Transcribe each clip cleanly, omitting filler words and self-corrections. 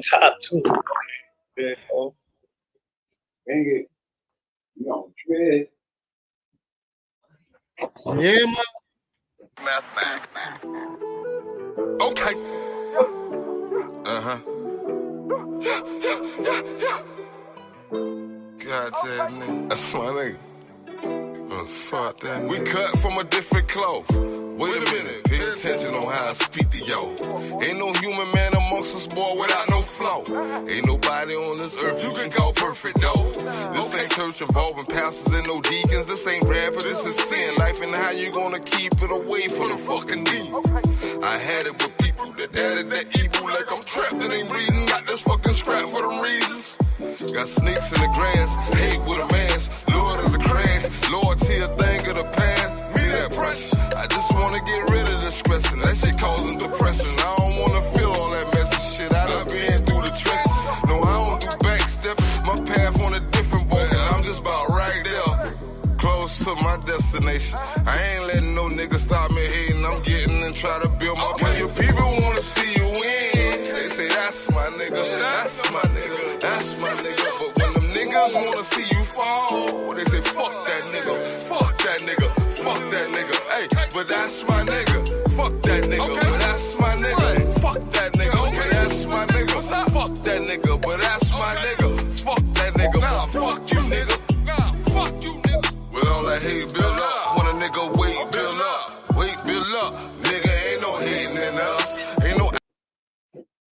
top too. Yeah. Oh. Dang it. You don't tread. Yeah, man. Math back. Okay. God damn nigga. That's my nigga. Fuck that nigga. We cut from a different cloth. Wait a minute, pay attention on how I speak to y'all. Ain't no human man amongst us, boy, without no flaw. Ain't nobody on this earth you can call perfect, dog. This ain't church involving pastors and no deacons. This ain't rap, but this is sin. Life and how you gonna keep it away from the fucking demons. I had it with people that added that evil like I'm trapped and ain't reading. Got this fucking scrap for them reasons. Got snakes in the grass, hate with a mask, Lord of the crash, loyalty a thing of the past, me that pressure. I just wanna get rid of the stress and that shit causing depression. I don't wanna feel all that messy shit, I done been through the trenches. No, I don't do backstep, my path on a different boy, and I'm just about right there, close to my destination. I ain't letting no nigga stop me hating, I'm getting and try to build my plan. Your people wanna see you win, they say that's my nigga, that's my nigga. That's my nigga, but when them niggas wanna see you fall, they say fuck that nigga, fuck that nigga, fuck that nigga. Hey, but that's my nigga, fuck that nigga, but that's my nigga, fuck that nigga, but that's my nigga, fuck that nigga, but that's my nigga, fuck that nigga, fuck you nigga, fuck you nigga. With all that hate build up, when a nigga wait build up, nigga ain't no hating in us, ain't no.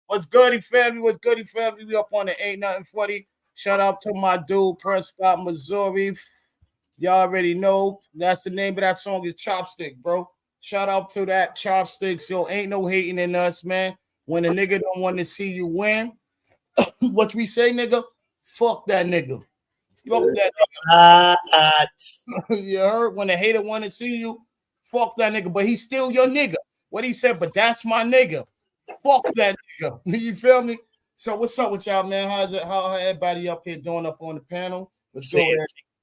What's goody, family? What's goody, family? We up on the Ain't Nothing Funny. Shout out to my dude, Prescott, Missouri. Y'all already know that's the name of that song is Chopstick, bro. Shout out to that Chopsticks. Yo, ain't no hating in us, man. When a nigga don't want to see you win, what we say, nigga? Fuck that nigga. Fuck that nigga. You heard? When a hater want to see you, fuck that nigga. But he's still your nigga. What he said, but that's my nigga. Fuck that nigga. You feel me? So what's up with y'all, man? How's it? How everybody up here doing up on the panel? Let's say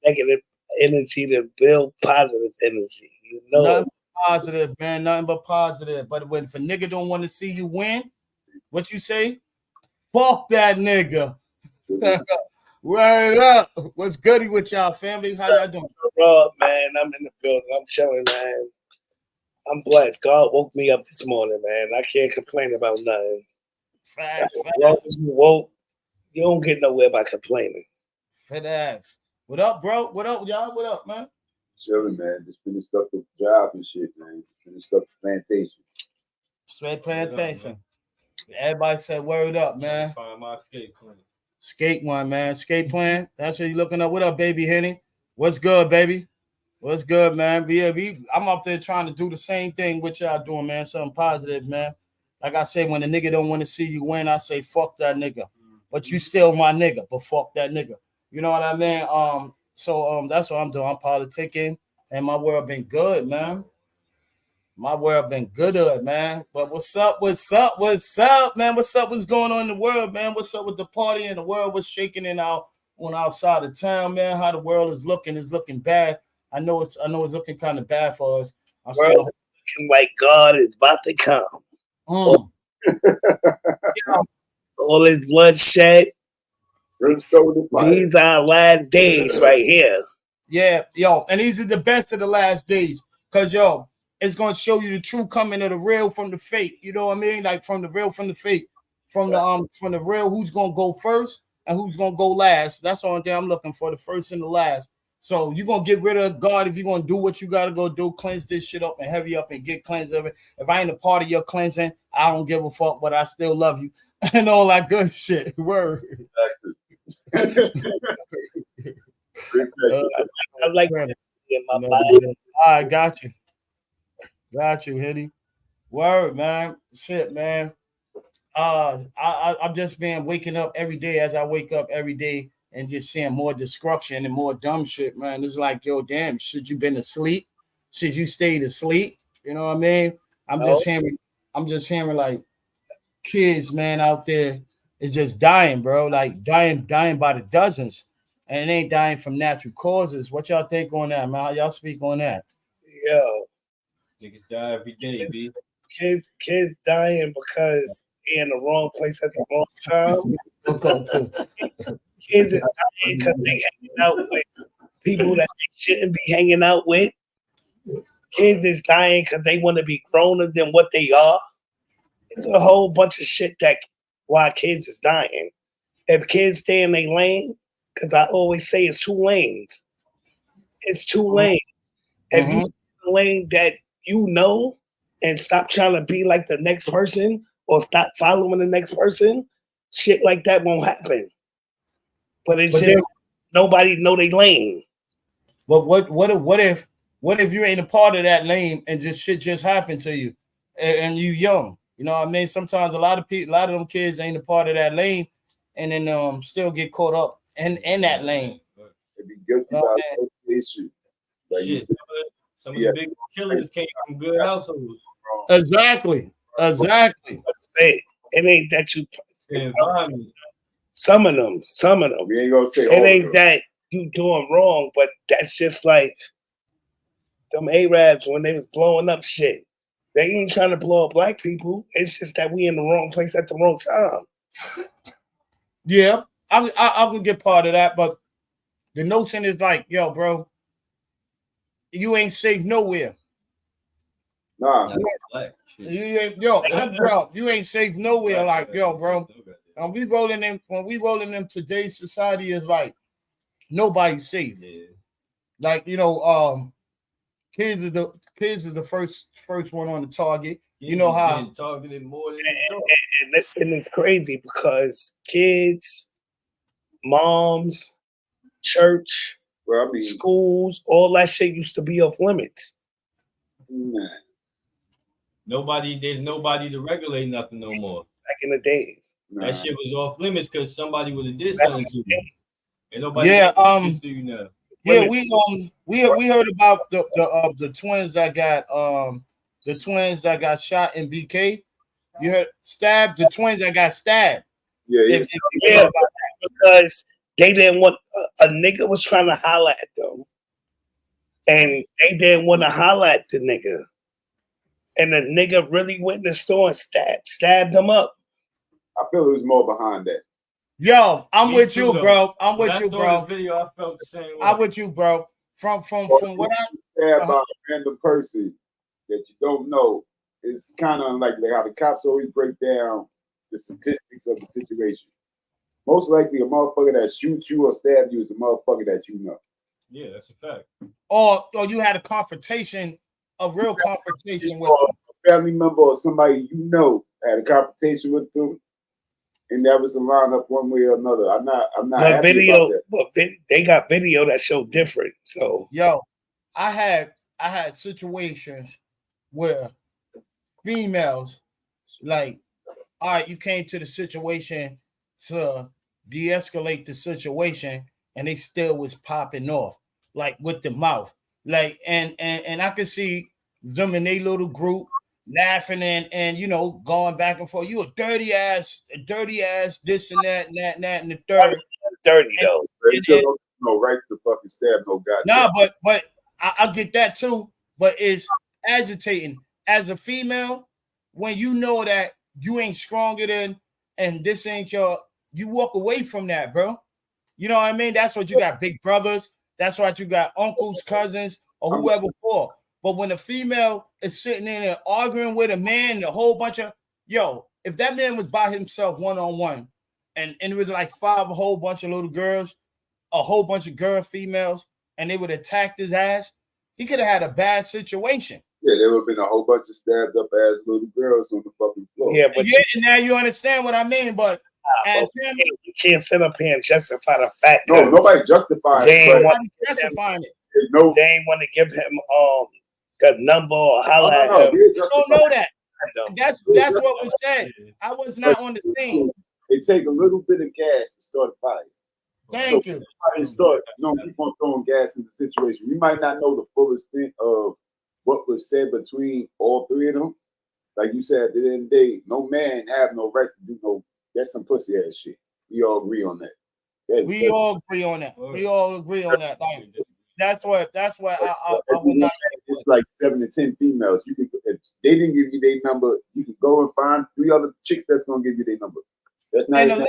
negative energy to build positive energy. You know, nothing positive, man. Nothing but positive. But when if a nigga don't want to see you win, what you say? Fuck that nigga. Right up. What's goody with y'all, family? How y'all doing? Bro, man, I'm in the building. I'm chilling, man. I'm blessed. God woke me up this morning, man. I can't complain about nothing. As long as you woke, you don't get nowhere by complaining. FedEx. What up, bro? What up, y'all? What up, man? Chilling, man. Just finished up the job and shit, man. Finished up the plantation. Straight plantation. Everybody said word up, man. Find my skate plan. Skate one, man. Skate plan. That's what you looking up. What up, baby Henny? What's good, baby? What's good, man? I'm up there trying to do the same thing what y'all doing, man. Something positive, man. Like I say, when a nigga don't want to see you win, I say fuck that nigga. But you still my nigga, but fuck that nigga. You know what I mean? So that's what I'm doing. I'm politicking, and my world been good, man. My world been good, man. But what's up, man? What's up? What's going on in the world, man? What's up with the party in the world? What's shaking on outside of town, man? How the world is looking bad. I know it's looking kind of bad for us. World looking like God is about to come. All this bloodshed. These are our last days right here. Yeah, yo, and these are the best of the last days. Cause yo, it's gonna show you the true coming of the real from the fake. You know what I mean? Like from the real from the fake. From the real, who's gonna go first and who's gonna go last. That's the only thing I'm looking for, the first and the last. So you're gonna get rid of God if you're gonna do what you gotta go do, cleanse this shit up and heavy up and get cleansed of it. If I ain't a part of your cleansing, I don't give a fuck, but I still love you and all that good shit. Word. I like that in my body. I got you, Henny. Word, man. Shit, man. I'm just been waking up every day as I wake up every day and just seeing more destruction and more dumb shit, man. It's like, yo, damn, should you been asleep? Should you stayed asleep? You know what I mean? I'm just hearing like kids, man, out there is just dying, bro. Like dying by the dozens. And it ain't dying from natural causes. What y'all think on that, man? How y'all speak on that? Yo. Niggas die every day, B. Kids dying because they're in the wrong place at the wrong time. Okay. Kids is dying because they hanging out with people that they shouldn't be hanging out with. Kids is dying because they want to be growner than what they are. It's a whole bunch of shit that why kids is dying. If kids stay in their lane, because I always say it's 2 lanes. It's 2 lanes. If you stay in the lane that you know and stop trying to be like the next person or stop following the next person, shit like that won't happen. But it's just nobody know their lane. But what if you ain't a part of that lane and just shit just happened to you and you young? You know what I mean? Sometimes a lot of them kids ain't a part of that lane and then still get caught up in that lane. They be guilty by association. Like shit, some of the big killers came from good households. Exactly. Let's say it ain't that you. Some of them. We ain't gonna say it ain't that you doing wrong, but that's just like them Arabs when they was blowing up shit. They ain't trying to blow up black people. It's just that we in the wrong place at the wrong time. Yeah, I would get part of that, but the notion is like, yo, bro, you ain't safe nowhere. Nah, you ain't safe nowhere. Like, yo, bro. When we rolling in today's society is like nobody's safe. Yeah. Like, you know, kids is the first one on the target. You know how targeted more than and it's crazy because kids, moms, church, schools, all that shit used to be off limits. Nah. There's nobody to regulate nothing no more. Back in the days. That shit was off limits because somebody would have did something to you. And nobody to you now. Yeah, we heard about the twins that got shot in BK. You heard stabbed, the twins that got stabbed. Yeah, because they didn't want a nigga was trying to holler at them, and they didn't want to holler at the nigga, and the nigga really went in the store and stabbed them up. I feel it was more behind that. Yo, I'm with you, bro. I'm with you, bro. Video, I felt the same way. I'm with you, bro. From what I say about a random person that you don't know, it's kind of unlikely how the cops always break down the statistics of the situation. Most likely, a motherfucker that shoots you or stabs you is a motherfucker that you know. Yeah, that's a fact. Or you had a real confrontation with a family member or somebody you know had a confrontation with them, and that was a lineup one way or another. I'm not. But video, they got video that show different. So yo, I had situations where females like, all right, you came to the situation to de-escalate the situation, and they still was popping off like with the mouth, like and I could see them in their little group laughing and you know going back and forth. You a dirty ass, this and that and the third. Dirty though. No right to fucking stab no goddamn. Nah, but I get that too. But it's agitating as a female when you know that you ain't stronger than and this ain't you walk away from that, bro. You know what I mean? That's what you got, big brothers. That's what you got, uncles, cousins, or whoever for. But when a female is sitting in there arguing with a man, a whole bunch of if that man was by himself one-on-one, and it was like a whole bunch of little girls, a whole bunch of females, and they would attack his ass, he could have had a bad situation. Yeah, there would have been a whole bunch of stabbed up ass little girls on the fucking floor. Yeah, but now you understand what I mean. But as him, you can't sit up here and justify the fact. No, nobody justifying it. Justifying it. They ain't want to give him the number or holler at him. Don't know that. That's what was said. I was not on the scene. It take a little bit of gas to start a fire. Thank you. Keep on throwing gas in the situation. We might not know the full extent of what was said between all three of them. Like you said, at the end of the day, no man have no right to do that's some pussy ass shit. We all agree on that. We all agree on that. We all agree on that. Like, that's what I would not. It's like 7 to 10 females. You could, if if they didn't give you their number, you can go and find 3 other chicks that's gonna give you their number. That's not even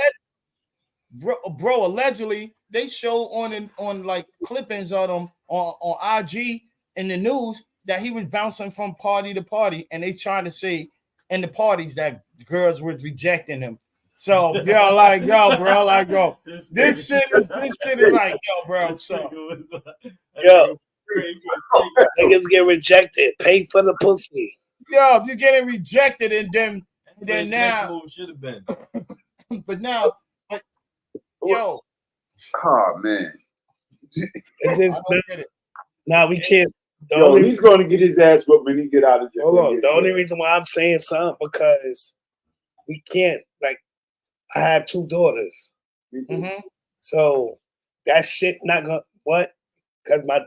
bro, allegedly they show on like clippings of them on IG in the news that he was bouncing from party to party, and they trying to say in the parties that girls were rejecting him. So yo, like yo, bro, like yo, this shit is like yo, bro. So yo, niggas get rejected. Pay for the pussy. Yo, you're getting rejected, and then now should have been. But now, yo, oh man, now we can't. He's going to get his ass whooped when he get out of jail. Hold on. The only reason why I'm saying something because we can't. Like, I have 2 daughters, so that shit not gonna what? Because my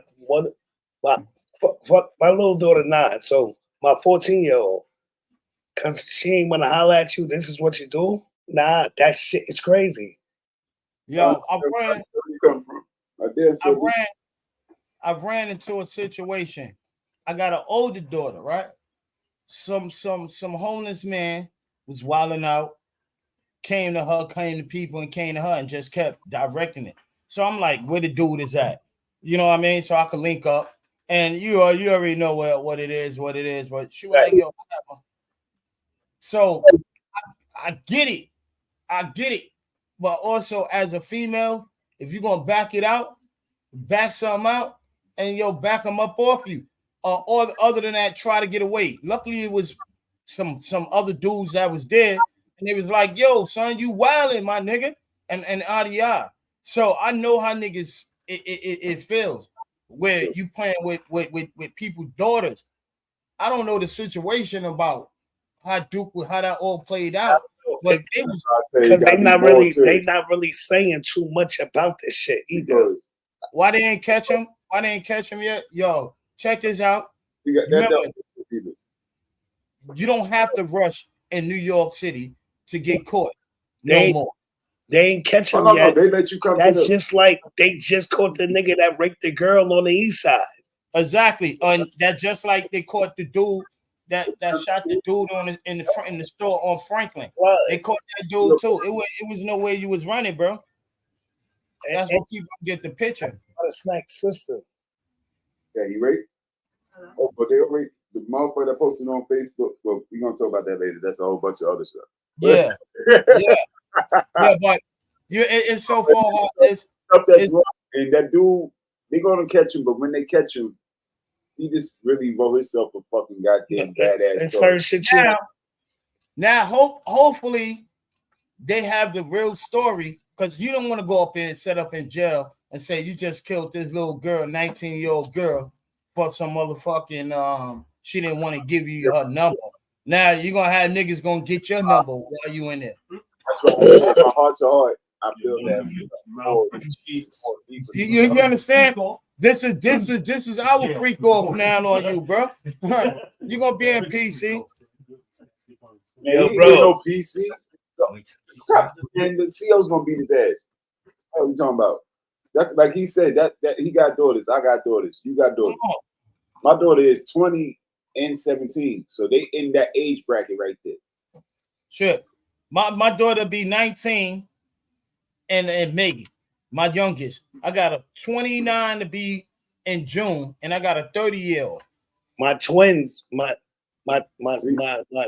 little daughter 9, so my 14-year-old, because she ain't wanna holler at you. This is what you do. Nah, that shit is crazy. Yo, I've ran into a situation. I got an older daughter, right? Some homeless man was wilding out, came to people and just kept directing it. So I'm like, where the dude is at? You know what I mean? So I could link up. And you already know what it is. But she was like, yo, whatever. So I get it. But also as a female, if you're gonna back it out, back something out, and back them up off you. Or other than that, try to get away. Luckily, it was some other dudes that was there, and they was like, yo, son, you wildin', my nigga, and RDI. So I know how niggas it feels where you playing with people's daughters. I don't know the situation about how that all played out. But they not really saying too much about this shit either. Why they ain't catch him? Why they ain't catch him yet? Yo, check this out. Remember, you don't have to rush in New York City to get caught. No more. They ain't catch him yet. They let you come. That's just like they just caught the nigga that raped the girl on the east side. Exactly. And that's just like they caught the dude that shot the dude in the store on Franklin. What? They caught that dude too. It was no way you was running, bro. That's what people get the picture. What a snack sister. Yeah, he raped. Oh, but they raped the motherfucker that posted on Facebook. Well, we're gonna talk about that later. That's a whole bunch of other stuff. Yeah. Yeah, but it's so far. And that dude, they're gonna catch him, but when they catch him, he just really wrote himself a fucking goddamn badass story. Now, hopefully, they have the real story, because you don't want to go up in and set up in jail and say you just killed this little girl, 19-year-old girl, for some motherfucking she didn't want to give you her number. Now you're gonna have niggas gonna get your number while you in there. That's what my heart to heart. I feel that. You understand? This is our freak off now on you, bro. You gonna be in PC? Man, bro, no PC. And the CO's gonna beat his ass. What are you talking about? That, like he said, that he got daughters. I got daughters. You got daughters. My daughter is 20 and 17, so they in that age bracket right there. Shit, my daughter be 19 and Maggie, my youngest. I got a 29 to be in June, and I got a 30-year-old. My twins, my I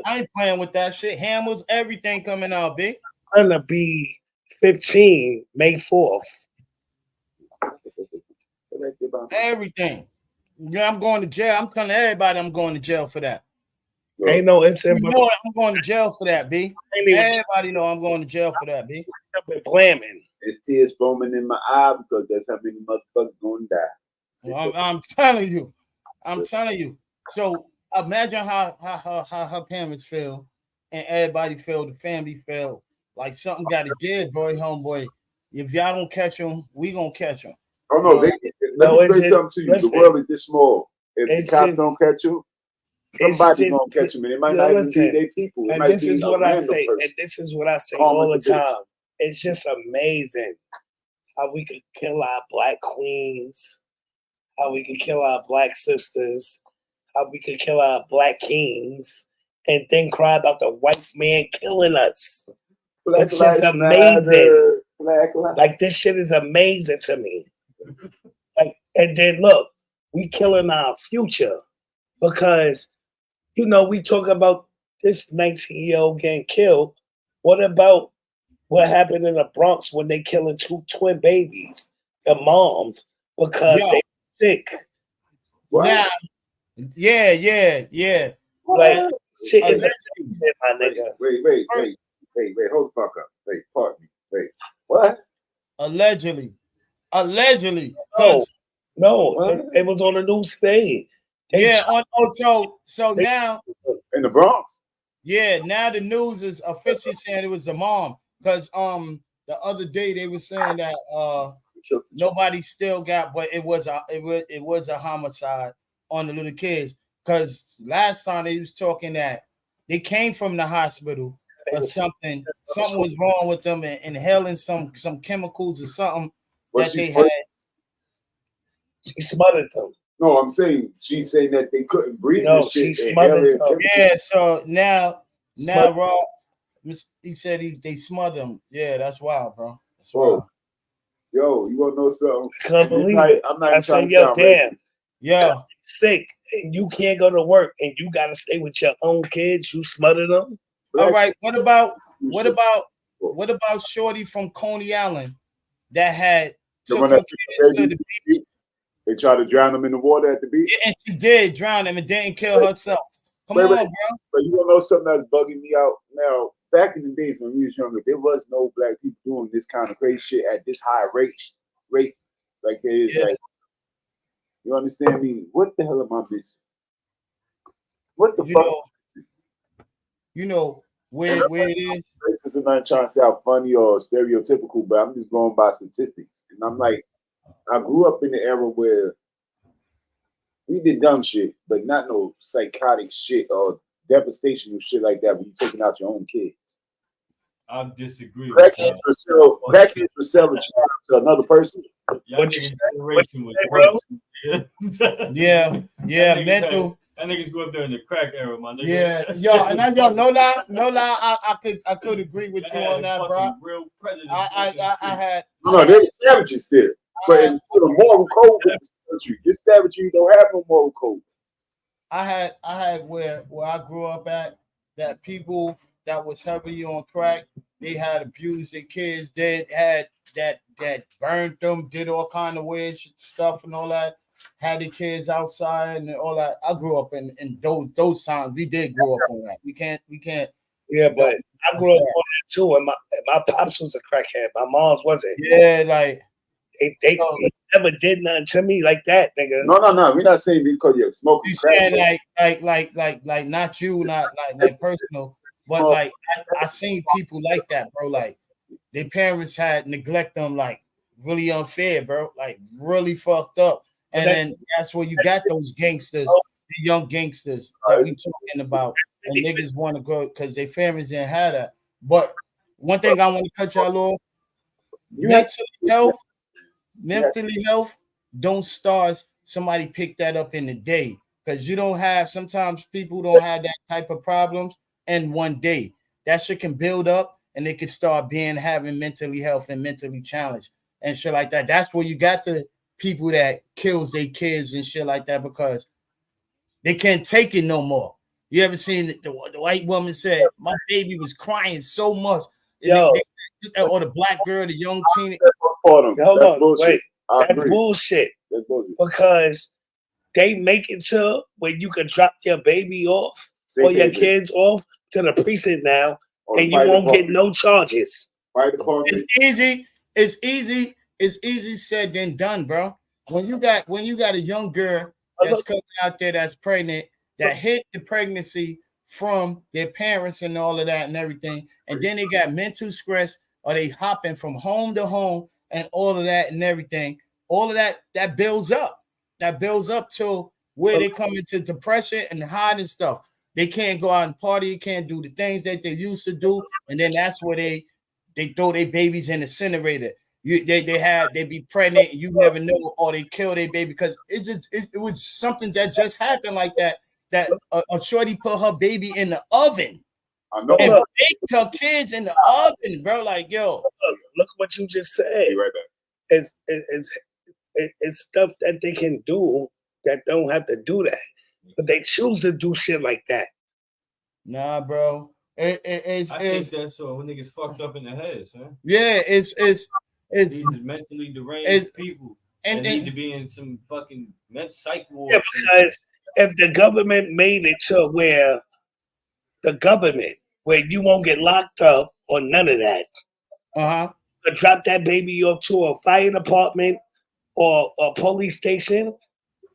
ain't playing with that shit. Hammers, everything coming out, big. I'm gonna be 15 May 4th. Everything. Yeah, I'm going to jail. I'm telling everybody I'm going to jail for that. Ain't no ifs and buts. You know I'm going to jail for that, B. Everybody know I'm going to jail for that, B. I've been blaming. It's tears foaming in my eye because that's how many motherfuckers gonna die. Well, I'm telling you. I'm telling you. So imagine how her parents feel and everybody feel, the family feel like something got to give, boy, homeboy. If y'all don't catch them, we gonna catch them. Oh no, let me say something to you. Listen, the world is this small. If the cops don't catch you, somebody gonna catch them, and it might not even be their people. It might be a random person. And this is what I say all the time. It's just amazing how we could kill our black queens, how we can kill our black sisters, how we could kill our black kings and then cry about the white man killing us. That's just amazing. Like this shit is amazing to me. Like, and then look, we killing our future because we talk about this 19-year-old getting killed. What about what happened in the Bronx when they killing 2 twin babies, the moms, because they sick? Now, yeah. Like shit is my nigga. Wait, hold the fuck up. Wait, pardon me. Wait. What? Allegedly. No, it was on the news today. So now in the Bronx. Yeah, now the news is officially saying it was the mom because the other day they were saying that nobody still got, but it was a homicide on the little kids because last time they was talking that they came from the hospital or something was wrong with them and inhaling some chemicals or something that they had. She smothered them. No, I'm saying she's saying that they couldn't breathe. No, she smothered them. Yeah, so now Rob, he said they smothered him. Yeah, that's wild, bro. That's wild. Yo, you want to know something? I can't believe it. I'm not I said, yo, damn. Yeah. Sick and you can't go to work and you got to stay with your own kids. You smothered them. All right. What about Shorty from Coney Island that had took her kids to the beach? They tried to drown them in the water at the beach. Yeah, and she did drown him and didn't kill herself. Come on, bro. But you want to know something that's bugging me out now? Back in the days when we was younger, there was no black people doing this kind of crazy shit at this high rate like there is. Like, you understand me? What the hell am I missing? What the fuck? Where it is. This is not trying to sound funny or stereotypical, but I'm just going by statistics. And I'm like, I grew up in the era where we did dumb shit, but not no psychotic shit or devastational shit like that when you're taking out your own kids. I disagree. Crackheads for selling child to another person. What you generation was bro? Yeah, mental. That niggas grew up there in the crack era, my nigga. Yeah, no lie, I could agree with you on that, bro. Real prejudice. I had. No, they were savages still, but it's still a moral code with the savagery. This savagery don't have no moral code. I had where I grew up at that people that was heavily on crack, they had abused their kids, they had that burned them, did all kind of weird stuff and all that, had the kids outside and all that. I grew up in those times. We did grow up on that. We can't. Yeah, but I grew up on that too, and my pops was a crackhead. My mom's wasn't. Yeah, like they never did nothing to me like that, nigga. No. We're not saying because you're smoking. You saying like not you, not like personal, but like I seen people like that, bro. Like their parents had neglect them, like really unfair, bro. Like really fucked up. And then that's where you got those gangsters, the young gangsters that we talking about. And niggas want to go because their families didn't have that. But one thing I want to cut y'all off, mentally health don't start somebody pick that up in the day. Because you don't have, sometimes people don't have that type of problems in one day. That shit can build up and they can start having mentally health and mentally challenged and shit like that. That's where you got the people that kills their kids and shit like that because they can't take it no more. You ever seen the white woman said, my baby was crying so much. Or the black girl, the young teenager. Hold on, wait. That's bullshit. Because they make it to where you can drop your baby off or your kids off to the precinct now and you won't get no charges. It's easy said than done, bro. When you got a young girl that's coming out there that's pregnant, that hit the pregnancy from their parents and all of that and everything, and then they got mental stress or they hopping from home to home and all of that and everything, all of that builds up. That builds up to where they come into depression and hiding stuff. They can't go out and party, can't do the things that they used to do, and then that's where they throw their babies in the incinerator. They be pregnant and you never know, or they kill their baby because it was something that just happened like that that a shorty put her baby in the oven. I know. And baked her kids in the oven, bro. Like, yo. Look what you just said. Be right back. It's stuff that they can do that don't have to do that. But they choose to do shit like that. Nah, bro. I think that's so when niggas fucked up in the heads, man. Yeah, it's these mentally deranged people and need to be in some fucking psych ward. Yeah, because if the government made it to where you won't get locked up or none of that. Drop that baby off to a fire department or a police station.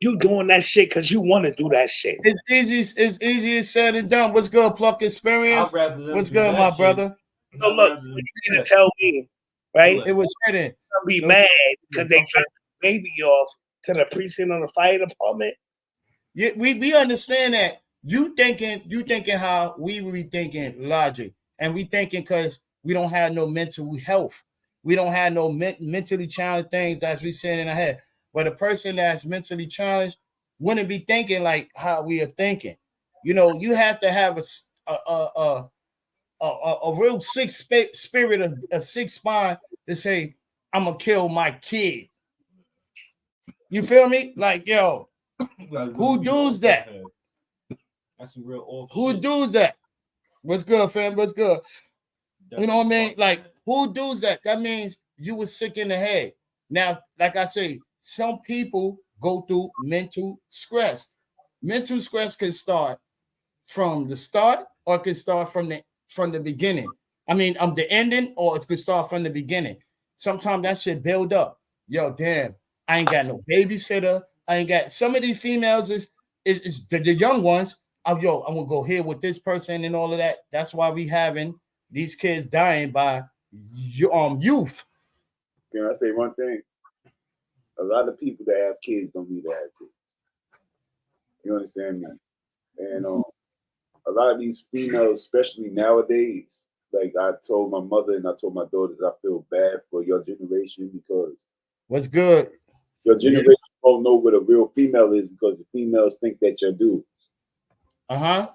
You doing that shit because you want to do that shit. It's easier said than done. What's good, Pluck Experience? What's good, my brother? So look, you need to tell me, right? It was hidden. I'll be mad because they dropped the baby off to the precinct on the fire department. Yeah, we understand that. You thinking how we be thinking logic, and we thinking because we don't have no mental health. We don't have no mentally challenged things that's we saying in our head. But a person that's mentally challenged wouldn't be thinking like how we are thinking. You know, you have to have a real sick spirit, a sick spine to say, I'm gonna kill my kid. You feel me? Like, yo, who does that? That's some real old Who shit. does that? What's good, fam? What's good? You know what I mean? Like, who does that? That means you were sick in the head. Now, like I say, some people go through mental stress. Mental stress can start from the start, or it can start from the beginning. I mean, the ending, or it could start from the beginning. Sometimes that shit build up. Yo, damn, I ain't got no babysitter. I ain't got some of these females is the young ones. I'm gonna go here with this person and all of that. That's why we having these kids dying by youth. Can I say one thing? A lot of people that have kids don't need to have kids. You understand me? And a lot of these females, especially nowadays, like I told my mother and I told my daughters, I feel bad for your generation because what's good? Your generation don't know what a real female is because the females think that you're dudes. Okay.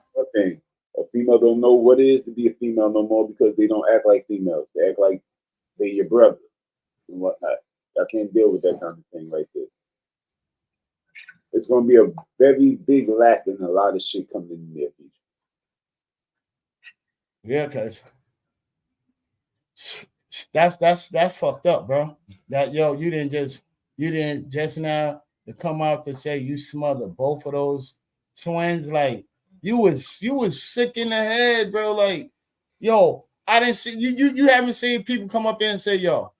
A female don't know what it is to be a female no more because they don't act like females. They act like they're your brother and whatnot. I can't deal with that kind of thing right there. It's going to be a very big lack in a lot of shit coming in the near future. Yeah, cause that's fucked up, bro. That you didn't just now to come out to say you smothered both of those twins. Like you was sick in the head, bro. Like, yo, I didn't see you haven't seen people come up there and say, yo,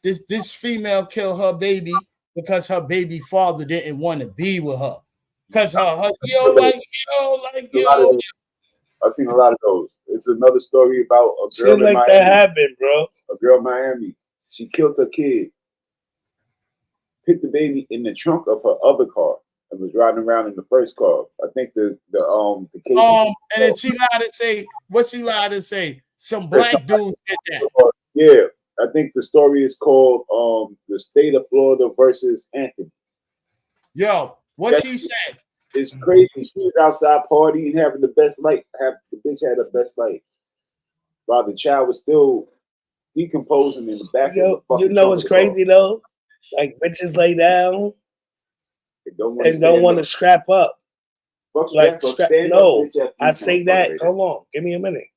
this female killed her baby because her baby father didn't want to be with her. Cause I've seen a lot of those. It's another story about a girl shit in like Miami. That happened, bro. A girl in Miami. She killed her kid, put the baby in the trunk of her other car, and was riding around in the first car. I think the case. And then she lied to say what she lied to say. Some black dudes did that. Yeah, I think the story is called "The State of Florida versus Anthony." Yo, what she said? It's crazy. She was outside partying, having the best life. The bitch had the best life, while the child was still decomposing in the back. You know what's crazy though? Like bitches lay down and don't want to scrap up. Like no, I say that. Hold on, give me a minute.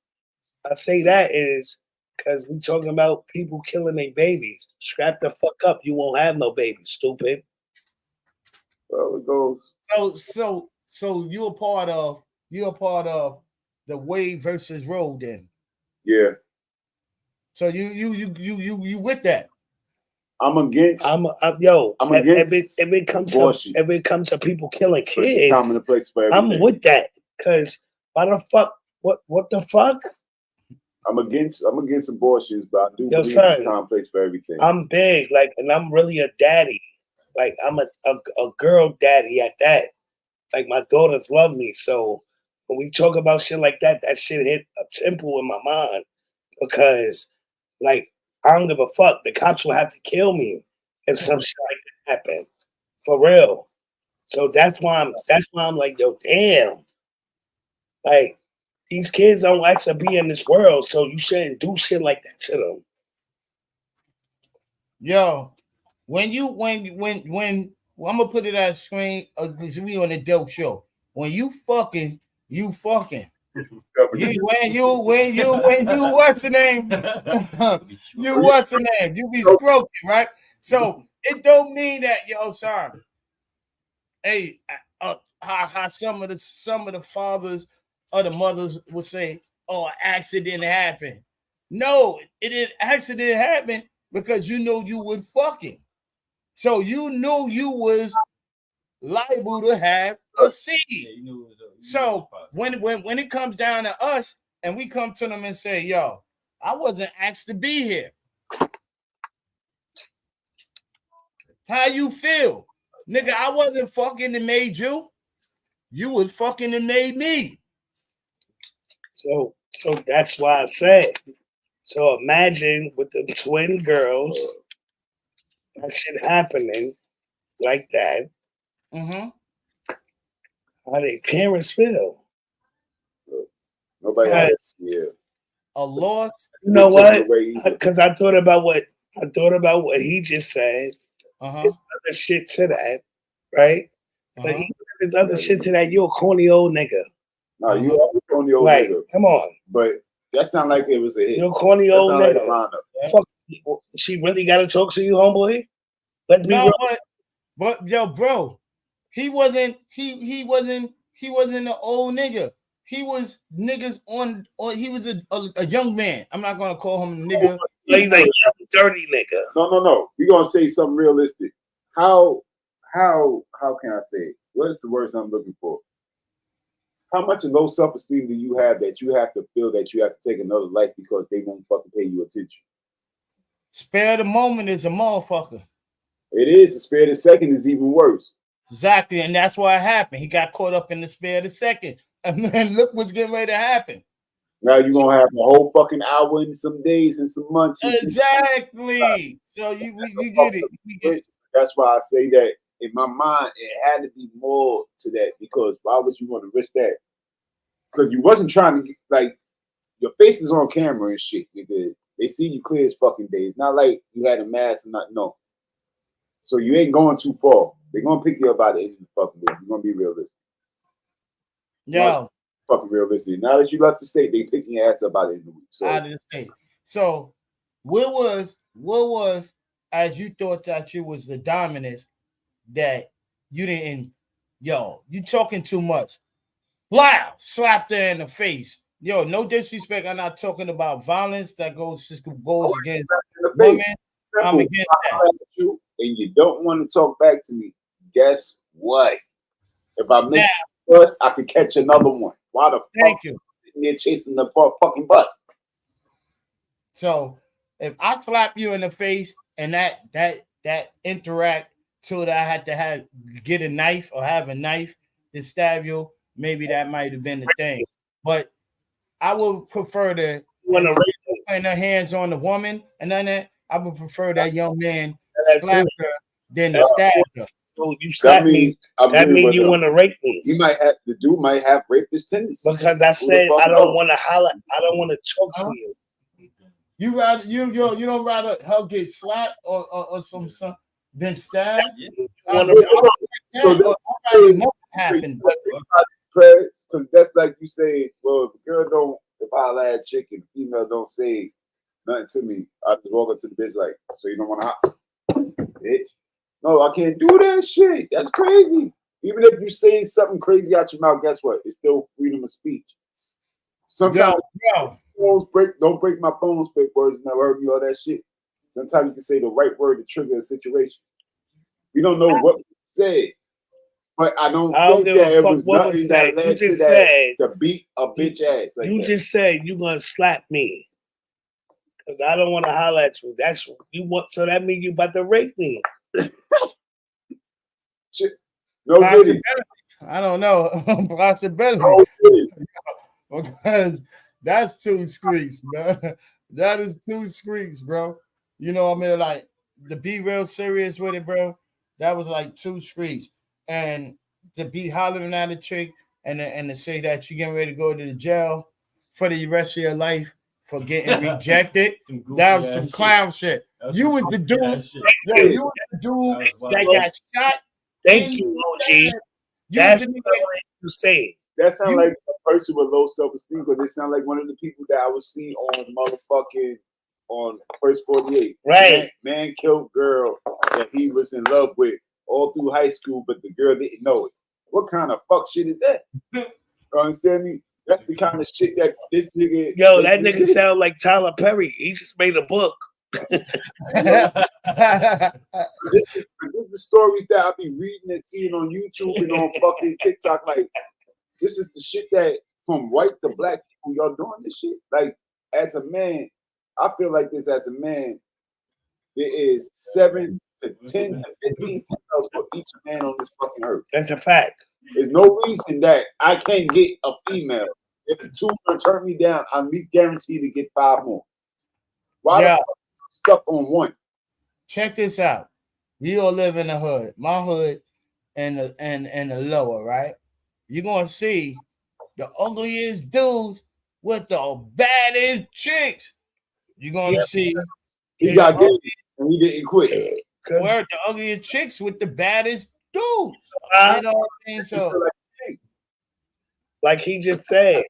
I say that is because we talking about people killing their babies. Scrap the fuck up. You won't have no babies, stupid. Well, it goes. So you're a part of the Wade versus Roe then. Yeah. So you with that? I'm against. I'm against. If it comes to people killing kids, time and a place for everything. I'm with that because why the fuck? What the fuck? I'm against abortions, but I do believe there's time and place for everything. I'm big, and I'm really a daddy. Like I'm a girl daddy at that. Like my daughters love me. So when we talk about shit like that, that shit hit a temple in my mind because like I don't give a fuck. The cops will have to kill me if some shit like that happened. For real. So that's why I'm like, yo, damn. Like, these kids don't like to be in this world, so you shouldn't do shit like that to them. Yo, when I'm gonna put it on screen because we on the dope show. When you fucking. When you what's the name? You what's the name? You be stroking, right? So it don't mean that, yo, sorry. Hey, how some of the fathers or the mothers will say, "Oh, an accident happened." No, it didn't accident happen because you know you would fucking. So you knew you was liable to have a seed. So when it comes down to us and we come to them and say, yo, I wasn't asked to be here. How you feel? Nigga, I wasn't fucking that made you. You was fucking that made me. So that's why I said. So imagine with the twin girls, that shit happening like that. Mm-hmm. How their parents feel. Nobody has a loss. You know what? Because I thought about what he just said. There's other shit to that, right? But even if there's other shit to that, you're a corny old nigga. No, you are a corny old like, nigga. Come on. But that sound like it was a hit. You're a corny old nigga. Like fuck, she really got to talk to you, homeboy? Let's be real. But yo, bro, he wasn't an old nigga. He was niggas on he was a young man. I'm not gonna call him a nigga. He's a young, dirty nigga. No. We're gonna say something realistic. How can I say it? What is the words I'm looking for? How much low self-esteem do you have that you have to feel that you have to take another life because they won't fucking pay you attention? Spare the moment is a motherfucker. It is. The spare the second is even worse. Exactly, and that's what happened. He got caught up in the spare the second. And then look what's getting ready to happen. Now you're going to have a whole fucking hour in some days and some months. Exactly. So we get it. We get it. That's why I say that in my mind, it had to be more to that because why would you want to risk that? Because you wasn't trying to get, like, your face is on camera and shit. Nigga. They see you clear as fucking day. It's not like you had a mask and not no. So you ain't going too far. They're going to pick you up out of the fucking day. You're going to be realistic. Yeah, fucking realistic. Now that you left the state, they picking your ass up out of the week. So out of the state. So what was as you thought that you was the dominance that you didn't? Yo, you talking too much. Wow, slapped her in the face. Yo, no disrespect. I'm not talking about violence that goes against women. I'm against that. And you don't want to talk back to me. Guess what? If I miss the bus, I could catch another one. Why the fuck you sitting there chasing the fucking bus? So if I slap you in the face and that interact till that I had to get a knife or have a knife to stab you, maybe that might have been the thing. But I would prefer to put their hands on the woman and then that I would prefer that young man slap her than to stab her. So you slap me. That means you want to rape me. You might have the dude might have rapist tendencies. Because I said I don't want to holler. I don't want to talk to you. You rather you don't rather her get slapped or some than stabbed. So happened. Because that's like you say. Well, if a girl don't, if I holler at a chick and the female don't say nothing to me, I just walk up to the bitch like, so you don't want to hop, bitch. No, I can't do that shit. That's crazy. Even if you say something crazy out your mouth, guess what? It's still freedom of speech. Sometimes don't break my bones, big words, never heard me all that shit. Sometimes you can say the right word to trigger a situation. We don't know what we said, but I don't think that it was nothing that led to that to beat a bitch ass. Like you just said you're gonna slap me because I don't want to holler at you. That's you want. So that means you about to rape me. Shit. No, really. I don't know. Possibility. No, really. Because that's 2 screeks, man. That is 2 screeks, bro. You know what I mean? Like, to be real serious with it, bro, that was like 2 screeks. And to be hollering at a chick and to say that you're getting ready to go to the jail for the rest of your life for getting rejected. That was some clown shit. You was the dude. Yo, you was the dude that got shot. Thank you, OG. That's what you say. That sounds like a person with low self-esteem, but it sounds like one of the people that I would see on First 48. Right. Man killed girl that he was in love with all through high school, but the girl didn't know it. What kind of fuck shit is that? You understand me? That's the kind of shit that this nigga. Yo, that nigga sound like Tyler Perry. He just made a book. This is the stories that I be reading and seeing on YouTube and on fucking TikTok. Like, this is the shit that from white to black people, y'all doing this shit. Like, as a man, I feel like this as a man, there is 7 to 10 to 15 females for each man on this fucking earth. That's a fact. There's no reason that I can't get a female. If the two gonna turn me down, I'm at least guaranteed to get 5 more. Why the fuck stuck on one? Check this out. We all live in the hood. My hood and the lower, right? You're gonna see the ugliest dudes with the baddest chicks. You're gonna see he got gay and he didn't quit. Where the ugliest chicks with the baddest dudes. You know what I mean? So like he just said,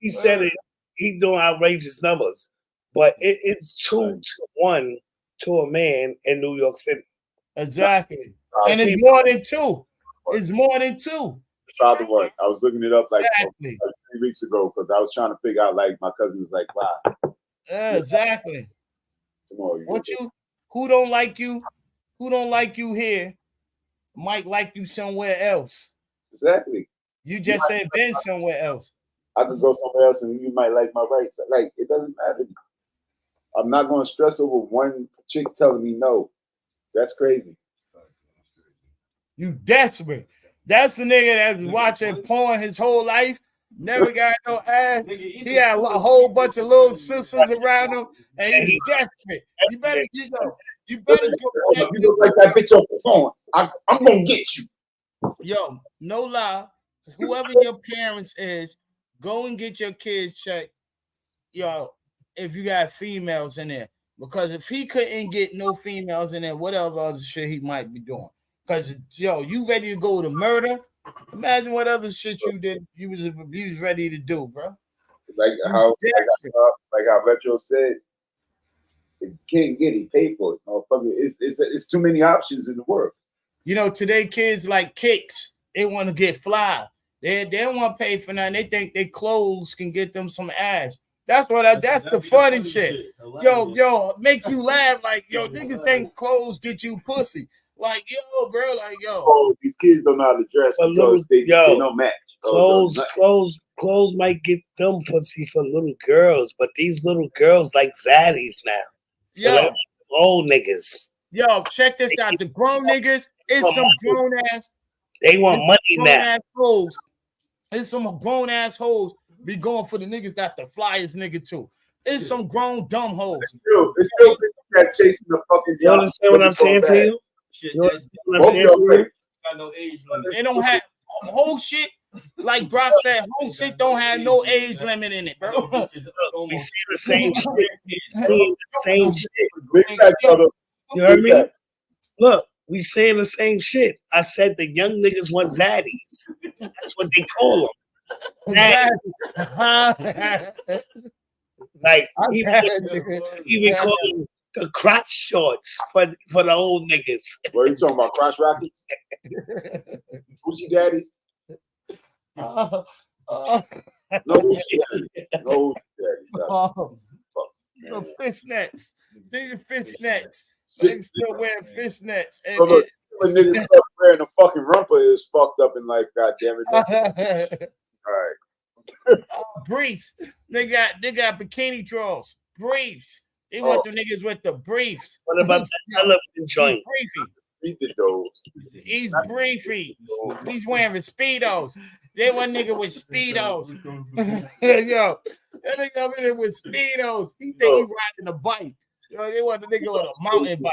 he said it, he's doing outrageous numbers, but it's 2 to 1 to a man in New York City. Exactly. And it's more than 2. It's more than 2. 5 to 1. I was looking it up like 3 weeks ago because I was trying to figure out, like, my cousin was like, wow. Yeah, exactly. Who don't like you here might like you somewhere else. Exactly. You just ain't been somewhere else. I could go somewhere else and you might like my rights. Like, it doesn't matter. I'm not going to stress over one chick telling me no. That's crazy. You desperate. That's the nigga that was watching porn his whole life, never got no ass. He had a whole bunch of little sisters around him, and he's desperate. You better go. You look like that bitch off the porn. I'm gonna get you. Yo, no lie. Whoever your parents is, go and get your kids checked. Yo, if you got females in there, because if he couldn't get no females in there, whatever other shit he might be doing. Because yo, you ready to go to murder? Imagine what other shit you did. You was ready to do, bro. Like how Retro said, if you can't get it, he paid for it. It's too many options in the world. You know, today kids like kicks. They want to get fly. They don't want to pay for nothing. They think their clothes can get them some ass. That's the funny shit. Yo, make you laugh. Like, yo, niggas think clothes get you pussy. Like, yo, bro, like, yo. Oh, these kids don't know how to dress because they don't match. Clothes might get them pussy for little girls, but these little girls like zaddies now. So yo, old niggas. Yo, check this out. The grown niggas, it's some grown ass. They want money now. Assholes. It's some grown assholes be going for the niggas that the flyest nigga too. It's some grown dumb hoes. It's still that chasing the fucking. You understand what I'm saying to you? You understand what I'm saying to you? Got no age limit. They don't have whole shit. Like Brock said, whole shit don't have no age limit in it, bro. We see the same shit. You heard me? Look, we saying the same shit. I said the young niggas want zaddies. That's what they call them. Like even call them the crotch shorts for the old niggas. What are you talking about? Crotch rockets? Gucci daddies? No the fishnets. Nigga fishnets. Niggas still wearing fishnets. When niggas start wearing a fucking romper is fucked up in life, goddamn it. All right. Briefs. They got bikini drawers. Briefs. They want the niggas with the briefs. What about the elephant joint? He did those. He's briefy. He's wearing Speedos. They want nigga with Speedos. Yo, that nigga over there with Speedos. He think he riding a bike. Yo, they want the nigga with a mountain bike.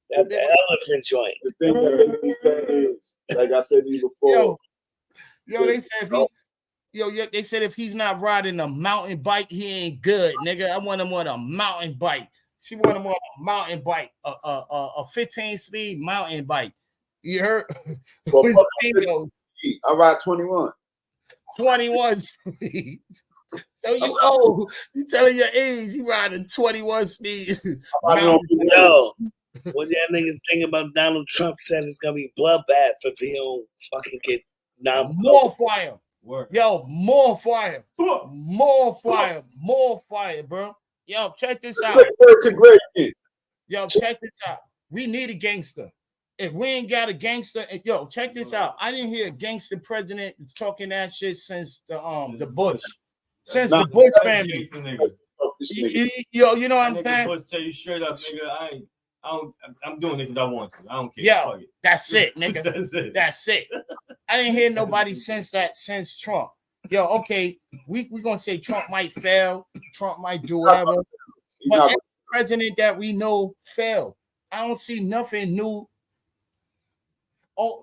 That elephant joint. The thing that makes me sad is, like I said to you before. Yo, they said they said if he's not riding a mountain bike, he ain't good, nigga. I want him on a mountain bike. She want him on a mountain bike, a 15-speed mountain bike. You heard? Well, I ride 21. 21 speed. So you old. You telling your age, you riding 21 speed. Yo, what that nigga think about Donald Trump said it's gonna be bloodbath if he don't fucking get nominated. More fire. Yo, more fire. More fire. More fire, bro. Yo, check this out. Yo, check this out. We need a gangster. If we ain't got a gangster, yo, check this out. I didn't hear a gangster president talking that shit since the Bush. Since the Bush family. Yo, you know what I'm saying? Bush tell you straight up, nigga, I'm doing it because I want to. I don't care. Yo, that's it, nigga. That's it. I didn't hear nobody since Trump. Yo, okay, we gonna say Trump might fail, Trump might do whatever, but every president that we know failed. I don't see nothing new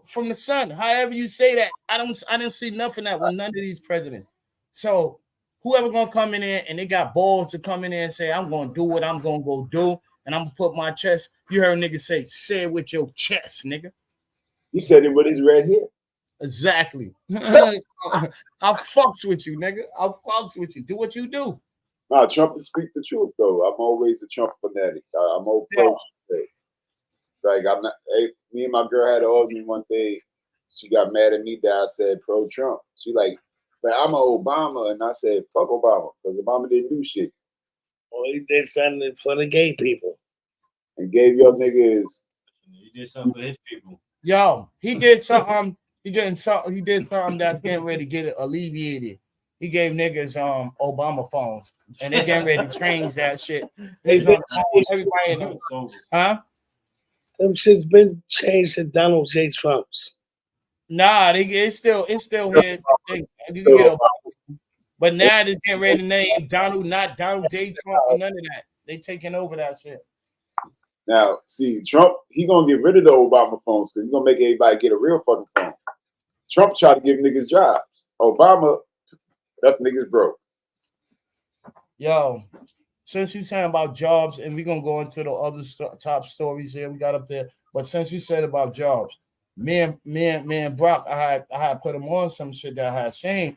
from the sun. However you say that, I don't see nothing that with none of these presidents. So whoever gonna come in there and they got balls to come in there and say, I'm gonna do what I'm gonna go do, and I'm gonna put my chest. You heard nigga say it with your chest, nigga. He said it with his red hair. Exactly. I fucks with you, nigga. I fucks with you. Do what you do. Nah, Trump will speak the truth though. I'm always a Trump fanatic. I'm all pro. Like I'm not. Hey, me and my girl had an argument one day. She got mad at me that I said pro Trump. She like, but I'm an Obama, and I said fuck Obama because Obama didn't do shit. Well, he did something for the gay people. And gave your niggas. He did something for his people. Yo, he did something. He did something that's getting ready to get it alleviated. He gave niggas Obama phones, and they getting ready to change that shit. Everybody knows. Huh? Them shit's been changed to Donald J. Trump's. Nah, it's still here. You can get Obama. But now they're getting ready to name Donald, not Donald J. Trump, or none of that. They taking over that shit. Now, see, Trump, he gonna get rid of the Obama phones because he's gonna make everybody get a real fucking phone. Trump tried to give niggas jobs. Obama left niggas broke. Yo, since you saying about jobs, and we're gonna go into the other top stories here we got up there, but since you said about jobs, me and Brock, I had put him on some shit that I had seen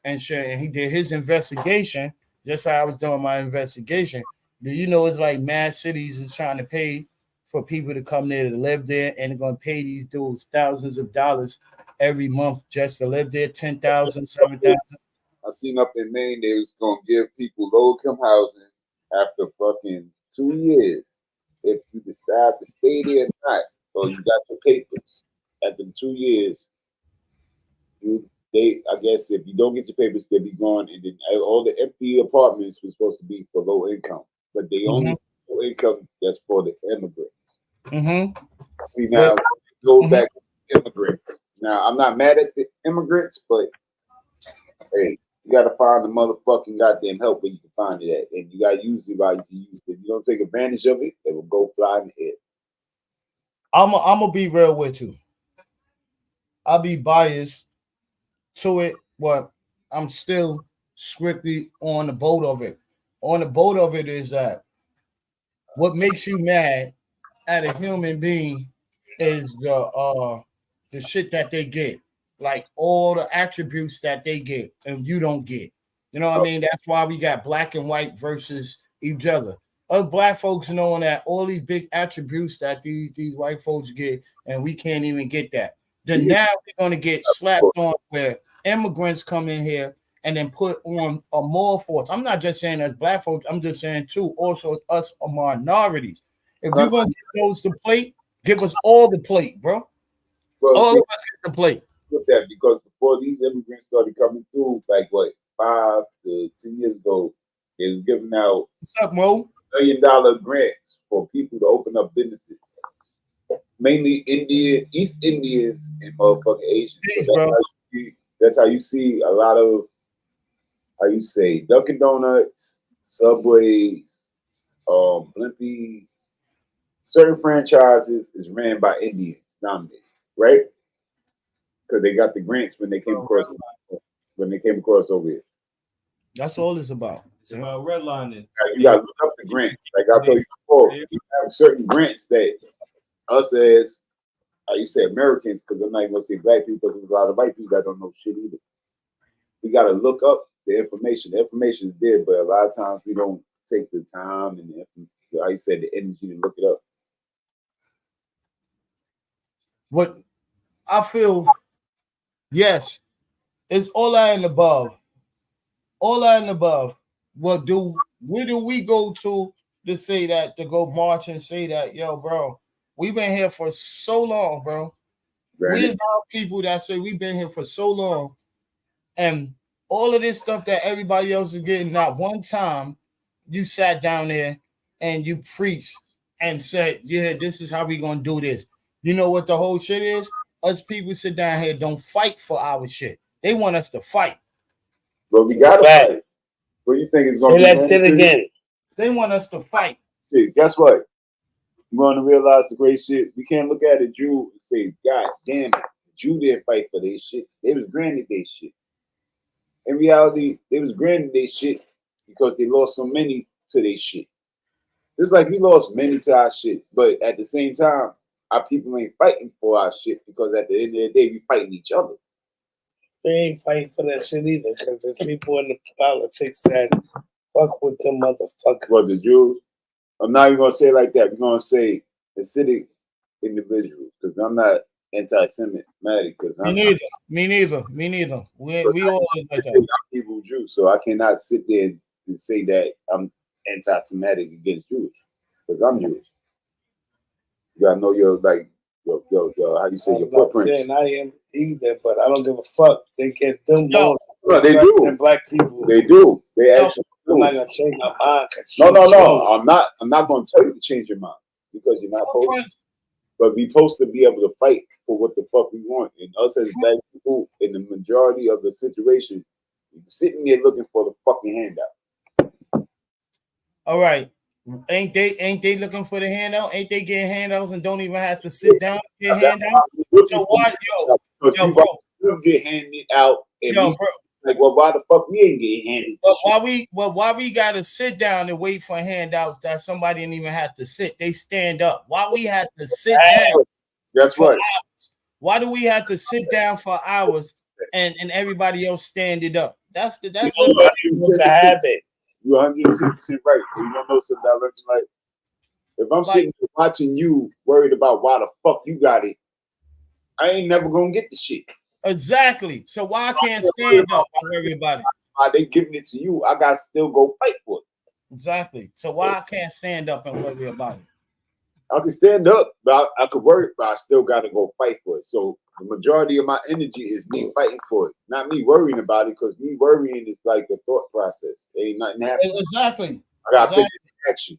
and shit, and he did his investigation just how I was doing my investigation. Do you know it's like mad cities is trying to pay for people to come there to live there, and they're gonna pay these dudes thousands of dollars every month just to live there, 10,000, 7,000. I seen up in Maine they was gonna give people low-income housing after fucking 2 years if you decide to stay there or not, or you got your papers. After 2 years, I guess if you don't get your papers, they'll be gone, and then all the empty apartments were supposed to be for low income, but they only low income that's for the immigrants. See now, go back to immigrants. Now I'm not mad at the immigrants, but hey, you gotta find the motherfucking goddamn help where you can find it at, and you gotta use it while you can use it. If you don't take advantage of it, it will go fly in the air. I'm gonna be real with you. I'll be biased to it, but I'm still strictly on the boat of it. On the boat of it is that what makes you mad at a human being is the shit that they get, like all the attributes that they get and you don't get. You know what I mean? That's why we got black and white versus each other. Us black folks knowing that all these big attributes that these white folks get, and we can't even get that. Then now we're gonna get slapped on where immigrants come in here and then put on a more force. I'm not just saying as black folks, I'm just saying too, also us minorities. If you're gonna give those the plate, give us all the plate, bro. Well, all of us get the plate. With that, because before these immigrants started coming through, like what, 5 to 10 years ago, they was giving out what's up, Mo? $1 million grants for people to open up businesses. Mainly East Indians and motherfucking Asians. So that's how you see a lot of, how you say, Dunkin' Donuts, Subways, Blimpies, certain franchises is ran by Indians, dominated, right? Because they got the grants when they came across over here. That's all it's about. It's about redlining. You got to look up the grants. Like I told you before, you have certain grants that us as you say Americans, because I'm not even gonna say black people, because there's a lot of white people that don't know shit either. We got to look up the information. The information is there, but a lot of times we don't take the time and how you said the energy to look it up. What I feel, yes, it's all that and above. All that and above. Where do we go to say that, to go march and say that, yo, bro, we've been here for so long, bro. We're our people that say we've been here for so long, and all of this stuff that everybody else is getting, not one time you sat down there and you preached and said, yeah, this is how we gonna do this. You know what the whole shit is? Us people sit down here, don't fight for our shit. They want us to fight. But we gotta fight. What do you think is going to say that shit again? They want us to fight. Hey, guess what? You're going to realize the great shit. We can't look at a Jew and say, God damn it, the Jew didn't fight for their shit. They was granted their shit. In reality, they was granted their shit because they lost so many to their shit. Just like we lost many to our shit, but at the same time, our people ain't fighting for our shit because at the end of the day, we fighting each other. They ain't fighting for that shit either, because there's people in the politics that fuck with them motherfuckers. What, the Jews? I'm not even gonna say it like that. We're gonna say Hasidic individuals, because I'm not anti-Semitic. Me neither. We all like that. I'm Hebrew Jew, so I cannot sit there and say that I'm anti-Semitic against Jewish, because I'm Jewish. You gotta know your how you say your footprint. I'm not saying I am either, but I don't give a fuck. They get them more they do. than black people. They do. They actually do. I'm not gonna change my mind. No. I'm not gonna tell you to change your mind, because you're not supposed to. But we supposed to be able to fight for what the fuck we want. And us as black people, in the majority of the situation, sitting there looking for the fucking handout. All right. Ain't they looking for the handout? Ain't they getting handouts and don't even have to sit down and get handouts? So why, yo, bro, you get handed out, and yo, bro, like, well, why the fuck we ain't getting handed? But why we gotta sit down and wait for handouts that somebody didn't even have to sit? They stand up. Why we had to sit down? That's right. Hours? Why do we have to sit down for hours and everybody else stand it up? That's a habit. You're 110% right. You don't know something that looks like. If I'm sitting here watching you worried about why the fuck you got it, I ain't never gonna get the shit. Exactly. So why I can't stand up for everybody? Why they giving it to you? I gotta still go fight for it. Exactly. So why I can't stand up and worry about it? I can stand up, but I could worry, but I still gotta go fight for it. So the majority of my energy is me fighting for it, not me worrying about it, because me worrying is like a thought process. There ain't nothing happening. Exactly. I gotta put it in action.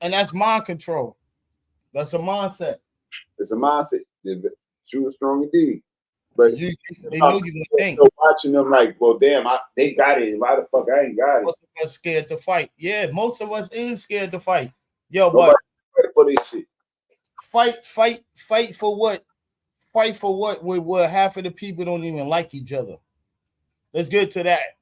And that's mind control. That's a mindset. It's a mindset. True and strong indeed. But they know you think. Watching them like, well, damn, they got it. Why the fuck I ain't got it? Most of us scared to fight. Yeah, most of us is scared to fight. Yo, but fight for this shit. Fight for what? Fight for what? Where half of the people don't even like each other. Let's get to that.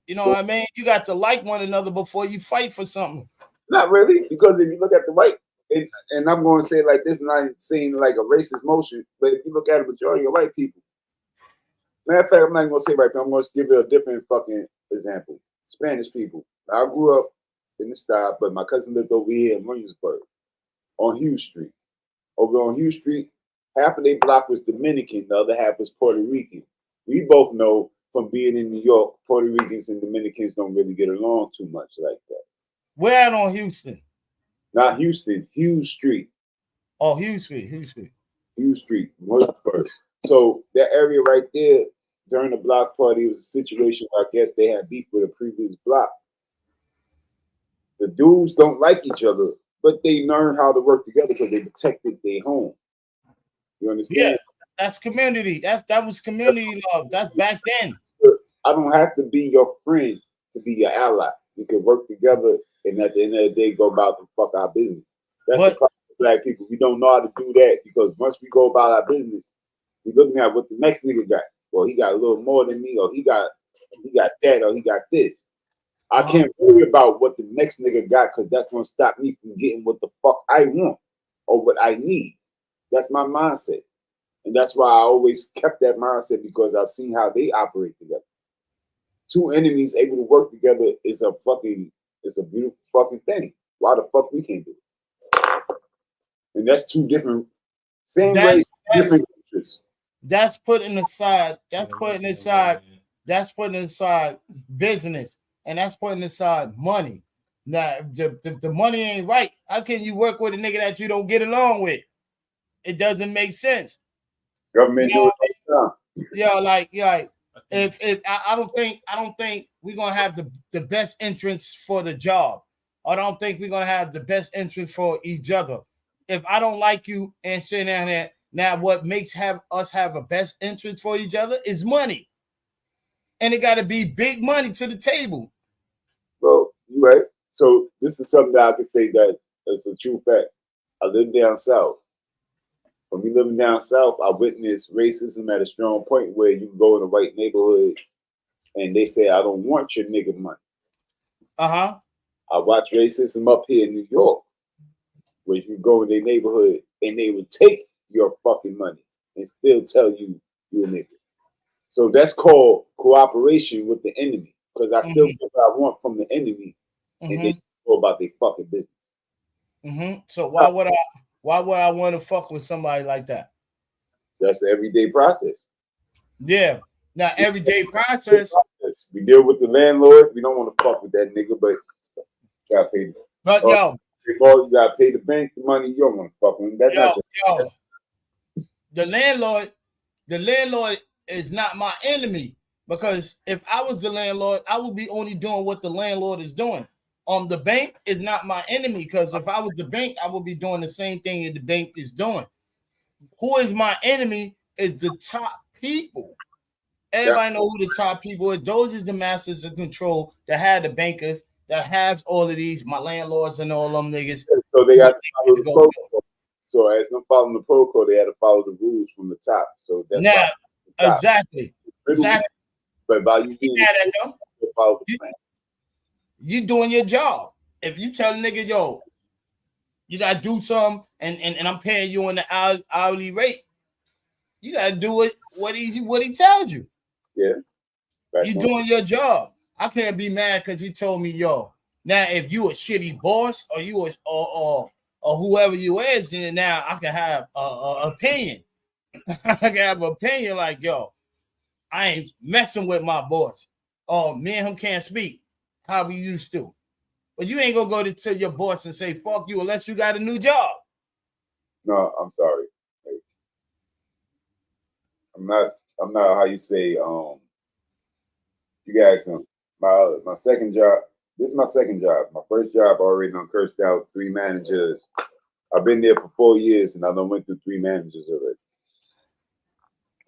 You know what I mean? You got to like one another before you fight for something. Not really, because if you look at the white, and I'm going to say like this, not saying like a racist motion, but if you look at the majority of white people, matter of fact, I'm not going to say right now, I'm going to give you a different fucking example. Spanish people. I grew up in the South, but my cousin lived over here in Williamsburg on Hughes Street. Over on Hughes Street, half of their block was Dominican, the other half was Puerto Rican. We both know from being in New York, Puerto Ricans and Dominicans don't really get along too much like that. Where at on Houston? Not Houston, Hughes Street. Oh, Hughes Street. Hughes Street, Williamsburg. So that area right there, during the block party, was a situation where I guess they had beef with a previous block. The dudes don't like each other, but they learn how to work together because they protected their home. You understand? Yeah, that's community. That was community love. That's back then. I don't have to be your friend to be your ally. We can work together, and at the end of the day, go about the fuck our business. That's the problem with black people, we don't know how to do that because once we go about our business, we're looking at what the next nigga got. Well, he got a little more than me, or he got that, or he got this. I can't worry about what the next nigga got because that's gonna stop me from getting what the fuck I want or what I need. That's my mindset. And that's why I always kept that mindset because I've seen how they operate together. Two enemies able to work together is a beautiful fucking thing. Why the fuck we can't do it? And that's two different, same race, different interests. That's putting aside business, and that's putting aside money. Now, the money ain't right. How can you work with a nigga that you don't get along with? It doesn't make sense. Government do it. If I don't think we're gonna have the best interest for the job. I don't think we're gonna have the best interest for each other. If I don't like you and sitting down there, now what makes us have a best interest for each other is money, and it got to be big money to the table. Well, you're right. So this is something that I could say that it's a true fact. I live down south. When we living down south, I witnessed racism at a strong point where you can go in the right neighborhood and they say, I don't want your nigga money. I watch racism up here in New York, where you go in their neighborhood and they will take your fucking money and still tell you you're a nigga. So that's called cooperation with the enemy. Because I still get what I want from the enemy and they go about their fucking business. So why would I want to fuck with somebody like that? That's the everyday process. Yeah. Now, everyday process. We deal with the landlord. We don't want to fuck with that nigga, but you gotta pay. But you gotta pay the bank the money. You don't want to fuck with him. The landlord is not my enemy, because if I was the landlord, I would be only doing what the landlord is doing. The bank is not my enemy, because if I was the bank, I would be doing the same thing that the bank is doing. Who is my enemy is the top people. Everybody know who the top people is. Those is the masters of control that have the bankers, that have all of these, my landlords and all them niggas. So they got to follow the protocol. So as them following the protocol, they had to follow the rules from the top. So that's now, exactly. But by you being follow the plan. You doing your job. If you tell a nigga, yo, you gotta do something, and I'm paying you on the hourly rate, you gotta do it what he tells you. Yeah. You doing your job. I can't be mad because he told me, yo. Now, if you a shitty boss or you or whoever you is, then now I can have a opinion. I can have an opinion like, yo, I ain't messing with my boss. Oh, me and him can't speak how we used to. But you ain't gonna go to your boss and say fuck you unless you got a new job. No, I'm sorry. I'm not how you say you guys my second job. This is my second job. My first job I already done cursed out 3 managers. I've been there for 4 years and I done went through 3 managers already.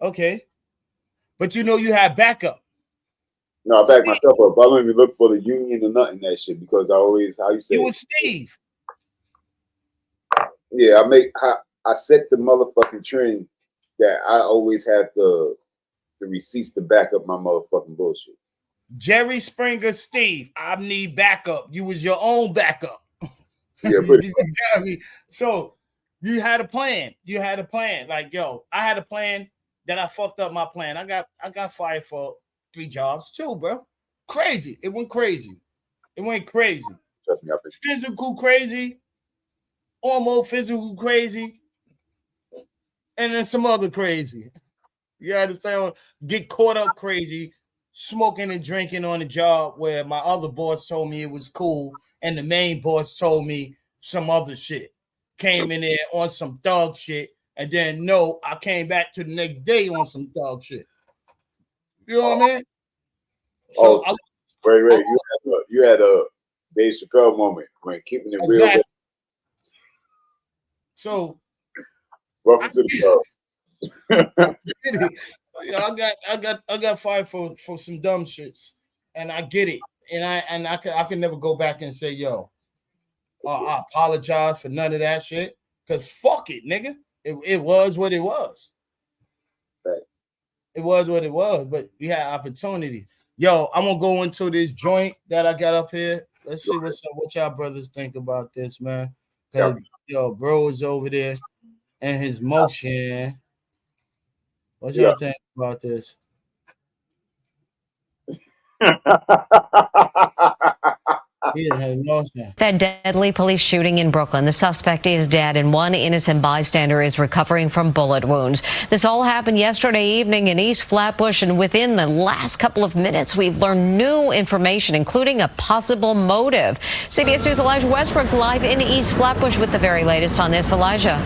Okay. But you know you had backup. No, I back myself up. I don't even look for the union or nothing that shit because I always, how you say, you was Steve. Yeah, I set the motherfucking trend that I always have the receipts to back up my motherfucking bullshit. Jerry Springer, Steve, I need backup. You was your own backup. Yeah, so you had a plan. You had a plan. Like, yo, I had a plan that I fucked up my plan. I got fired for 3 jobs too, bro. Crazy. It went crazy. Trust me, physical crazy, almost physical crazy, and then some other crazy. You understand? Get caught up crazy, smoking and drinking on the job where my other boss told me it was cool, and the main boss told me some other shit. Came in there on some thug shit, and then I came back to the next day on some thug shit. You know what I mean? So wait. You had a Dave Chappelle moment when keeping it real. So welcome to the show. I got fired for some dumb shits, and I get it, and I can never go back and say, yo, I apologize for none of that shit, Cause fuck it, nigga. It was what it was. Right. It was what it was, but we had opportunity. Yo, I'm gonna go into this joint that I got up here. Let's see what y'all brothers think about this, man. Cause yo, bro is over there and his motion. What y'all think about this? That deadly police shooting in Brooklyn. The suspect is dead and one innocent bystander is recovering from bullet wounds. This all happened yesterday evening in East Flatbush, and within the last couple of minutes, we've learned new information, including a possible motive. CBS News' Elijah Westbrook live in East Flatbush with the very latest on this. Elijah.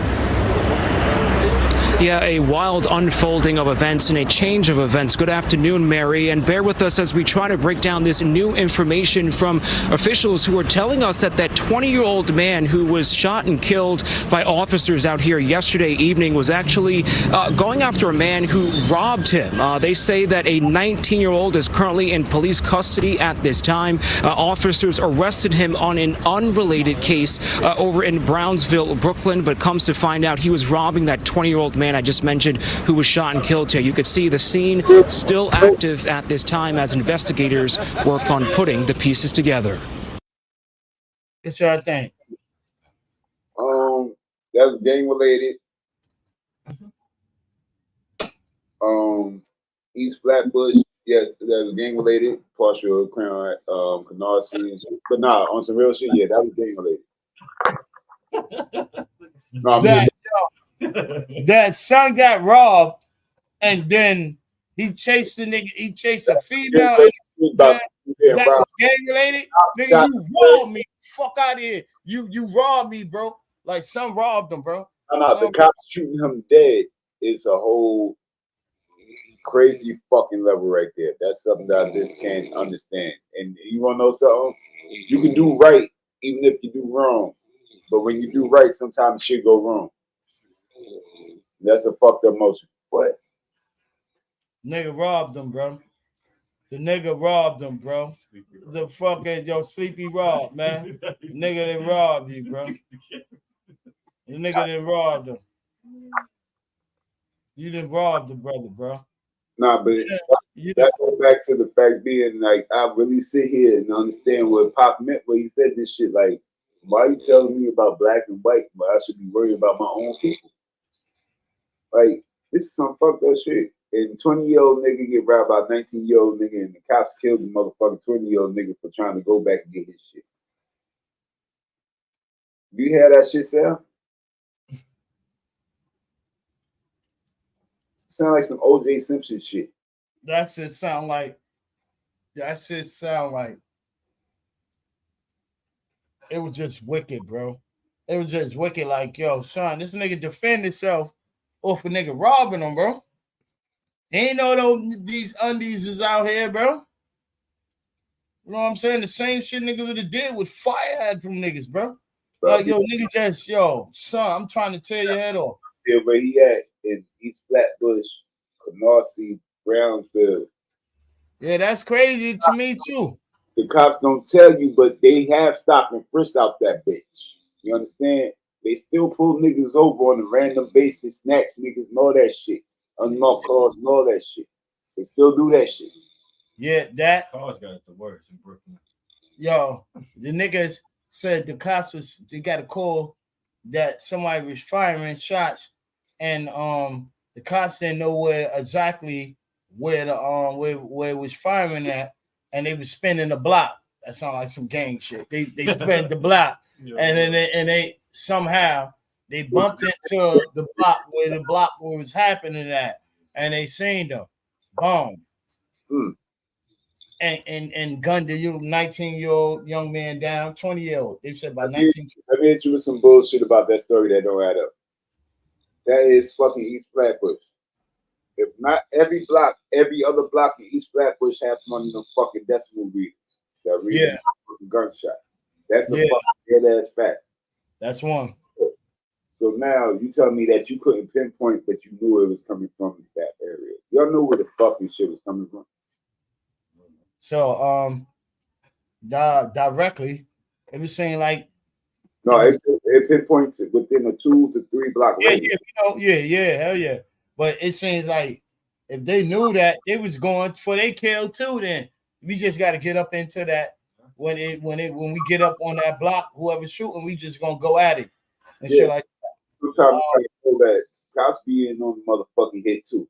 Yeah, a wild unfolding of events and a change of events. Good afternoon, Mary, and bear with us as we try to break down this new information from officials who are telling us that 20-year-old man who was shot and killed by officers out here yesterday evening was actually going after a man who robbed him. They say that a 19-year-old is currently in police custody at this time. Officers arrested him on an unrelated case over in Brownsville, Brooklyn, but comes to find out he was robbing that 20-year-old man I just mentioned who was shot and killed here. You could see the scene still active at this time as investigators work on putting the pieces together. What y'all think? That was gang related. East Flatbush, yes, that was gang related. Partial Crown, Canarsie, but nah, on some real shit, yeah, that was gang related. No, that son got robbed, and then he chased the nigga. He chased a female. That was gang related. Nigga, you robbed me. Fuck out of here. You robbed me, bro. Like some robbed him, bro. No, the cops shooting him dead is a whole crazy fucking level right there. That's something that I just can't understand. And you wanna know something? You can do right even if you do wrong. But when you do right, sometimes shit go wrong. That's a fucked up motion. What? Nigga robbed him, bro. The nigga robbed him, bro. The fucking Sleepy Rob, man. The nigga didn't rob you, bro. The nigga didn't rob him. You didn't rob the brother, bro. Nah, but that goes back to the fact being like, I really sit here and understand what Pop meant when he said this shit. Like, why are you telling me about black and white, but I should be worried about my own people? Like, this is some fucked up shit. And 20-year-old nigga get robbed by 19-year-old nigga, and the cops killed the motherfucking 20-year-old nigga for trying to go back and get his shit. You hear that shit, Sam? Sound like some O.J. Simpson shit. That shit sound like. It was just wicked, bro. It was just wicked. Like, yo, son, this nigga defend himself off a nigga robbing him, bro. He ain't know these undies is out here, bro. You know what I'm saying? The same shit nigga would have did with fire had from niggas, bro. Like, yo, nigga just, yo, son, I'm trying to tear your head off. Yeah, where he at in East Flatbush, Canarsie, Brownsville. Yeah, that's crazy to me, too. The cops don't tell you, but they have stopped and frisked out that bitch. You understand? They still pull niggas over on a random basis, snatch niggas and all that shit. Unmarked cars and all that shit. They still do that shit. Yeah, that. Cars got it the worst in Brooklyn. Yo, the niggas said the cops they got a call that somebody was firing shots, and the cops didn't know where exactly where it was firing at, and they was spinning the block. That sounds like some gang shit. They spent the block, and then they somehow they bumped into the block where it was happening at, and they seen them, boom, and gunned the 19-year-old young man down, 20-year-old. They said by 19. Let me hit you with some bullshit about that story that don't add up. That is fucking East Flatbush. If not every block, every other block in East Flatbush have one of them fucking decimal readers that read a fucking gunshot. That's a fucking dead ass fact. That's one. So now you tell me that you couldn't pinpoint, but you knew it was coming from that area. Y'all knew where the fucking shit was coming from. So directly, it was saying like no, it it pinpoints it within a 2 to 3 block radius. Hell yeah. But it seems like if they knew that, they was going for their kill too. Then we just got to get up into that. When we get up on that block, whoever's shooting, we just gonna go at it and shit like that. Sometimes I feel that cops be in on the motherfucking hit too.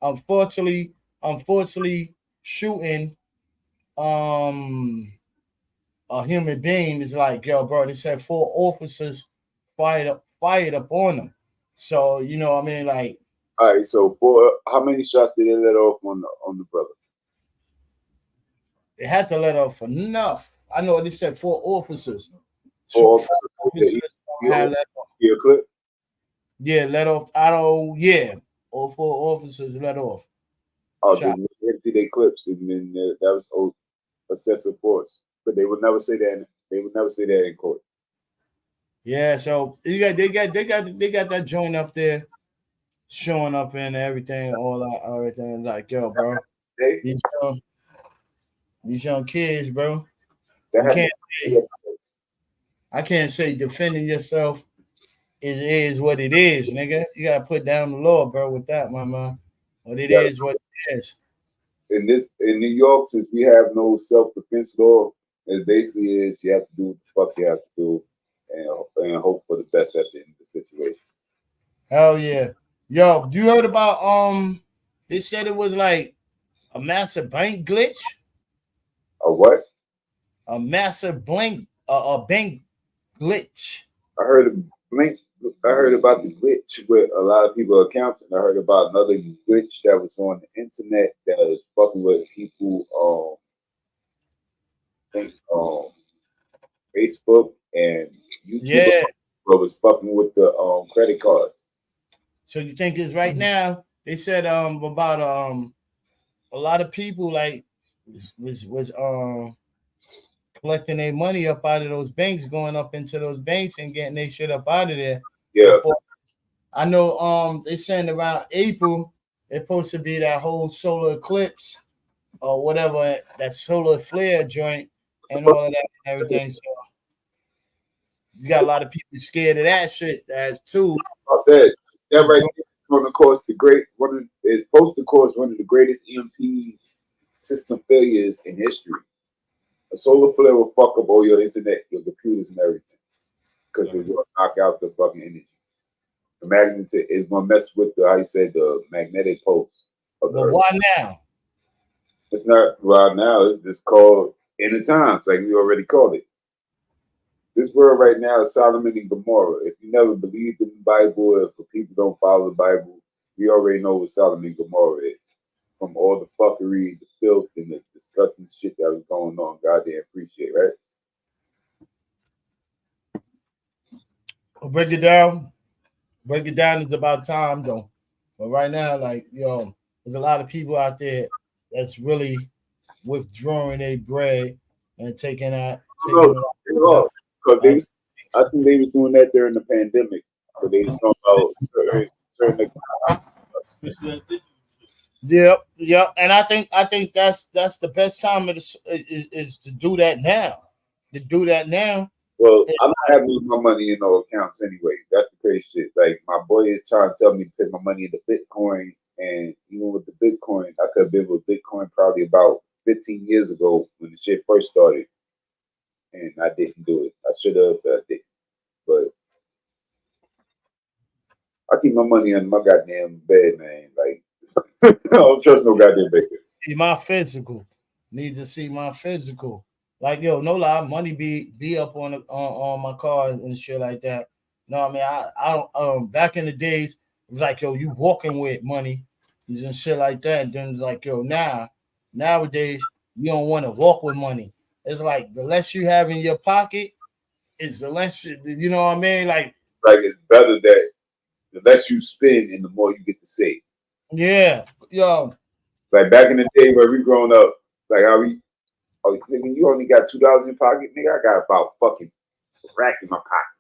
Unfortunately, shooting a human being is like, yo, bro. They said 4 officers fired up on them. So you know, what I mean, like. All right. So how many shots did they let off on the brother? They had to let off enough. I know they said 4 officers. 4 officers had let off. Yeah, clip. Yeah, let off. All 4 officers let off. Oh, they empty their clips, and then that was excessive force. But they would never say that. They would never say that in court. Yeah, so they got that joint up there, showing up and everything, all that, everything. Like, yo, bro, these young kids, bro. I can't say defending yourself is what it is, nigga. You gotta put down the law, bro, with that, my man. But it is what it is. In New York, since we have no self-defense law, it basically is you have to do what the fuck you have to do and hope for the best at the end of the situation. Hell yeah. Yo, you heard about they said it was like a massive bank glitch? A what? A massive bank glitch. I heard about the glitch with a lot of people's accounts, and I heard about another glitch that was on the internet that was fucking with people. Facebook and YouTube was fucking with the credit cards. So you think it's right now? They said about a lot of people like was collecting their money up out of those banks, going up into those banks and getting their shit up out of there. Yeah. I know they saying around April it's supposed to be that whole solar eclipse or whatever, that solar flare joint and all of that and everything. So you got a lot of people scared of that shit too. About that right there is going to cause supposed to cause one of the greatest EMP system failures in history. A solar flare will fuck up all your internet, your computers, and everything because it will knock out the fucking energy. The magnet is going to mess with the magnetic pulse. But why now? It's not right now. It's just called end of times, like we already called it. This world right now is Solomon and Gomorrah. If you never believed in the Bible, if people don't follow the Bible, we already know what Solomon and Gomorrah is. From all the fuckery, the filth, and the disgusting shit that was going on, God didn't appreciate, right? I'll break it down. Break it down. It's about time, though. But right now, like, yo, there's a lot of people out there that's really withdrawing their bread and taking that. Because I seen they was doing that during the pandemic. So they was talking about certain. Yep. And I think that's the best time is to do that now. Well, I'm not having my money in no accounts anyway. That's the crazy shit. Like my boy is trying to tell me to put my money into Bitcoin, and even with the Bitcoin, I could have been with Bitcoin probably about 15 years ago when the shit first started, and I didn't do it. I should have, but I didn't. But I keep my money under my goddamn bed, man. Like I don't trust no goddamn bed. See my physical. Need to see my physical. Like, yo, no lie, money be up on my cars and shit like that. You know what I mean? I back in the days, it was like, yo, you walking with money and shit like that. And then it's like, yo, nowadays, you don't want to walk with money. It's like the less you have in your pocket, it's the less, you know what I mean? Like it's better that the less you spend and the more you get to save. Yeah, yo. Like back in the day where we growing up, like how we, nigga, you only got $2 in your pocket, nigga. I got about fucking a rack in my pocket.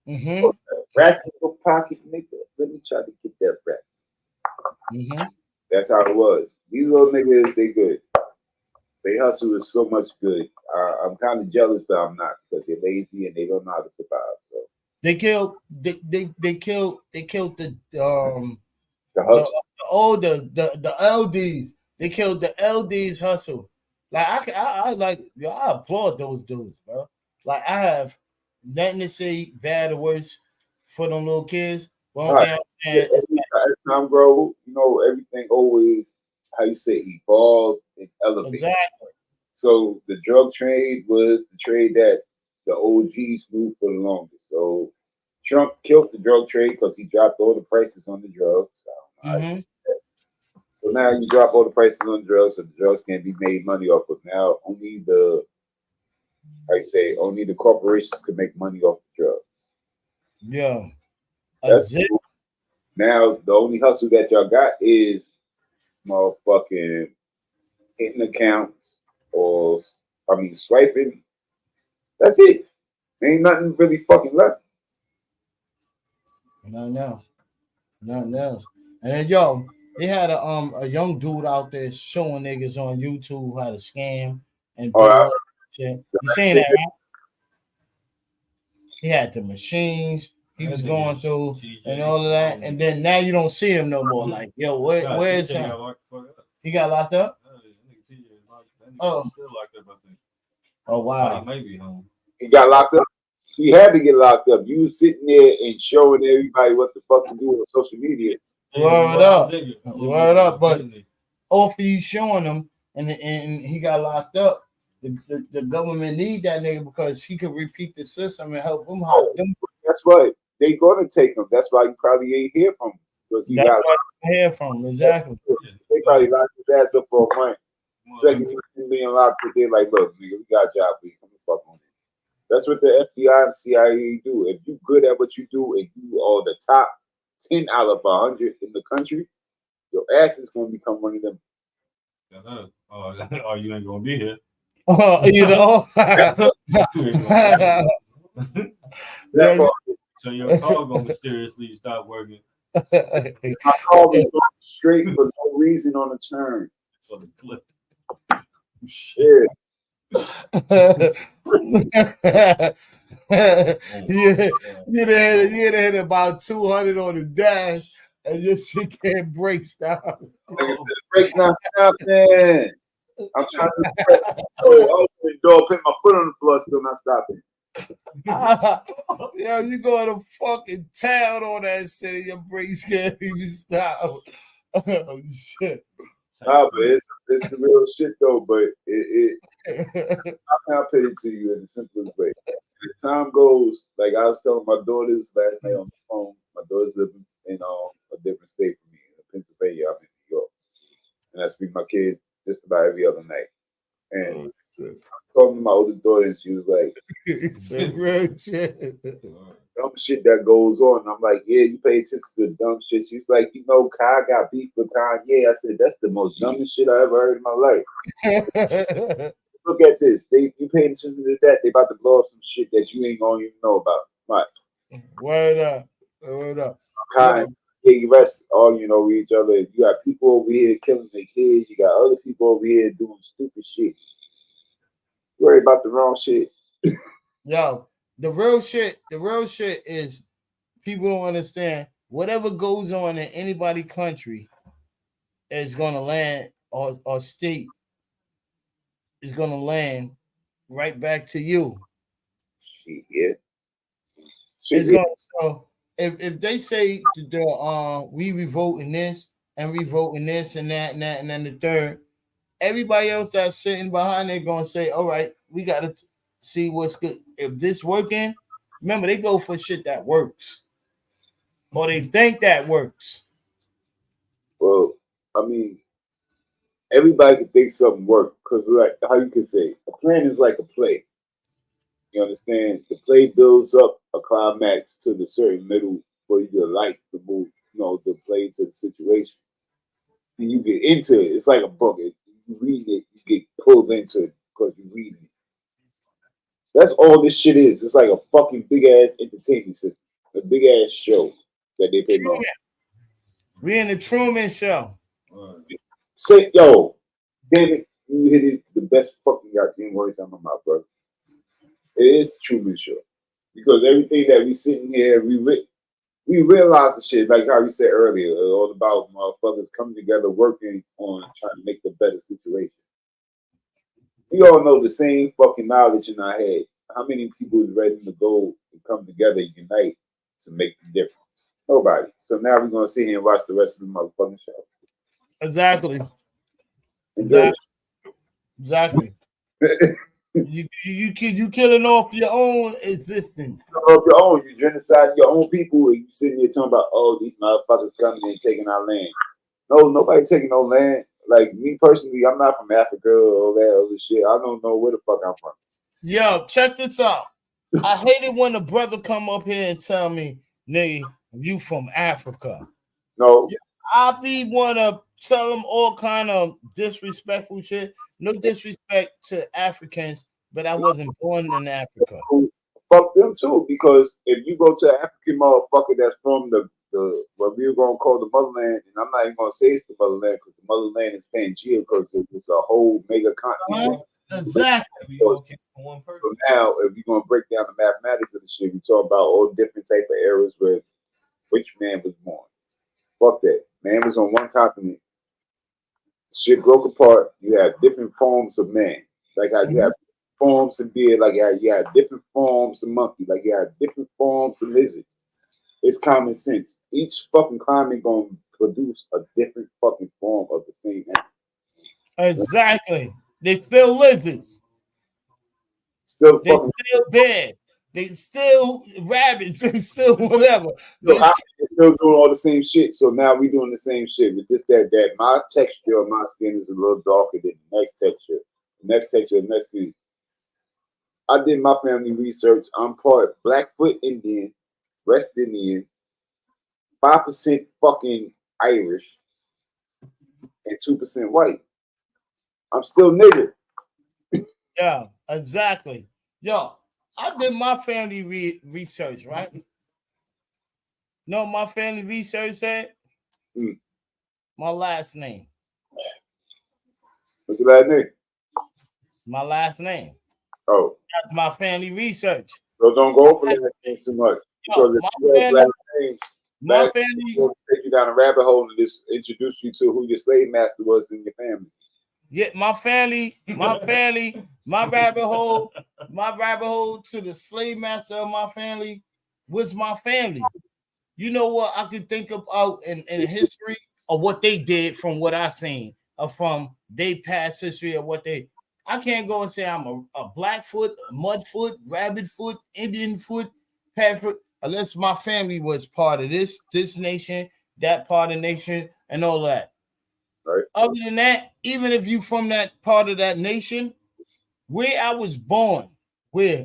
Mm-hmm. Rack in your pocket, nigga. Let me try to get that rack. Mm-hmm. That's how it was. These little niggas, they good. They hustle is so much good. I'm kind of jealous, but I'm not because they're lazy and they don't know how to survive. So they killed the hustle. the LDs. They killed the LDs hustle. Like I like I applaud those dudes, bro. Like I have nothing to say bad or worse for them little kids. Well, right. As time grow, you know, everything always how you say evolve and elevate. Exactly. So the drug trade was the trade that the OGs knew for the longest. So Trump killed the drug trade because he dropped all the prices on the drugs. So now you drop all the prices on drugs, so the drugs can't be made money off of. Now only the corporations can make money off the drugs. Yeah. That's cool. Now the only hustle that y'all got is motherfucking hitting accounts or swiping. That's it. Ain't nothing really fucking left. Nothing else. And then they had a young dude out there showing niggas on YouTube how to scam and do shit. You seen that, right? He had the machines he was going through and all of that, and then now you don't see him no more. Like, yo, where's him? He got locked up. Oh wow. He may be home. He got locked up. He had to get locked up. You sitting there and showing everybody what the fuck to do on social media. Word up. But after you showing him and he got locked up, the government need that nigga because he could repeat the system and help them. That's right. They gonna take him. That's why you probably ain't hear from him because he got hear from him. Exactly. They probably locked his ass up for a month. Second being locked up, they're like, look, nigga, we got a job for you. Come the fuck on it. That's what the FBI and CIA do. If you good at what you do and you are the top 10 out of 100 in the country, your ass is gonna become one of them. Or you ain't gonna be here. You know. So your car gonna mysteriously stop working. My car was going straight for no reason on the turn. So the clip. Shit. You'd hit about 200 on the dash, and your shit can't break stop. Like I said, the brakes not stopping. I'm trying to open the door, put my foot on the floor, still not stopping. Yo, you go to fucking town on that shit, your brakes can't even stop. Oh shit. But it's the real shit though. But I'll put it to you in the simplest way. As time goes, like I was telling my daughters last night on the phone, my daughter's living in a different state from me, in Pennsylvania. I'm in New York, and I speak to my kids just about every other night. And I told my oldest daughter, and she was like, real shit. Dumb shit that goes on. And I'm like, yeah, you pay attention to the dumb shit. She was like, you know, Kai got beef with Kanye. I said, that's the most dumbest shit I ever heard in my life. Look at this. You pay attention to that, they about to blow up some shit that you ain't gonna even know about. Right. Word up. Kai, you rest all each other. You got people over here killing their kids. You got other people over here doing stupid shit. Worry about the wrong shit. Yo, the real shit is people don't understand whatever goes on in anybody's country is gonna land or state is gonna land right back to you. Shit. It's gonna, so if they say we revoting this and revoting this and that and then the third, everybody else that's sitting behind it gonna say, all right, we gotta see what's good. If this working, remember they go for shit that works. Or they think that works. Well, I mean, everybody can think something works because like how you can say a plan is like a play. You understand? The play builds up a climax to the certain middle for you to like the move, the play to the situation. And you get into it. It's like a book. You read it, you get pulled into it because you read it. That's all this shit is. It's like a fucking big ass entertainment system, a big ass show that they put on. We in the Truman Show. Say, yo, David, You hit it the best fucking goddamn words out of my mouth, brother. It is the Truman Show. Because everything that we sitting here, we realize the shit, like how we said earlier, all about motherfuckers coming together, working on trying to make the better situation. We all know the same fucking knowledge in our head. How many people is ready to go and come together and unite to make the difference? Nobody. So now we're gonna sit here and watch the rest of the motherfucking show. Exactly. Exactly. you killing off your own existence. Of your own, you genocide your own people, and you sitting here talking about, oh, these motherfuckers coming and taking our land. No, nobody taking no land. Like me personally, I'm not from Africa or all that other shit. I don't know where the fuck I'm from. Yo, check this out. I hate it when a brother come up here and tell me, nigga, you from Africa. No. I be wanna tell them all kind of disrespectful shit. No disrespect to Africans, but I wasn't born in Africa. Fuck them too, because if you go to an African motherfucker that's from the what we're gonna call the motherland, and I'm not even gonna say it's the motherland because the motherland is Pangea because it's a whole mega continent. Exactly. So now, if you're gonna break down the mathematics of the shit, we talk about all different type of eras where which man was born. Fuck that. Man was on one continent. Shit broke apart. You have different forms of man, like how you have forms of deer, like how you have different forms of monkey, like you have different forms of lizards. It's common sense. Each fucking climate gonna produce a different fucking form of the same animal. Exactly. They still lizards. They still bears. They still rabbits. They still whatever. They're still doing all the same shit. So now we doing the same shit with this, that. My texture of my skin is a little darker than the next texture. The next texture, the next thing. I did my family research. I'm part Blackfoot Indian, West Indian, 5% fucking Irish, and 2% white. I'm still nigger. Yeah, exactly. Yo, I did my family research, right? No, my family research said my last name. What's your last name? My last name. Oh. That's my family research. So don't go over last names too much. Because if you have last names, my family will take you down a rabbit hole and just introduce you to who your slave master was in your family. Yeah, my rabbit hole to the slave master of my family was my family. You know what I could think about in history of what they did from what I seen or from their past history of what they. I can't go and say I'm a Blackfoot, Mudfoot, Rabbitfoot, Indian foot, Padfoot, unless my family was part of this nation, that part of the nation, and all that. Right. Other than that, even if you from that part of that nation, where I was born, I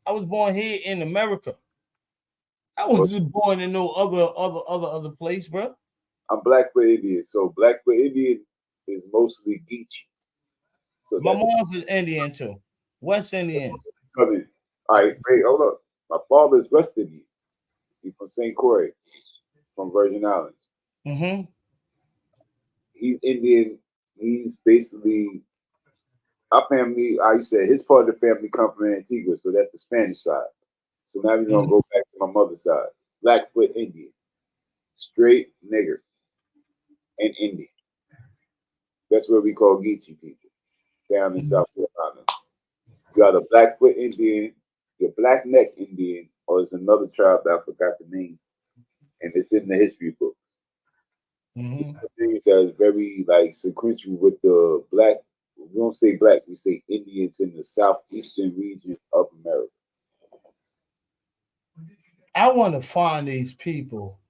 was born here in America. I wasn't born in no other place, bro. I'm Blackfoot Indian, so Blackfoot Indian is mostly Geechee. So my mom's is Indian too, West Indian. All right, wait, hold up. My father is West Indian. He's from St. Croix, from Virgin Islands. Mm-hmm. He's Indian. He's basically our family. I said his part of the family come from Antigua, so that's the Spanish side. So now we're gonna go back to my mother's side. Blackfoot Indian, straight nigger, and Indian. That's what we call Geechee people down in South Carolina. You got a Blackfoot Indian, your Black Neck Indian, or there's another tribe that I forgot the name, and it's in the history book. Mm-hmm. I think that is very like sequential with the black. We don't say black, we say Indians in the southeastern region of America. I want to find these people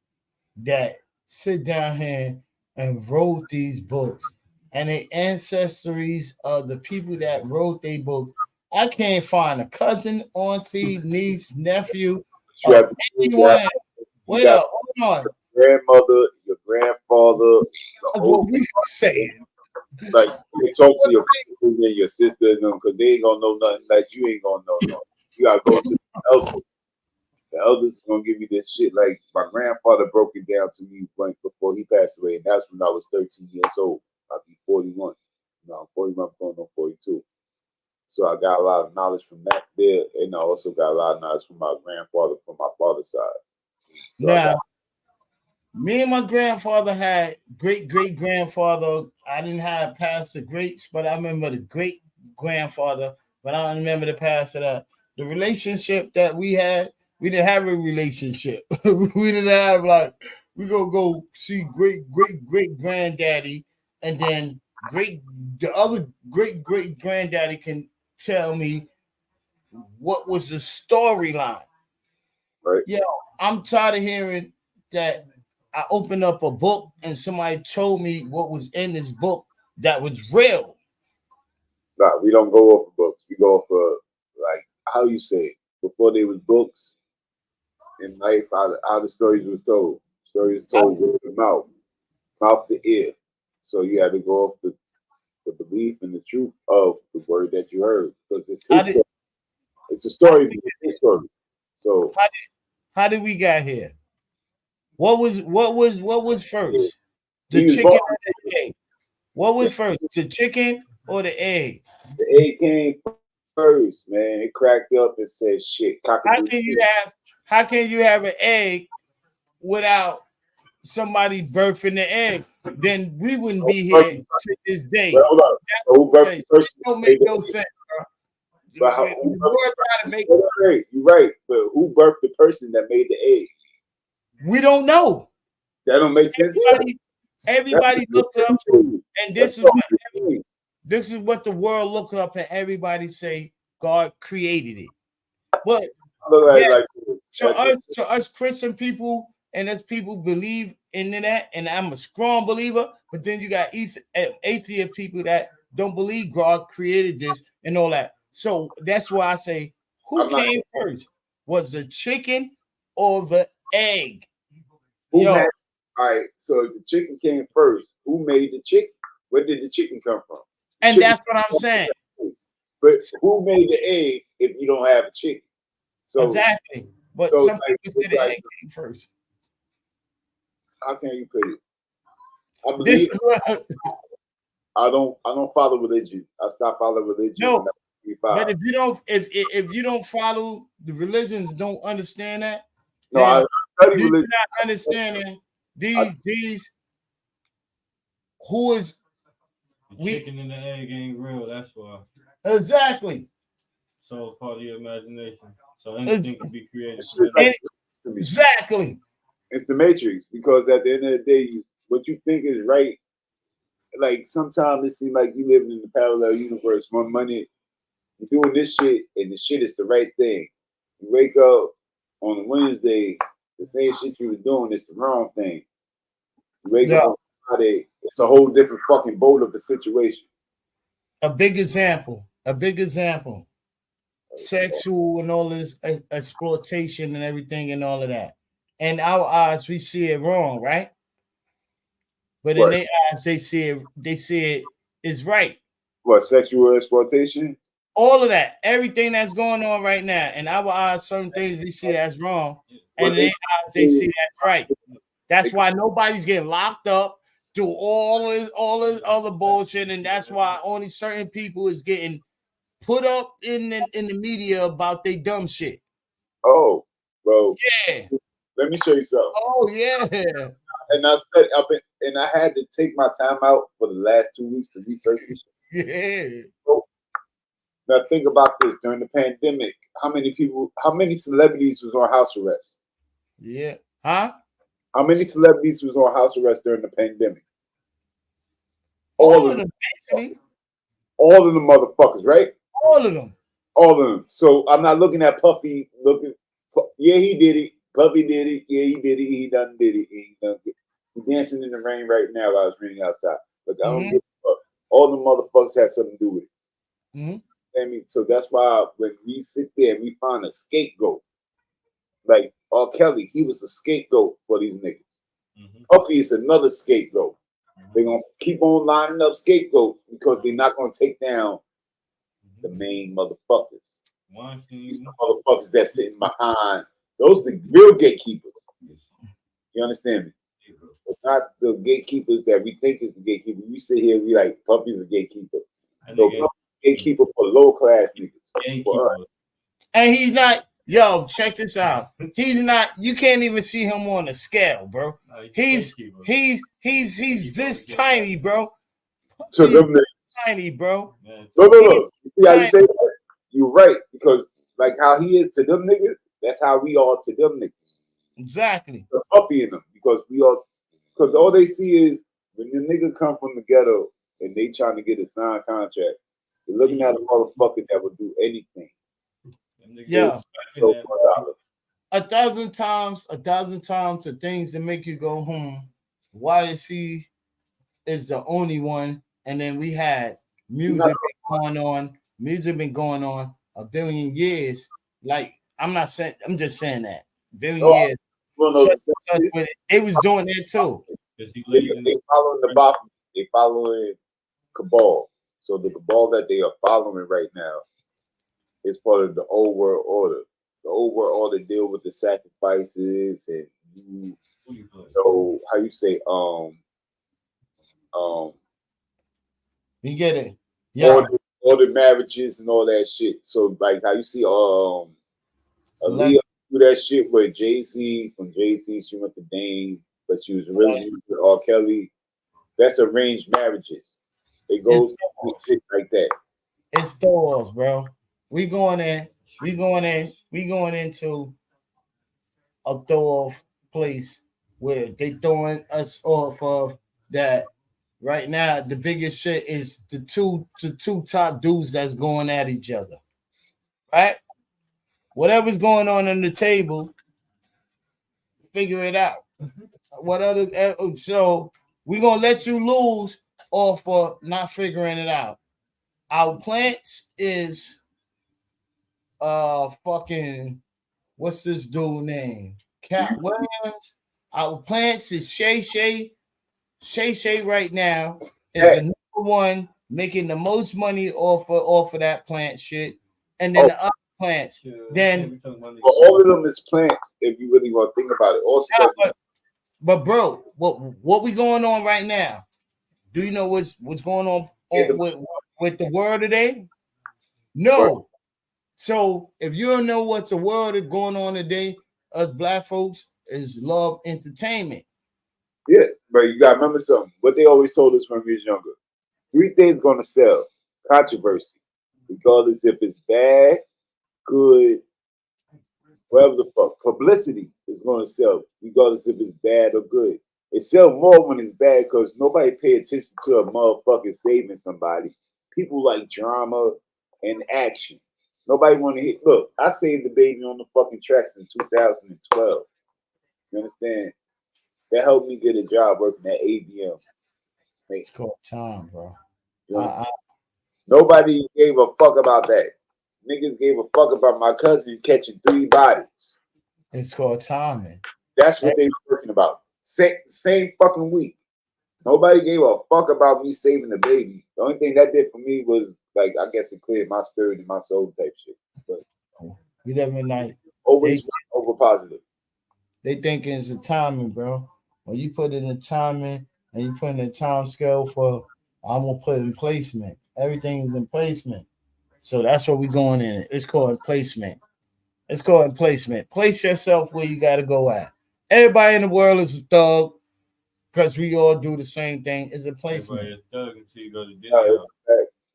that sit down here and wrote these books and the ancestries of the people that wrote their book. I can't find a cousin, auntie, niece, nephew, anyone. Wait up, hold on. Grandmother, your grandfather. That's what we saying. Like you talk to your sisters and your sisters and them because they ain't gonna know nothing like you ain't gonna know nothing. You gotta go to the elders. The elders are gonna give you this shit. Like my grandfather broke it down to me before he passed away, and that's when I was 13 years old. I'll be 41. I'm 41, going on 42. So I got a lot of knowledge from that there, and I also got a lot of knowledge from my grandfather from my father's side. So now, me and my grandfather had great-great-grandfather. I didn't have past the greats, but I remember the great-grandfather, but I don't remember the past of that. The relationship that we had, we didn't have a relationship. We didn't have like, we gonna go see great-great-great-granddaddy, and then the other great-great-granddaddy can tell me what was the storyline. Right. Yo, I'm tired of hearing that I opened up a book and somebody told me what was in this book that was real. Nah, we don't go off of books. We go off of, like, how you say, before they was books in life, how the stories was told. Stories told word of mouth to ear. So you had to go off the belief and the truth of the word that you heard, because it's his story. It's a story. It's his story. So how did we get here? What was first? The chicken or the egg? What was first? The chicken or the egg? The egg came first, man. It cracked up and said shit. How can you have an egg without somebody birthing the egg? Then we wouldn't be here to this day. Well, hold on. So who birthed the person? Don't make no sense, bro. You're right, but who birthed the person that made the egg? We don't know. That don't make sense. Everybody looked up, and this is what the world look up, and everybody say God created it. But to us Christian people and as people believe in that, and I'm a strong believer. But then you got atheist people that don't believe God created this and all that. So that's why I say, who came first? Was the chicken or the egg? All right, so the chicken came first. Who made the chicken? Where did the chicken come from? And chicken, that's what I'm saying. But who made the egg if you don't have a chicken? So exactly. But some people say the egg came first. How can you put it? I believe I don't follow religion. I stopped following religion. No, but if you don't follow the religions, don't understand that. No, I study religion. You're not understanding these. Who is the chicken and the egg ain't real? That's why. Exactly. So it's part of your imagination. So anything can be created. Exactly. It's the Matrix, because at the end of the day, what you think is right. Like sometimes it seems like you living in the parallel universe. More money, you're doing this shit, and the shit is the right thing. You wake up on a Wednesday, the same shit you were doing is the wrong thing. You wake up on Friday, it's a whole different fucking boat of a situation. A big example. Sexual and all of this exploitation and everything and all of that. In our eyes, we see it wrong, right? But in their eyes, they see it is right. What, sexual exploitation? All of that, everything that's going on right now. In our eyes, certain things we see as wrong, and in their eyes, they see that's right. That's why nobody's getting locked up, do all this other bullshit, and that's why only certain people is getting put up in the media about they dumb shit. Oh, bro. Yeah. Let me show you something. Oh yeah. And I said I had to take my time out for the last 2 weeks to research this. Yeah. So, now think about this. During the pandemic, how many celebrities was on house arrest? Yeah. Huh? How many celebrities was on house arrest during the pandemic? All of them, basically. All of them motherfuckers, right? All of them. All of them. So I'm not looking at Puffy yeah, he did it. Puffy did it. Yeah, he did it. He done did it. He done did it. He's dancing in the rain right now while it's raining outside. But I don't give a fuck. All the motherfuckers had something to do with it. Mm-hmm. I mean, so that's why when we sit there and we find a scapegoat, like R. Kelly, he was a scapegoat for these niggas. Mm-hmm. Puffy is another scapegoat. They're gonna keep on lining up scapegoats because they're not gonna take down the main motherfuckers. These motherfuckers that's sitting behind. Those are the real gatekeepers. You understand me? It's not the gatekeepers that we think is the gatekeeper. We sit here, we like Puffy's a gatekeeper. So Puffy's a gatekeeper for low class niggas. For us. And he's not. Yo, check this out. He's not. You can't even see him on the scale, bro. He's this tiny, bro. To them niggas. Tiny, bro. No. You see how you say that? You're right, because like how he is to them niggas, that's how we are to them niggas. Exactly. The puppy in them, because all they see is when the nigga come from the ghetto and they trying to get a signed contract, they're looking at a motherfucker that would do anything. Yeah. So, 1,000 times, the things that make you go, YSC is the only one. And then we had music been going on a billion years. Like, I'm just saying that. Billion years. They was doing that too. They following the Bop. They following Cabal. So the Cabal that they are following right now is part of the old world order. The old world order deal with the sacrifices and how you say you get it. Yeah. All the marriages and all that shit. So like how you see Aaliyah do that shit with Jay-Z. From Jay-Z, she went to Dame, but she was really with R. Kelly. That's arranged marriages. It goes shit like that. It's doors, bro. We going into a throw-off place where they throwing us off of that. Right now, the biggest shit is the two top dudes that's going at each other. Right? Whatever's going on the table, figure it out. So we're gonna let you lose off for not figuring it out. Our plants is fucking what's this dude name? Cat Williams. Our plants is Shay right now is the number one making the most money off of that plant shit, and then the other plants. Then all of them is plants. If you really want to think about it, also. But bro, what we going on right now? Do you know what's going on with the world today? No. Right. So if you don't know what the world is going on today, us black folks is love entertainment. Yeah, but you gotta remember something. What they always told us when we was younger: 3 things gonna sell: controversy, regardless if it's bad, good, whatever the fuck. Publicity is gonna sell, regardless if it's bad or good. It sells more when it's bad because nobody pay attention to a motherfucker saving somebody. People like drama and action. Nobody want to hit. Look, I saved the baby on the fucking tracks in 2012. You understand? That helped me get a job working at ABM. It's called time, bro. Nobody gave a fuck about that. Niggas gave a fuck about my cousin catching 3 bodies. It's called timing. That's what they were working about. Same fucking week. Nobody gave a fuck about me saving the baby. The only thing that did for me was, like, I guess it cleared my spirit and my soul type shit. But you never night. Always over positive. They thinking it's a timing, bro. When you put in the timing and you put in the time scale for, I'm gonna put in placement. Everything is in placement. So that's what we're going in. It's called placement. It's called placement. Place yourself where you gotta go at. Everybody in the world is a thug because we all do the same thing. It's a placement. Everybody is a thug until you go to dinner.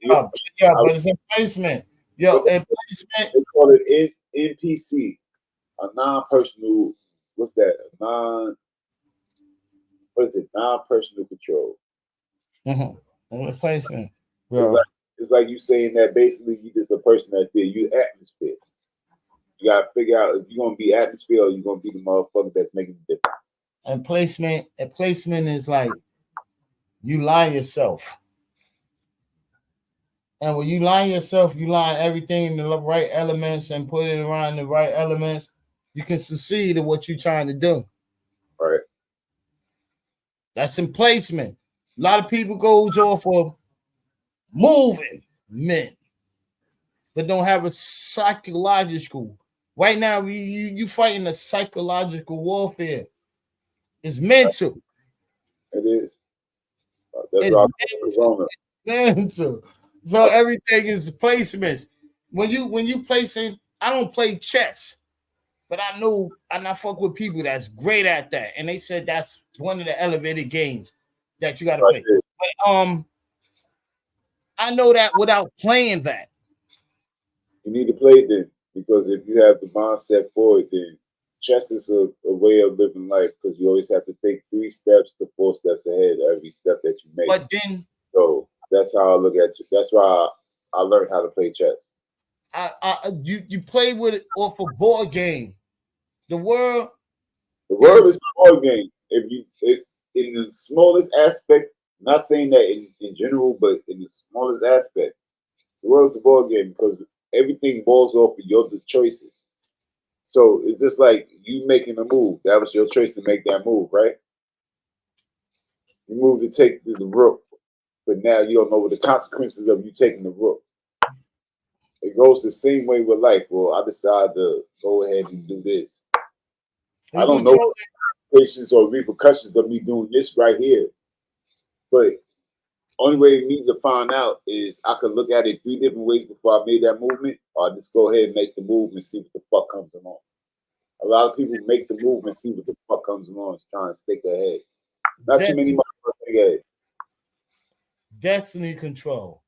Yeah, but it's a placement. Yo, and placement. It's called an NPC, a non-personal. What's that? Non-personal control. Mm-hmm. Placement, bro. It's like you saying that basically you just a person that's there. You atmosphere. You gotta figure out if you're gonna be atmosphere or you're gonna be the motherfucker that's making the difference. And placement is like you lie yourself. And when you line yourself, you line everything in the right elements and put it around the right elements. You can succeed at what you're trying to do. All right. That's in placement. A lot of people goes off of moving men, but don't have a psychological. Right now, you fighting a psychological warfare. It's mental. It is. That's all. So everything is placements. When you placing, I don't play chess, but I know and I fuck with people that's great at that, and they said that's one of the elevated games that you got to play. But I know that without playing that. You need to play it then, because if you have the mindset for it, then chess is a way of living life, because you always have to take 3 steps to 4 steps ahead every step that you make. But then, so that's how I look at it. That's why I learned how to play chess. You play with it off a board game. The world is a board game. In the smallest aspect, not saying that in general, but in the smallest aspect, the world is a board game, because everything balls off of your choices. So it's just like you making a move. That was your choice to make that move, right? You move to take the rook, but now you don't know what the consequences of you taking the rook. It goes the same way with life. Well, I decide to go ahead and do this. I don't know the implications or repercussions of me doing this right here. But only way for me to find out is I could look at it 3 different ways before I made that movement, or I just go ahead and make the move and see what the fuck comes along. A lot of people make the move and see what the fuck comes along, trying to stick their head. Not too many motherfuckers stick their head. Destiny control.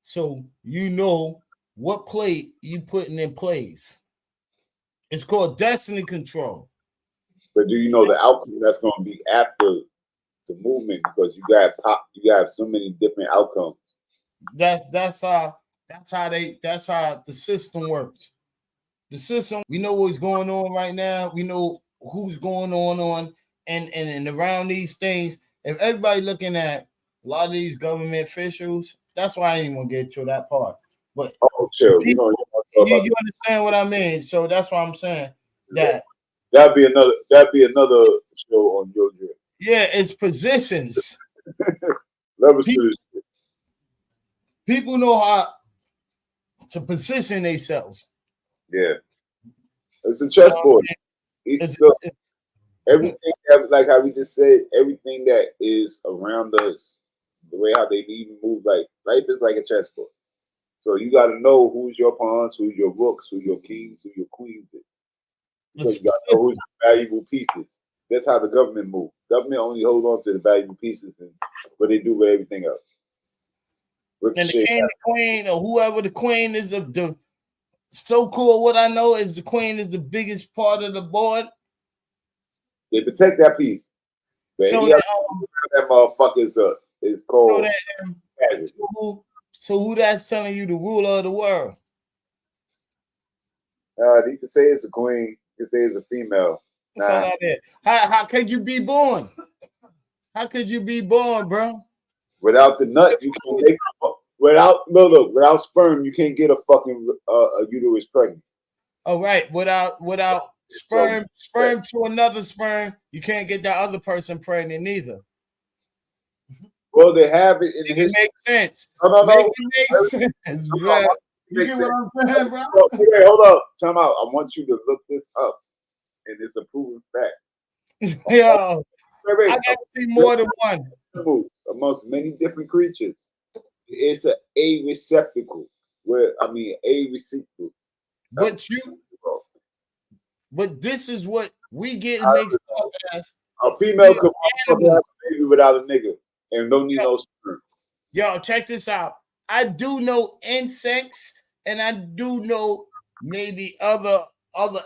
So you know what play you putting in place. It's called destiny control. But do you know the outcome that's going to be after the movement? Because you got so many different outcomes. That's how the system works. The system, we know what's going on right now. We know who's going on and around these things. If everybody looking at a lot of these government officials, that's why I ain't gonna get to that part. But chill. People, you understand what I mean? So that's why I'm saying that. That'd be another show on your drip. Yeah, it's positions. People know how to position themselves. Yeah, it's a chessboard. Everything, like how we just said, everything that is around us, the way how they even move, like life is like a chessboard. So you got to know who's your pawns, who's your rooks, who's your kings, who your queens is. Because you got to know who's the valuable pieces. That's how the government moves. Government only hold on to the valuable pieces and what they do with everything else. And the king, the queen, or whoever the queen is, the so cool. What I know is the queen is the biggest part of the board. They protect that piece. But so that motherfucker is called. So who that's telling you the ruler of the world? You can say it's a queen. You can say it's a female. How could you be born? How could you be born, bro? Without the nut, you can't make. Without sperm, you can't get a fucking a uterus pregnant. Oh right, without sperm to another sperm, you can't get that other person pregnant either. Well, they have it in history. It makes sense. No. Make sense, bro. You get what I'm saying, bro? Okay, hold up. Time out. I want you to look this up, and it's a proven fact. Yo, I gotta see more than one. Amongst many different creatures, it's a receptacle. A receptacle. But this is what we get mixed up as. A female could have a baby without a nigga and don't need no sperm. Yo, check this out. I do know insects, and I do know maybe other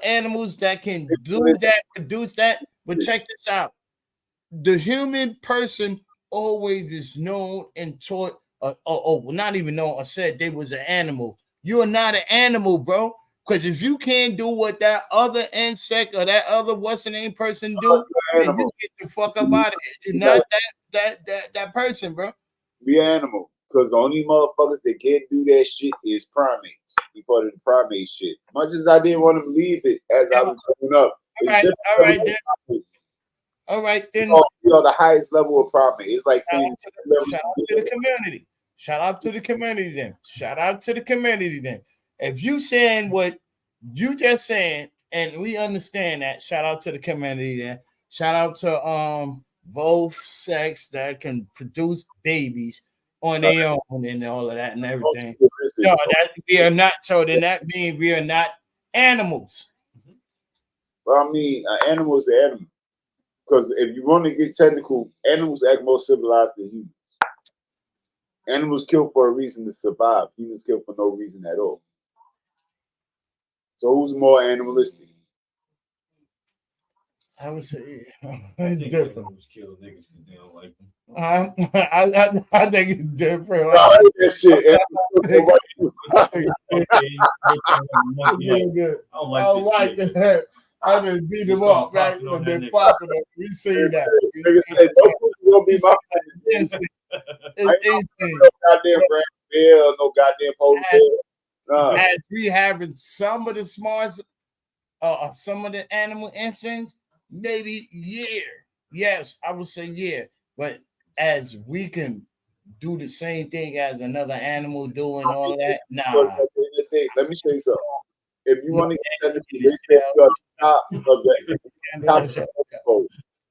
animals that can do that, produce that. But check this out. The human person always is known and taught, not even known or said they was an animal. You are not an animal, bro. Because if you can't do what that other insect or that other what's the name person do, then you get the fuck up out of it. You're not that person, bro. Be an animal. Because the only motherfuckers that can't do that shit is primates. We call it the primate shit. Much as I didn't want to believe it as I was growing up. All right, then. You are the highest level of primate. It's like saying shout out to the community. Shout out to the community then. Shout out to the community then. If you saying what you just saying, and we understand that, shout out to the community then. Shout out to both sex that can produce babies on their own and all of that and everything. No, that we are not. So then that means we are not animals. Well, I mean, an animal is an animal. Because if you want to get technical, animals act more civilized than humans. Animals kill for a reason to survive. Humans kill for no reason at all. So who's more animalistic? I would say it's different. Kill niggas because they don't like them. I think it's different. Like, I hate that shit. I don't like that. I just beat them up right when they're popping up. We see that. Nigga said, no pussy gonna be my friend. No goddamn Brad Bill, no goddamn Polar Bear. As we having some of the smarts, some of the animal instincts, maybe yes, I would say yeah. But as we can do the same thing as another animal doing all that, nah. Let me show you something. If you want to get that, they say you're on top of the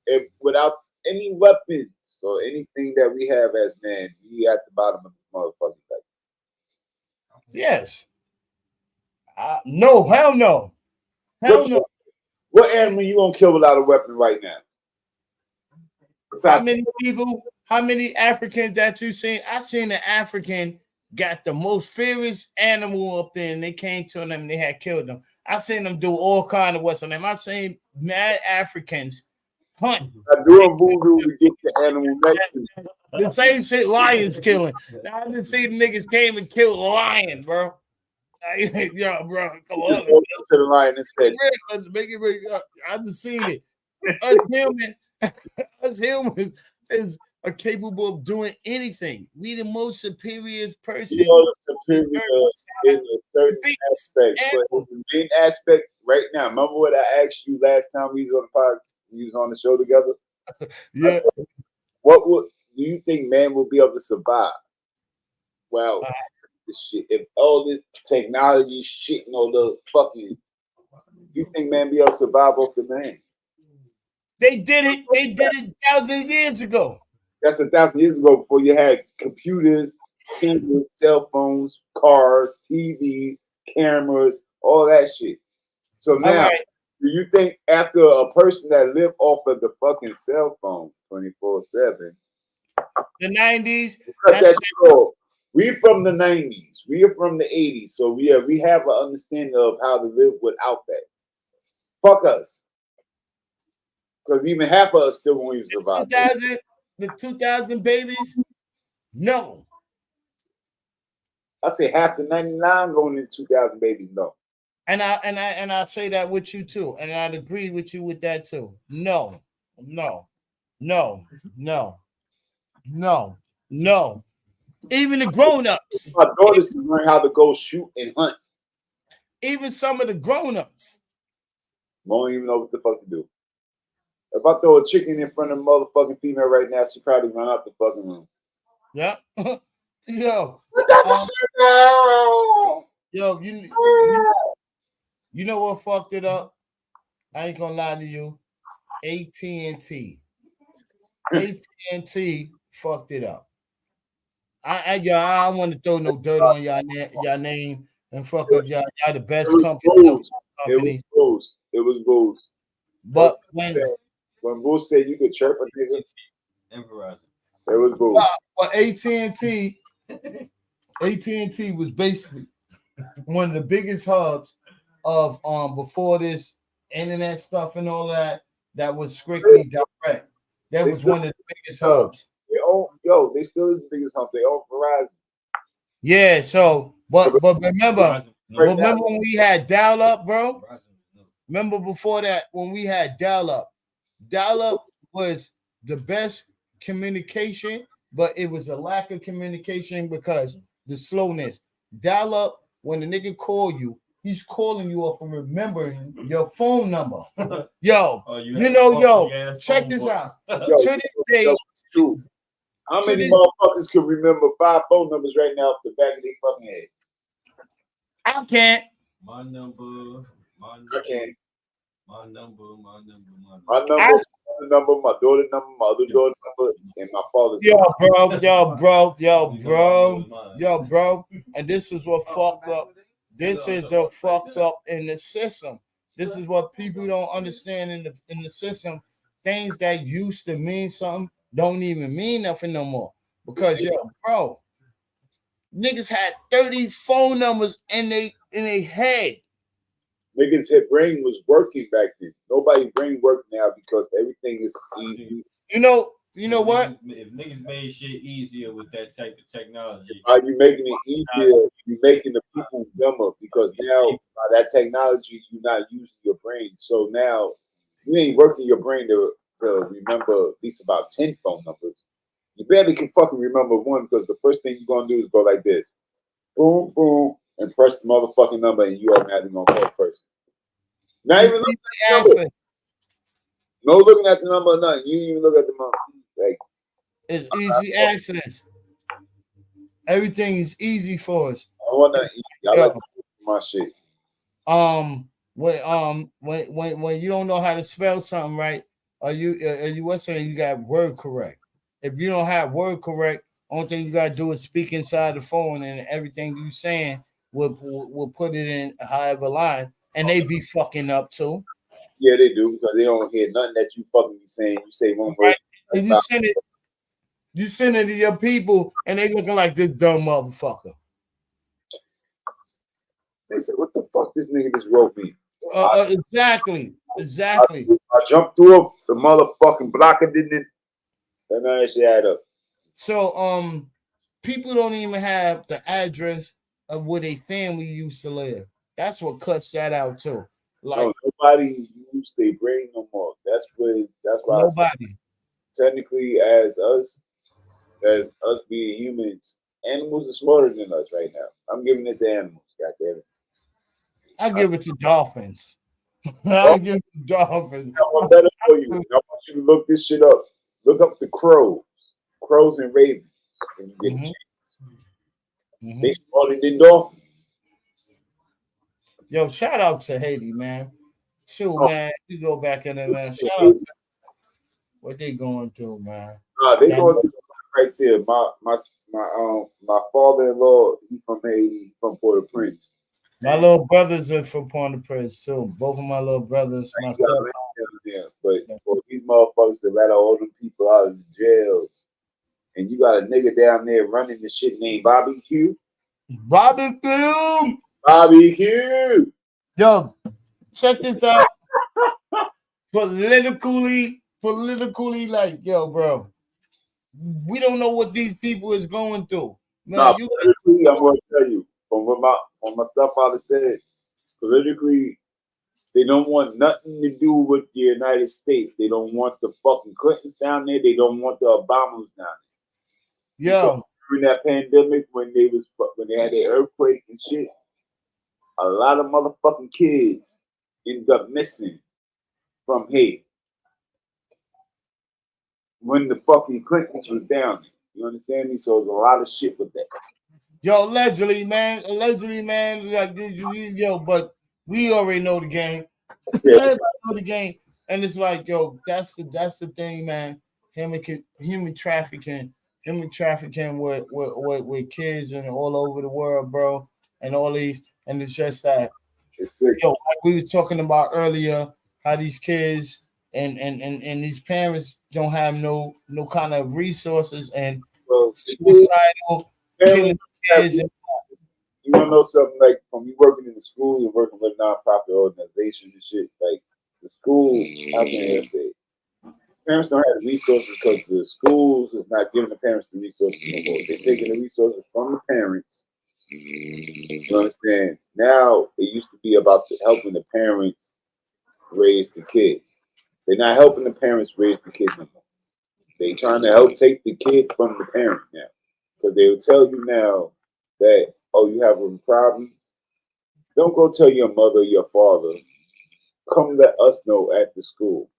if without any weapons or anything that we have as men, we at the bottom of the motherfucking thing. Yes. No, hell no. Hell no. What animal you gonna kill without a weapon right now? How many people, how many Africans that you seen? I seen an African got the most fierce animal up there, and they came to them and they had killed them. I seen them do all kind of what's on them. I seen mad Africans hunt. Doing voodoo, we get the animal next to the same shit lions killing. I didn't see the niggas came and killed a lion, bro. Yo, bro, come on. To the lion and said, let's make it. I just seen it. Us humans are capable of doing anything. We the most superior person. We are superior in a certain aspect. But the main aspect right now, remember what I asked you last time we was on the podcast, we was on the show together? Yeah. Said, what do you think man will be able to survive? Well, this shit, if all this technology shit and all the fucking, you think man be able to survive off the land? They did it 1,000 years ago. That's 1,000 years ago before you had computers, cameras, cell phones, cars, TVs, cameras, all that shit. So now, do you think after a person that lived off of the fucking cell phone 24/7, the 90s, we from the 90s, we are from the 80s, so we have an understanding of how to live without that. Fuck us, because even half of us still won't even survive. The 2000 babies, no. I say half the 99 going into 2000 babies, no. And I say that with you too, and I'd agree with you with that too. No. Even the grown-ups. My daughters can learn how to go shoot and hunt. Even some of the grown-ups won't even know what the fuck to do. If I throw a chicken in front of a motherfucking female right now, she probably run out the fucking room. Yeah. Yo, you know what fucked it up? I ain't gonna lie to you. AT&T fucked it up. I don't want to throw no dirt on y'all name and fuck up y'all the best company. It was Boost. But when Boost said you could chirp a nigga, it was Boost. Well, AT&T was basically one of the biggest hubs of before this internet stuff and all that was strictly direct. That was one of the biggest hubs. They still is the biggest hub. They own Verizon. Yeah, so but remember when we had dial-up, bro? Remember before that when we had dial-up? Dial-up was the best communication, but it was a lack of communication because the slowness. Dial-up, when the nigga call you, he's calling you off from remembering your phone number. Check this out. To this day, true. How many motherfuckers can remember 5 phone numbers right now off the back of their fucking head? I can't. I can't. I mother's number, my daughter's number, my other daughter's number, and my father's Yo, bro. And this is what fucked up. This is a fucked up in the system. This is what people don't understand in the system. Things that used to mean something don't even mean nothing no more. Because bro, niggas had 30 phone numbers in their head. Niggas' head brain was working back then. Nobody's brain works now because everything is easy. You know what? If niggas made shit easier with that type of technology, are you making it easier? You're making the people dumber because now by that technology, you're not using your brain. So now you ain't working your brain to remember at least about 10 phone numbers. You barely can fucking remember one because the first thing you're gonna do is go like this, boom, boom, and press the motherfucking number, and you automatically gonna call the person. Not even looking at the number. No looking at the number or nothing. You didn't even look at the number. Like, it's easy access. Everything is easy for us. I want that easy. I like my shit. When you don't know how to spell something right, are you what's saying you got word correct? If you don't have word correct, only thing you gotta do is speak inside the phone, and everything you saying will put it in however line, and they be fucking up too. Yeah, they do because they don't hear nothing that you fucking be saying. You say one word, right. And you send it to your people, and they looking like this dumb motherfucker. They said, "What the fuck? This nigga just wrote me." Exactly. I jumped through the motherfucking block and didn't. And none of that shit add up. So people don't even have the address of where their family used to live. That's what cuts that out too. Like no, nobody used their brain no more. That's why nobody. Technically, as us being humans, animals are smarter than us right now. I'm giving it to animals. Goddamn it. I give it to dolphins. I give it to dolphins. I want better for you. I want you to look this shit up. Look up the crows and ravens. And you get They smarter than dolphins. Yo, shout out to Haiti, man. Man, you go back in there, man. Shout out to what they going through, man. They going through right there. My father-in-law, he from Haiti, from Port-au-Prince. My little brothers are from Port-au-Prince too. Both of my little brothers, my but for these motherfuckers to let all them people out of the jails, and you got a nigga down there running the shit named Bobby Q. Yo, check this out. Politically, like, yo, bro, we don't know what these people is going through. Man, I'm going to tell you from what my stepfather said. Politically, they don't want nothing to do with the United States. They don't want the fucking Clintons down there. They don't want the Obamas down there. Yo, during that pandemic when they had the earthquake and shit, a lot of motherfucking kids ended up missing from Haiti when the fucking Clintons was down there. You understand me? So there's a lot of shit with that. Yo, allegedly, man, like yo, but we already know the game. Yeah. Know the game, and it's like, yo, that's the thing, man. Human trafficking with kids and all over the world, bro, and all these, and it's just that, yo, like we were talking about earlier, how these kids and these parents don't have no kind of resources and suicidal killing kids. You want to know something? Like from you working in the school and working with nonprofit organizations and shit, like the school, how can I say? Parents don't have the resources because the schools is not giving the parents the resources no more. They're taking the resources from the parents. You understand? Now it used to be about helping the parents raise the kid. They're not helping the parents raise the kid no more. They're trying to help take the kid from the parent now. Because they will tell you now that, oh, you having problems? Don't go tell your mother or your father. Come let us know at the school.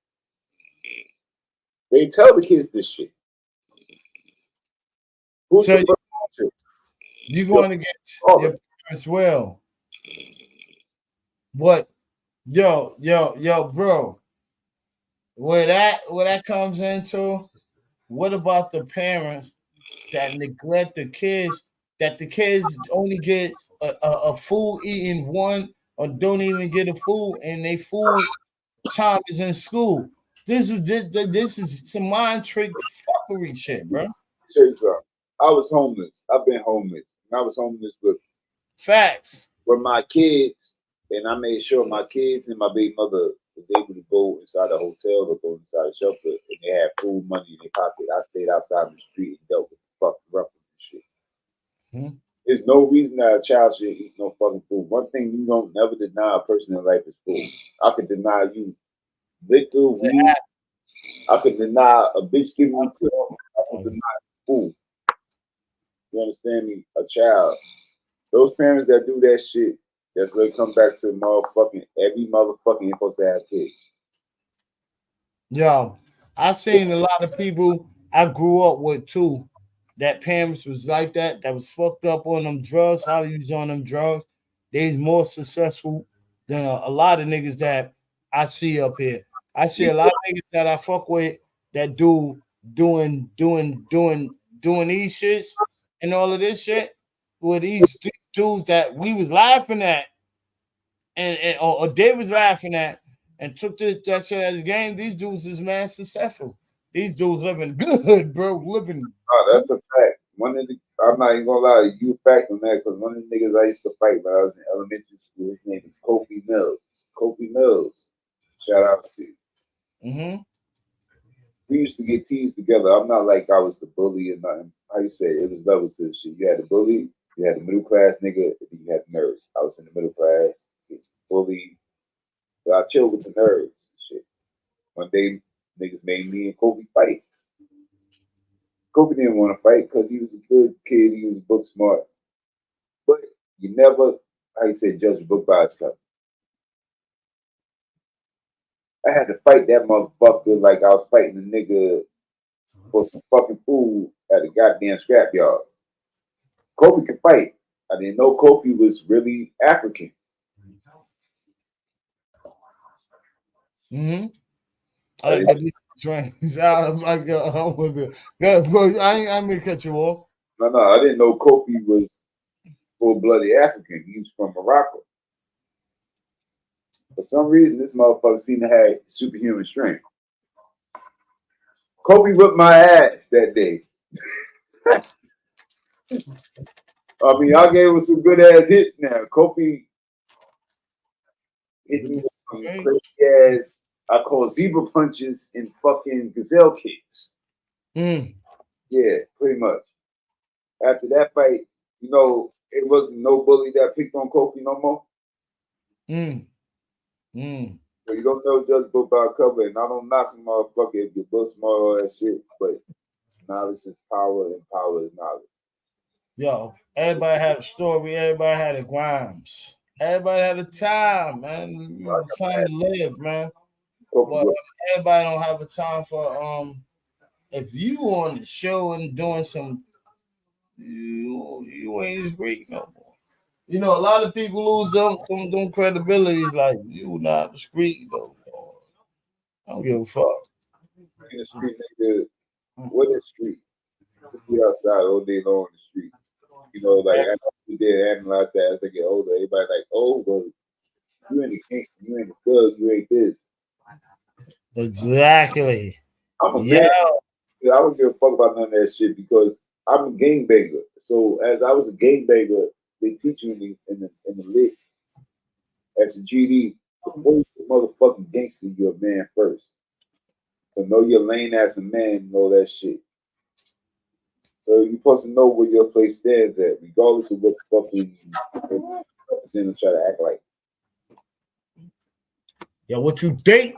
They tell the kids this shit. Who's so you're going to get your parents well. But yo, bro. where that comes into, what about the parents that neglect the kids, that the kids only get a food eating one or don't even get a food, and they food time is in school. This is some mind trick fuckery shit, bro. I was homeless. I've been homeless. I was homeless with facts with my kids, and I made sure my kids and my baby mother was able to go inside a hotel or go inside a shelter, and they had food, money in their pocket. I stayed outside in the street and dealt with fucking rough and shit. Mm-hmm. There's no reason that a child should eat no fucking food. One thing you don't never deny a person in life is food. I could deny you liquor, weed. I could deny a bitch giving me food. I could deny food. You understand me? A child. Those parents that do that shit, that's going to come back to motherfucking every motherfucking ain't supposed to have kids. Yo, I seen a lot of people I grew up with too, that parents was like that was fucked up on them drugs, how they was on them drugs. They's more successful than a lot of niggas that I see up here. I see a lot of niggas that I fuck with that doing these shits and all of this shit with these dudes that we was laughing at or they was laughing at and took that shit as a game. These dudes is man successful. These dudes living good, bro. Living. Oh, that's a fact. I'm not even gonna lie to you, fact on that, because one of the niggas I used to fight when I was in elementary school, his name is Kofi Mills. Kofi Mills. Shout out to you. Mm-hmm. We used to get teased together. I'm not like I was the bully or nothing. How you say it? It was levels to the shit. You had the bully, you had the middle class nigga, and you had the nerds. I was in the middle class, bully, but I chilled with the nerds and shit. One day, niggas made me and Kobe fight. Kobe didn't want to fight because he was a good kid. He was book smart. But you never, how you say, judge a book by its cover. I had to fight that motherfucker like I was fighting a nigga for some fucking food at a goddamn scrapyard. Kofi could fight. I didn't know Kofi was really African. Mm-hmm. I ain't mean to cut you off. No, I didn't know Kofi was full-blooded African. He was from Morocco. For some reason, this motherfucker seemed to have superhuman strength. Kofi whipped my ass that day. I mean, I gave him some good ass hits now. Kofi hit me with some crazy ass, I call zebra punches and fucking gazelle kicks. Mm. Yeah, pretty much. After that fight, you know, it wasn't no bully that picked on Kofi no more. Mm. Mm. So you don't know just book by cover, and I don't knock him, motherfucker, if you book smart all that shit, but knowledge is power and power is knowledge. Yo, everybody had a story, everybody had a Grimes. Everybody had a time, man. Time to live, man. But everybody don't have a time for if you on the show and doing some you ain't street no more. You know, a lot of people lose them credibilities like you not the street no more. I don't give a fuck. In the street, nigga, what is street? Be outside all day long in the street. You know, like I did analyze that as they get older. Everybody like, oh, well, you ain't the king, you ain't the thug, you ain't this. Exactly. I'm a man. I don't give a fuck about none of that shit because I'm a gangbanger. So as I was a gangbanger, they teach you in the lit as a GD, before you're a motherfucking gangster, you're a man first. So know your lane as a man, know that shit. So you're supposed to know where your place stands at, regardless of what the fuck you represent and try to act like. Yeah, what you think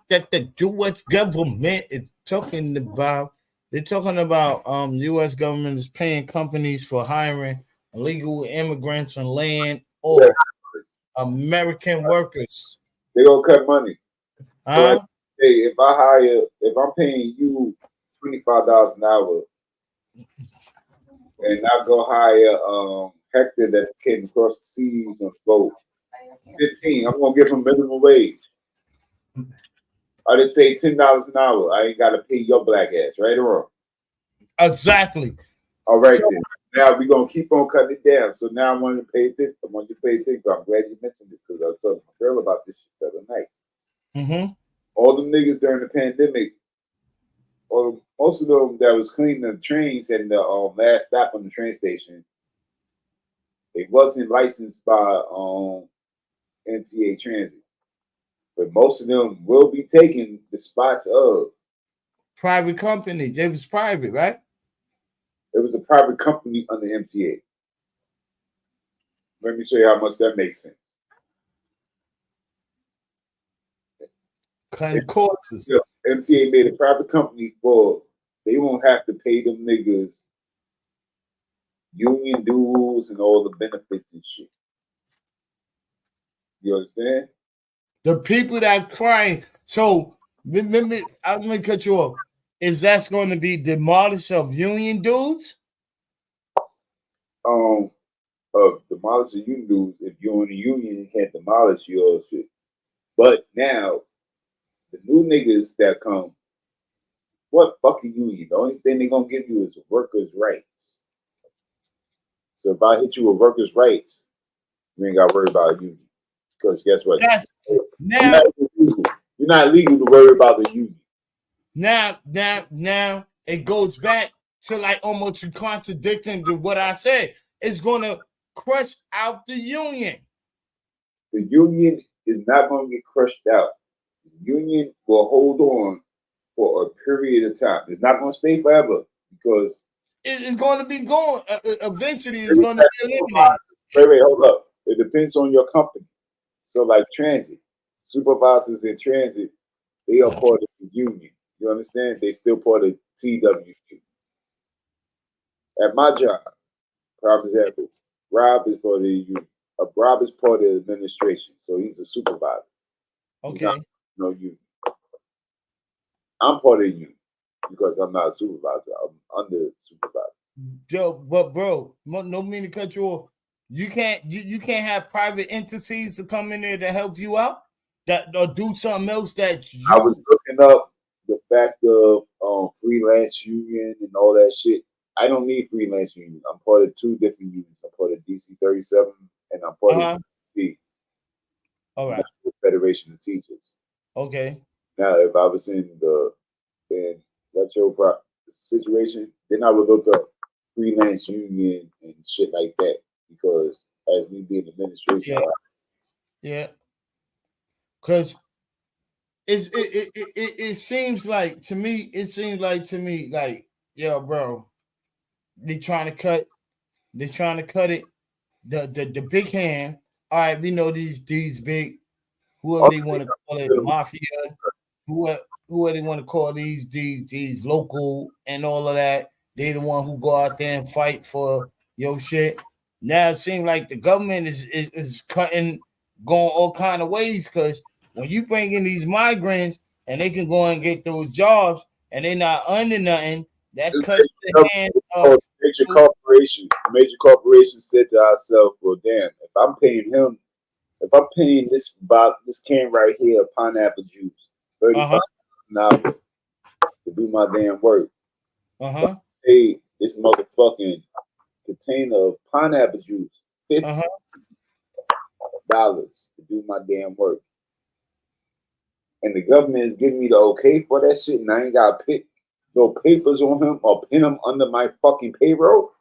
that the U.S. government is talking about? They're talking about the U.S. government is paying companies for hiring illegal immigrants on land or American workers. They're gonna cut money. So like, hey, if I'm paying you $25 an hour, and I go hire Hector that came across the seas on the boat, 15, I'm gonna give him minimum wage. I just say $10 an hour. I ain't got to pay your black ass, right or wrong? Exactly. All right, then. Now we're going to keep on cutting it down. So now I want you to pay attention. I'm glad you mentioned this because I was talking to my girl about this shit the other night. Mm-hmm. All the niggas during the pandemic, most of them that was cleaning the trains and the last stop on the train station, they wasn't licensed by MTA Transit. But most of them will be taking the spots of private companies. It was private, right? It was a private company under MTA. Let me show you how much that makes sense. Cutting courses. MTA made a private company for they won't have to pay them niggas union dues and all the benefits and shit. You understand? The people that crying. So I'm gonna cut you off. Is that going to be demolish of union dudes? Demolish the union dudes. If you're in a union, you can't demolish your shit. But now, the new niggas that come, what fucking union? The only thing they're gonna give you is workers' rights. So if I hit you with workers' rights, you ain't gotta worry about a union. Because guess what? You're not legal to worry about the union. Now it goes back to like almost contradicting to what I said. It's gonna crush out the union. The union is not gonna get crushed out. The union will hold on for a period of time. It's not gonna stay forever because it's going to be gone. Eventually, it's going to be eliminated. Wait, hold up. It depends on your company. So, like transit, supervisors in transit, they are part of the union. You understand? They still part of TWU. At my job, for example, Rob is part of the union. Rob is part of the administration, so he's a supervisor. Okay. No union. I'm part of the union because I'm not a supervisor. I'm under supervisor. Yo, but bro, no mean to cut you off. You can't have private entities to come in there to help you out that or do something else that you. I was looking up the fact of freelance union and all that shit. I don't need freelance union. I'm part of two different unions. I'm part of DC 37 and I'm part of DC. All right. Federation of Teachers. Okay. Now, if I was in the retro situation, then I would look up freelance union and shit like that because as we be in administration, yeah, because it seems like to me, like yo, bro, they trying to cut it. The big hand. All right, we know these big, whoever they want to call it, mafia, whoever they want to call these local and all of that. They the one who go out there and fight for your shit. Now it seems like the government is cutting, going all kind of ways because when you bring in these migrants and they can go and get those jobs and they're not under nothing, that cuts the hand of major corporation said to ourselves, well, damn, if I'm paying this can right here of pineapple juice, $35 an hour to do my damn work. Pay this motherfucking container of pineapple juice $50 to do my damn work. And the government is giving me the okay for that shit, and I ain't got to pick no papers on him or pin him under my fucking payroll.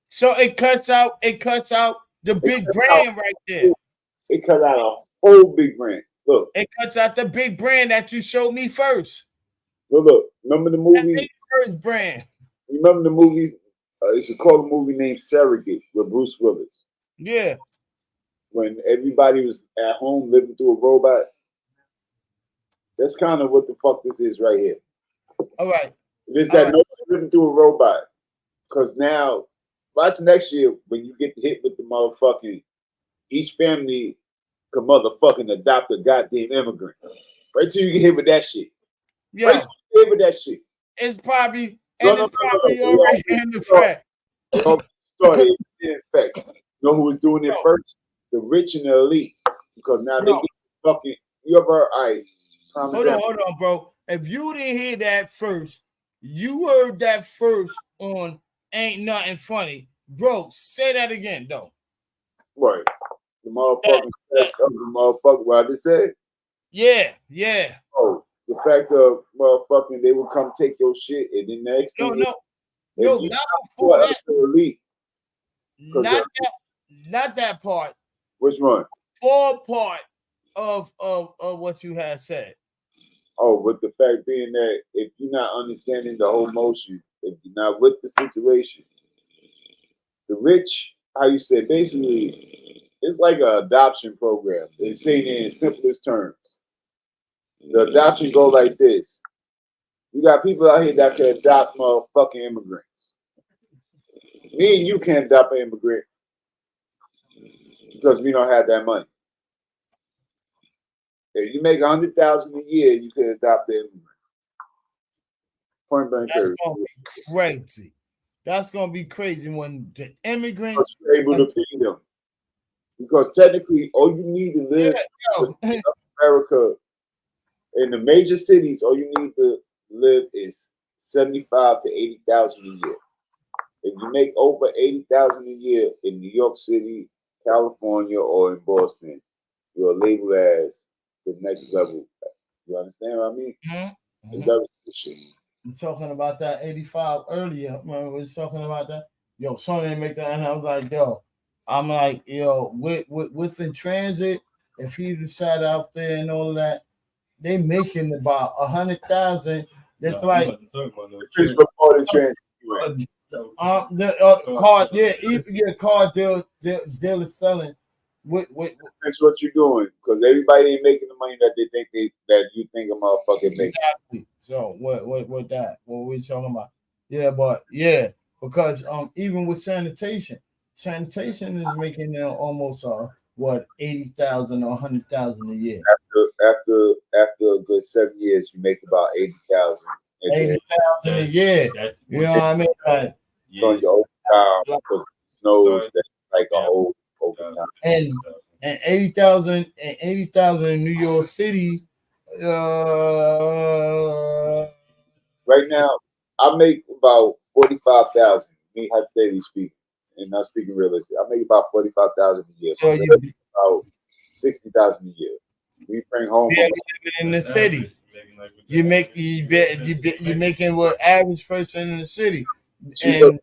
So it cuts out the big brand right there. It cuts out a whole big brand. Look. It cuts out the big brand that you showed me first. Look. Remember the movie? That first brand. Remember the movie? It's called a movie named Surrogate with Bruce Willis. Yeah. When everybody was at home living through a robot. That's kind of what the fuck this is right here. All right. It's that nobody's living through a robot. Because now, watch next year when you get hit with the motherfucking, each family can motherfucking adopt a goddamn immigrant. Right till you get hit with that shit. Yeah. Right till you get hit with that shit. It's probably, already in the fact. Started in fact. You know who was doing it first? The rich and the elite. Because now they get fucking, you ever, Hold on, bro. If you didn't hear that first, you heard that first on Ain't Nothing Funny. Bro, say that again, though. Right. The motherfucker, what I just said? Yeah. Oh, the fact of motherfucking they will come take your shit and then next thing No, not before that. Elite. Not that part. Which one? For part of what you had said. Oh, but the fact being that if you're not understanding the whole motion, if you're not with the situation, the rich, how you say, basically, it's like an adoption program. They say it in simplest terms. The adoption go like this. You got people out here that can adopt motherfucking immigrants. Me and you can't adopt an immigrant because we don't have that money. If you make $100,000 a year, you can adopt the immigrant. Point blank. That's gonna be crazy. That's gonna be crazy when the immigrants are able to pay them. Because technically, all you need to live in America, in the major cities, all you need to live is 75 to 80,000 a year. If you make over 80,000 a year in New York City, California, or in Boston, you're labeled as the next level. You understand what I mean? We're talking about that 85 earlier. Man, we was talking about that. Yo, son didn't make that, and I was like, within transit, if he decided out there and all of that, they making about 100,000. That's like just before the transit. Car dealers selling. That's what you're doing, because everybody ain't making the money that they think that you think a motherfucker making. Exactly. So what that? What we talking about? Because even with sanitation is making almost 80,000 or 100,000 a year. After a good 7 years, you make about 80,000. 80,000 a year. You know what I mean? Like, so your overtime snows that's like a whole overtime. And 80,000 in New York City. Right now, I make about 45,000. Me hypothetically speaking, and not speaking realistic. I make about 45,000 a year. So you about 60,000 a year. We bring home in the city. You're making what average person in the city. And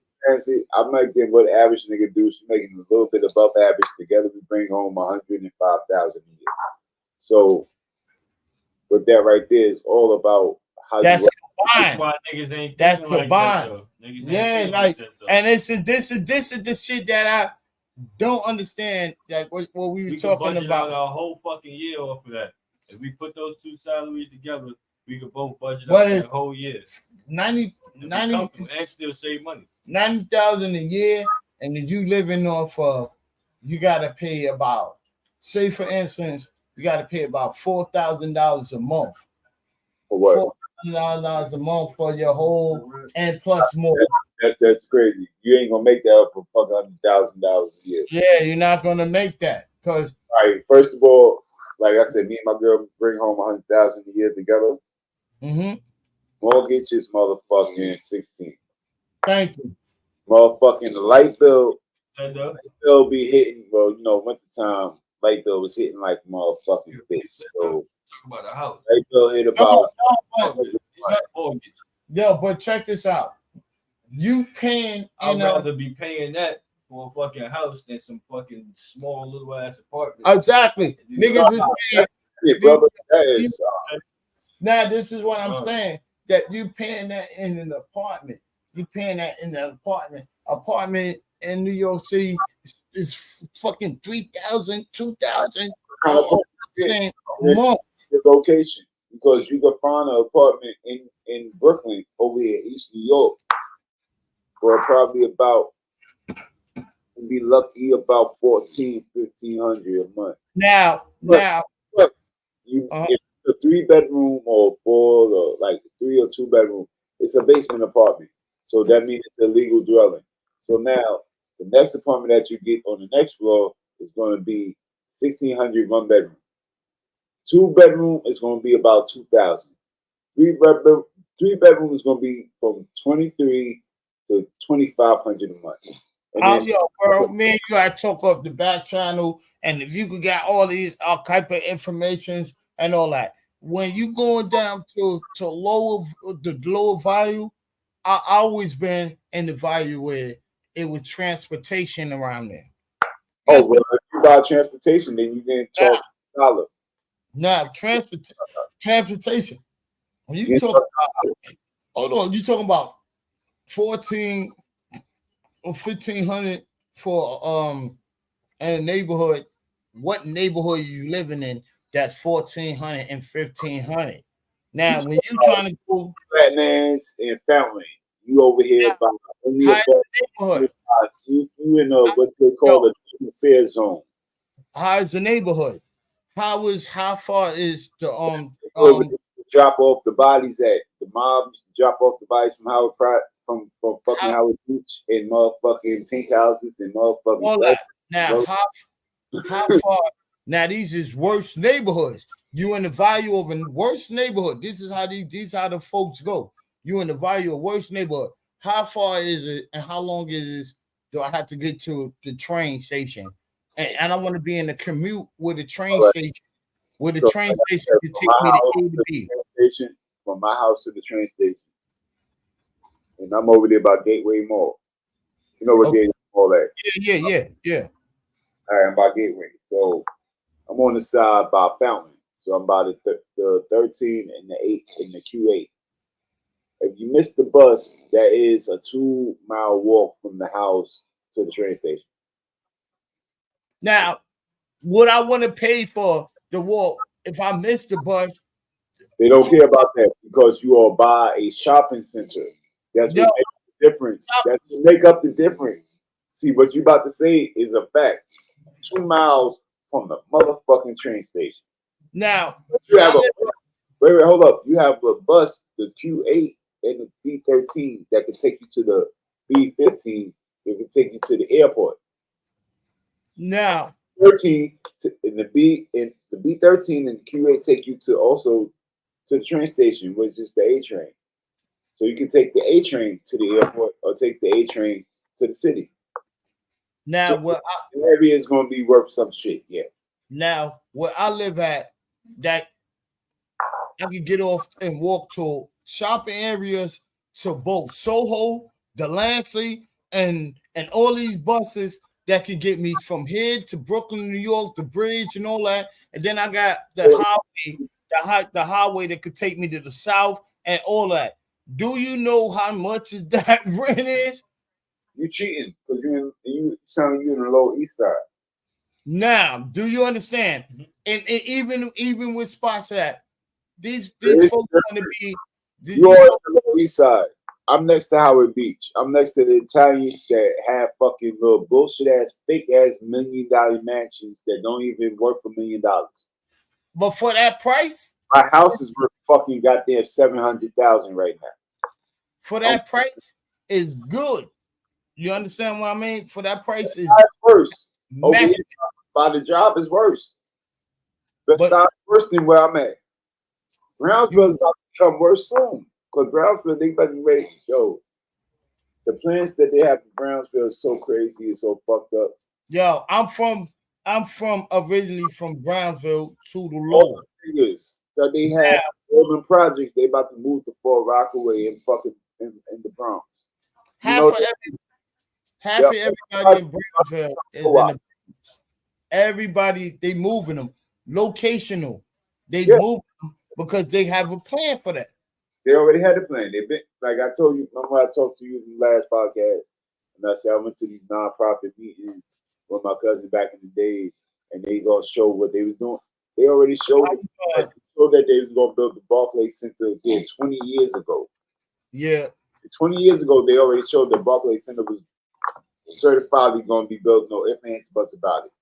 I'm making what average nigga do. She's making a little bit above average. Together, we bring home 105,000 a year. So, with that right there is all about how that's combined. That's combined. Like and this is the shit that I don't understand. Like what we were talking about. A whole fucking year off of that. If we put those two salaries together, we could both budget out that whole year. 90 and still save money. 90,000 a year, and then you living off of, you gotta pay about, say for instance, you gotta pay about $4,000 a month. For what? $4,000 a month for your whole and plus more. That's crazy. You ain't gonna make that up for fucking $100,000 a year. Yeah, you're not gonna make that because. All right, first of all, like I said, me and my girl bring home 100,000 a year together. Mm-hmm. Mortgage is motherfucking 16. Thank you. Motherfucking the light bill be hitting. Well, you know, wintertime light bill was hitting like motherfucking bitch. So about a house. Light bill hit about. Yo, but check this out. You paying? I'd rather be paying that for a fucking house than some fucking small little ass apartment. Exactly, niggas is paying. Yeah, brother, that is. Now this is what I'm saying. That you paying that in an apartment. You paying that in an apartment. Apartment in New York City is fucking 3,000, 2,000 the location, because you can find an apartment in Brooklyn over here, East New York, for probably about, be lucky about $1,500 a month. Now, look, if a 3-bedroom or 4 or like 3 or 2 bedroom, it's a basement apartment. So that means it's a legal dwelling. So now the next apartment that you get on the next floor is going to be $1,600 1 bedroom. 2-bedroom is going to be about 2,000. 3-bedroom is going to be from 23 to 2,500 a month. Yo, bro, man, you gotta talk off the back channel, and if you could get all these all type of information and all that. When you going down to the lower value, I always been in the value where it was transportation around there. Oh, well, if you buy transportation, then you can talk dollar. Now, transportation. When you talk about, hold on, you talking about 14 or 1,500 for in a neighborhood. What neighborhood you living in? That's 1,400 and 1,500. Now, when you trying to go Flatlands and Fountain, you over here by neighborhood. You in what they call a fair zone. How is the neighborhood? How far is the drop off the bodies at the mobs? Drop off the bodies from Howard Pratt, from fucking Howard Beach and motherfucking pink houses and motherfucking all that. Now how far? Now these is worse neighborhoods. You in the value of a worse neighborhood. This is how how the folks go. You in the value of worse neighborhood. How far is it and how long do I have to get to the train station? And I want to be in the commute with the train station. With the train station to take me to A to B. Station, from my house to the train station. And I'm over there by Gateway Mall. You know where Gateway Mall at? Yeah. All right, I'm by Gateway. So I'm on the side by Fountain. So I'm by the 13 and the 8 and the Q8. If you miss the bus, that is a 2-mile walk from the house to the train station. Now, would I want to pay for the walk if I miss the bus? They don't care about that because you are by a shopping center. That's what makes the difference. That's what make up the difference. See, what you about to say is a fact. 2 miles from the motherfucking train station. Now, you have wait, hold up. You have a bus, the Q8 and the B13 that can take you to the B15. It can take you to the airport. Now, 13 in the B13 and the Q8 take you to the train station, which is the A train. So you can take the A train to the airport or take the A train to the city. Now, the area is going to be worth some shit, yeah. Now, where I live at, that I can get off and walk to shopping areas to both Soho, Delancey, and all these buses that can get me from here to Brooklyn, New York, the bridge and all that. And then I got the highway that could take me to the south and all that. Do you know how much is that rent is? You cheating because you sound you in the Lower East Side. Now, do you understand? And even with spots that these folks want to be. You're on the Lower East Side. I'm next to Howard Beach. I'm next to the Italians that have fucking little bullshit ass, fake ass $1 million mansions that don't even worth $1 million. But for that price, my house is worth fucking goddamn $700,000 right now. For that price, is good. You understand what I mean? For that price, is worse. By the job is worse. But it's not worse than where I'm at. Brownsville is about to become worse soon. Because Brownsville, they better be ready. Yo, the plans that they have in Brownsville is so crazy, it's so fucked up. Yo, I'm originally from Brownsville to the Lower. That they have urban projects, they about to move to Fort Rockaway and fucking in the Bronx. Half of everybody in Brownsville is in the Bronx. Everybody, they moving them. Locational. They move them because they have a plan for that. They already had a plan. They've been, like I told you, remember I talked to you in the last podcast, and I said I went to these nonprofit meetings with my cousin back in the days, and they gonna show what they was doing. They already showed that they was gonna build the Barclays Center again 20 years ago. Yeah. 20 years ago, they already showed that Barclays Center was certifiedly gonna be built, no ifs, ands, buts about it.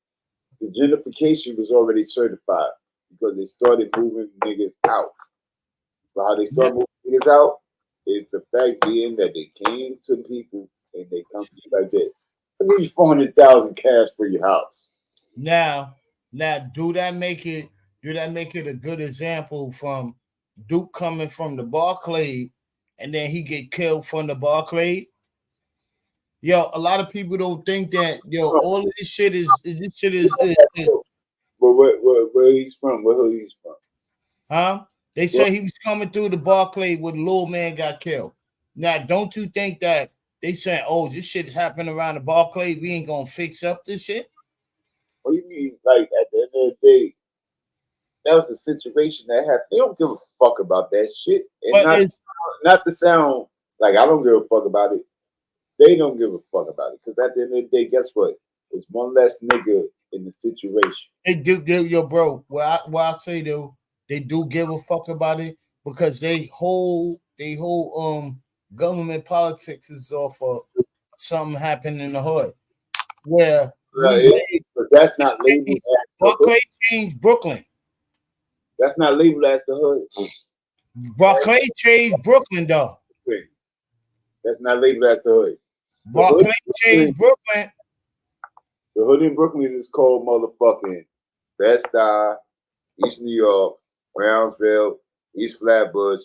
The gentrification was already certified because they started moving niggas out. But how they start moving niggas out is the fact being that they came to people and they come to you like that. I'll give you $400,000 cash for your house. Now, do that make it do that make it a good example from Duke coming from the Barclay and then he get killed from the Barclay? Yo, a lot of people don't think that, yo, all of this shit is But where he's from? Where he's from? Huh? They say he was coming through the Barclay when the little man got killed. Now, don't you think that they saying, oh, this shit is happening around the Barclay, we ain't gonna fix up this shit? What do you mean? Like, at the end of the day, that was a situation that happened. They don't give a fuck about that shit. And not to sound like I don't give a fuck about it. They don't give a fuck about it. Because at the end of the day, guess what? There's one less nigga in the situation. They do, yo, bro. What I say though, they do give a fuck about it because they whole government politics is off of something happened in the hood. Where but that's not labeled as Barclay changed Brooklyn. That's not labeled as the hood. Barclay changed Brooklyn though. That's not labeled as the hood. Barclay changed Brooklyn. The hood in Brooklyn is called motherfucking Bed-Stuy, East New York, Brownsville, East Flatbush.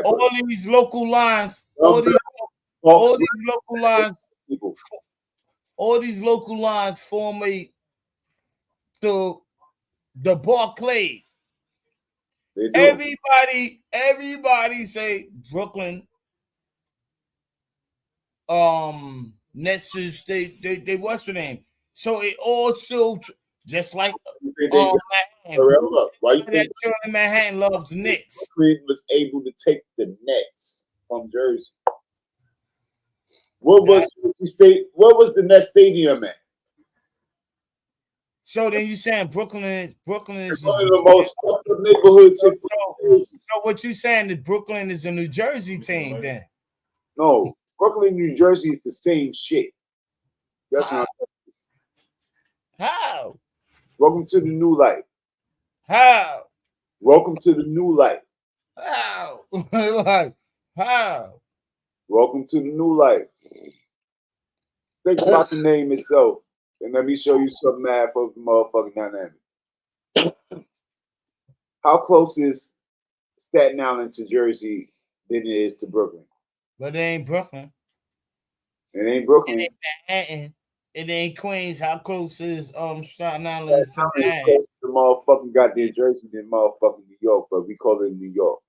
All these local lines, all these local lines form the Barclay. Everybody say Brooklyn. Next is they what's the name? So it also just like Manhattan. Why you think Manhattan loves the Knicks? Brooklyn was able to take the Nets from Jersey. What was the Nets stadium at? So then you saying Brooklyn is one of the most fucked up neighborhoods. So what you saying that Brooklyn is a New Jersey team then? No, Brooklyn, New Jersey is the same shit. That's what I'm saying. How? Welcome to the new life. How? Welcome to the new life. How? Like how? Welcome to the new life. Think about the name itself, and let me show you some math of the motherfucking dynamic. How close is Staten Island to Jersey than it is to Brooklyn? But it ain't Brooklyn. It ain't Brooklyn. It ain't Manhattan. It ain't Queens. How close is Staten Island to Manhattan? The motherfucking goddamn Jersey than motherfucking New York, but we call it New York.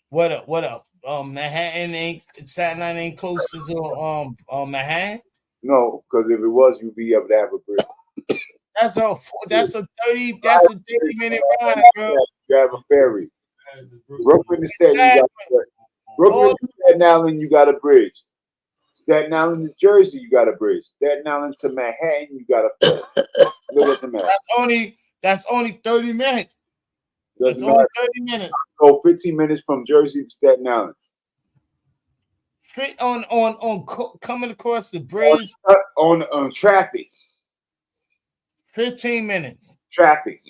What up? Manhattan ain't Staten Island ain't close to Manhattan? No, because if it was, you'd be able to have a bridge. That's a 30 minute ride, bro. You have a ferry. Brooklyn to Staten Island, Brooklyn to Staten Island, you got a bridge. Staten Island to Jersey, you got a bridge. Staten Island to Manhattan, you got a ferry. Look at the map. That's only 30 minutes. That's only 30 minutes. Go 15 minutes from Jersey to Staten Island. Coming across the bridge on traffic. 15 minutes. Traffic.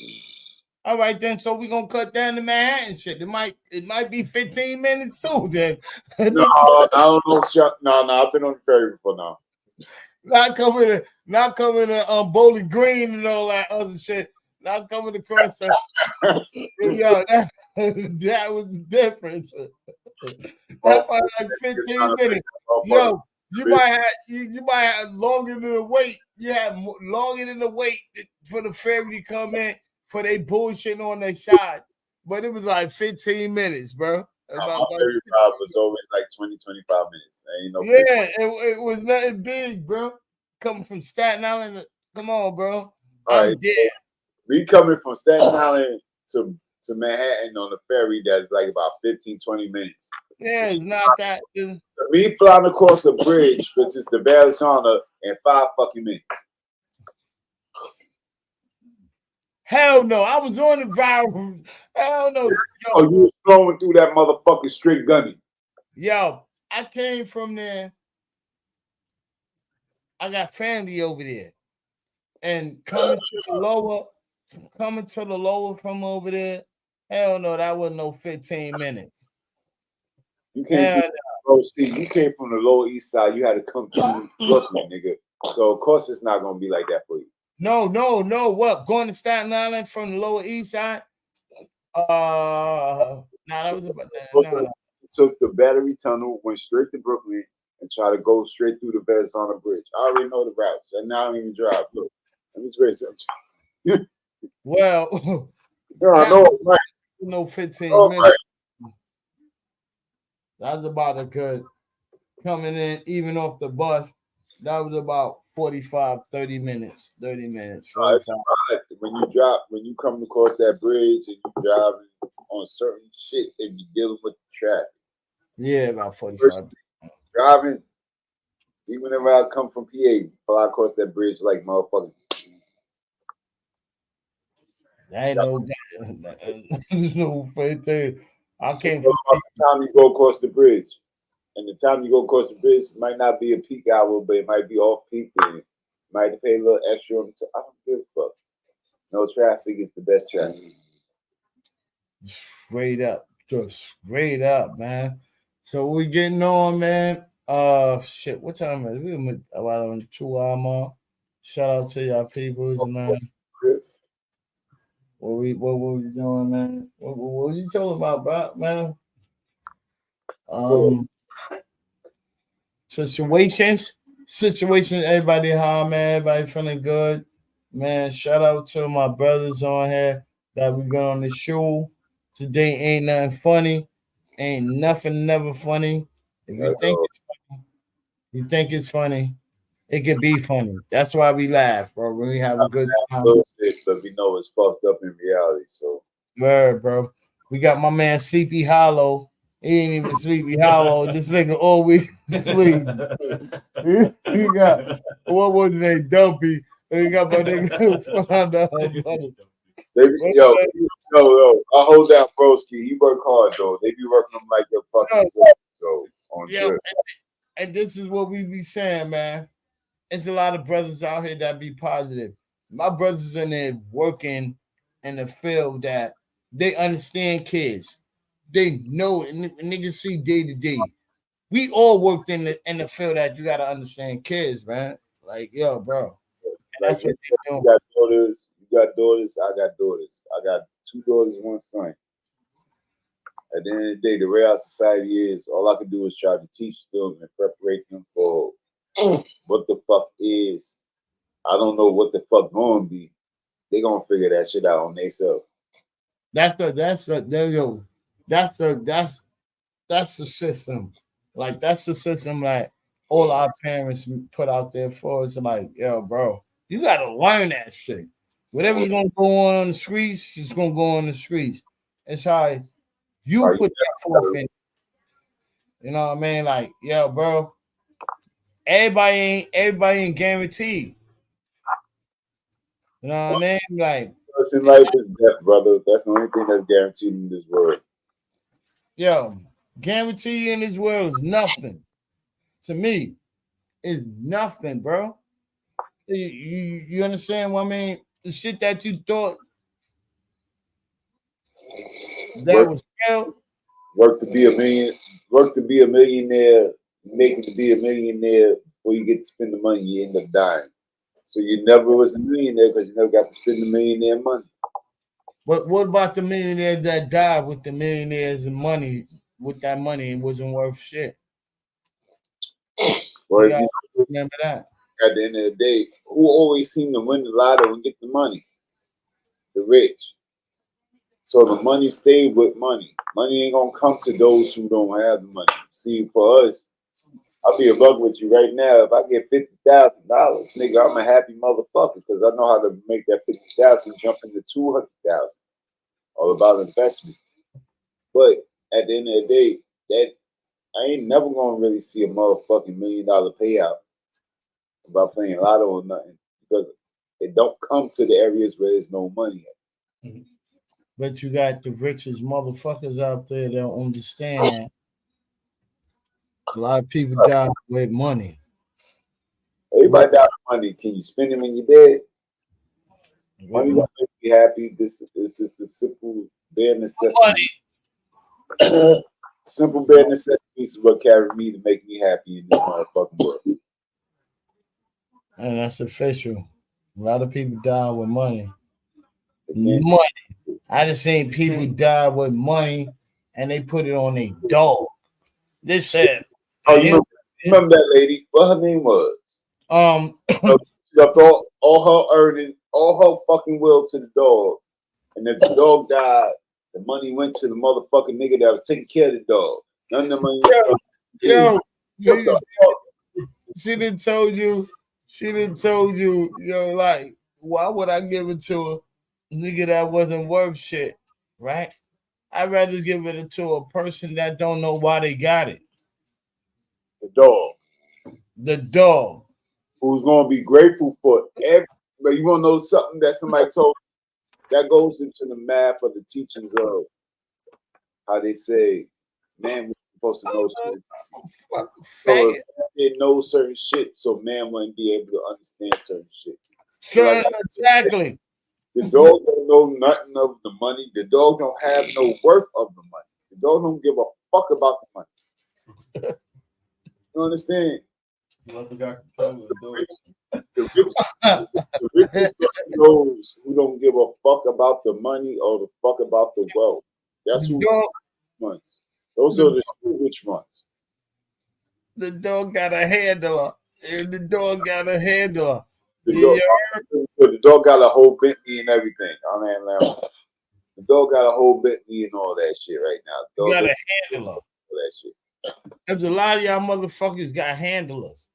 All right, then. So we're gonna cut down the Manhattan shit. It might be 15 minutes too. Then. No, I don't know. No, I've been on the ferry before now. Not coming to Bowling Green and all that other shit. Not coming across that. Yo, that was the difference. That probably like 15 minutes. Yo, you might have longer than the wait. You have longer than the wait for the ferry to come in for they bullshit on their side. But it was like 15 minutes, bro. My ferry ride was always like 20, 25 minutes. Ain't no it was nothing big, bro. Coming from Staten Island, come on, bro. I'm dead. We coming from Staten Island to Manhattan on the ferry that's like about 15, 20 minutes. Yeah, it's not that. Me flying across a bridge, which is the Balisana, in 5 fucking minutes. Hell no, I was on the viral. Hell no. Oh, you was flowing through that motherfucking straight gunny. Yo, I came from there. I got family over there. And coming to the lower from over there, hell no, that wasn't no 15 minutes. You came from the Lower East Side. You had to come to Brooklyn, nigga. So of course it's not gonna be like that for you. No. What? Going to Staten Island from the Lower East Side? That was about Took the Battery Tunnel, went straight to Brooklyn, and tried to go straight through the Verrazano Bridge. I already know the routes, and now I don't even drive. Look, let me explain something. Well, no, I know, right? 15 minutes. Right. That was about a good coming in, even off the bus. That was about 45, 30 minutes. 30 minutes. It's right. When you come across that bridge and you driving on certain shit and you're dealing with the traffic. Yeah, about 45. Driving, even if I come from PA, fly across that bridge like motherfucker. That ain't no thing. I came from the time you go across the bridge. And the time you go across the bridge might not be a peak hour, but it might be off peak and you might have to pay a little extra on the I don't give a fuck. No traffic is the best traffic. Straight up. Just straight up, man. So we getting on, man. Shit, what time is it? We're about on 2 hour mark. Shout out to y'all peoples, man. What we doing, man? What you talking about, man? Situations, everybody high, man. Everybody feeling good, man. Shout out to my brothers on here that we got on the show today. Ain't nothing funny, ain't nothing never funny. If you think it's funny, it could be funny. That's why we laugh, bro. When we have a good time. But we know it's fucked up in reality. So, word, bro. We got my man Sleepy Hollow. He ain't even Sleepy Hollow. This nigga always sleep. He got what was his name? Dumpy. He got my nigga. Yo, I hold down Broski. He work hard though. They be working him like they're fucking sick. So on trip. And this is what we be saying, man. It's a lot of brothers out here that be positive. My brothers in there working in the field that they understand kids. They know niggas see day to day. We all worked in the field that you gotta understand kids, man. Like, yo, bro. That's what you got daughters. You got daughters. I got daughters. I got 2 daughters, 1 son. At the end of the day, the way our society is, all I can do is try to teach them and prepare them for what the fuck is. I don't know what the fuck gonna be. They gonna figure that shit out on themselves. That's the system. Like that's the system like all our parents put out there for us. Like, yo, bro, you gotta learn that shit. Whatever's gonna go on the streets, it's gonna go on the streets. It's how you put that forth in. You know what I mean? Like, yo, bro, everybody ain't guaranteed. You know what I mean? Like, in life is death, brother. That's the only thing that's guaranteed in this world. Yo, guarantee in this world is nothing. To me, is nothing, bro. You understand what I mean? The shit that you thought that was real. Work to be a millionaire, make it to be a millionaire before you get to spend the money, you end up dying. So you never was a millionaire because you never got to spend the millionaire money. But what about the millionaires that died with the millionaires and money? With that money, it wasn't worth shit. Well, remember that. At the end of the day, who always seem to win the lotto and get the money? The rich. So the money stayed with money. Money ain't gonna come to those who don't have the money. See, for us, I'll be a bug with you right now. If I get $50,000, nigga, I'm a happy motherfucker because I know how to make that $50,000 jump into $200,000. All about investment. But at the end of the day, that I ain't never gonna really see a motherfucking $1 million payout about playing lotto or nothing because it don't come to the areas where there's no money at. Mm-hmm. But you got the richest motherfuckers out there that don't understand that. A lot of people die with money. Everybody die with money. Can you spend it when you're dead? Money don't make me happy. This is the simple bare necessity. Simple bare necessities is what carry me to make me happy in this motherfucking world. And that's official. A lot of people die with money. Money. I just seen people die with money and they put it on a dog. This said, oh, you remember that lady? What her name was? She left all her earnings, all her fucking will to the dog, and if the dog died, the money went to the motherfucking nigga that was taking care of the dog. None of the money. She didn't told you. She didn't told you. Like, why would I give it to a nigga that wasn't worth shit, right? I'd rather give it to a person that don't know why they got it. The dog. The dog. Who's gonna be grateful for every. But you wanna know something that somebody told me? That goes into the math of the teachings of how they say, man, we're supposed to know certain. So if they know certain shit, so man wouldn't be able to understand certain shit. Sure, exactly. The dog don't know nothing of the money. The dog don't have no worth of the money. The dog don't give a fuck about the money. You understand? The richest knows who don't give a fuck about the money or the fuck about the wealth. That's who ones. Those are the rich ones. The dog got a handler. The dog got a handler. The dog got a whole Bentley and everything. The dog got a whole Bentley and all that shit right now. You got a handler. All that shit. There's a lot of y'all motherfuckers got handlers.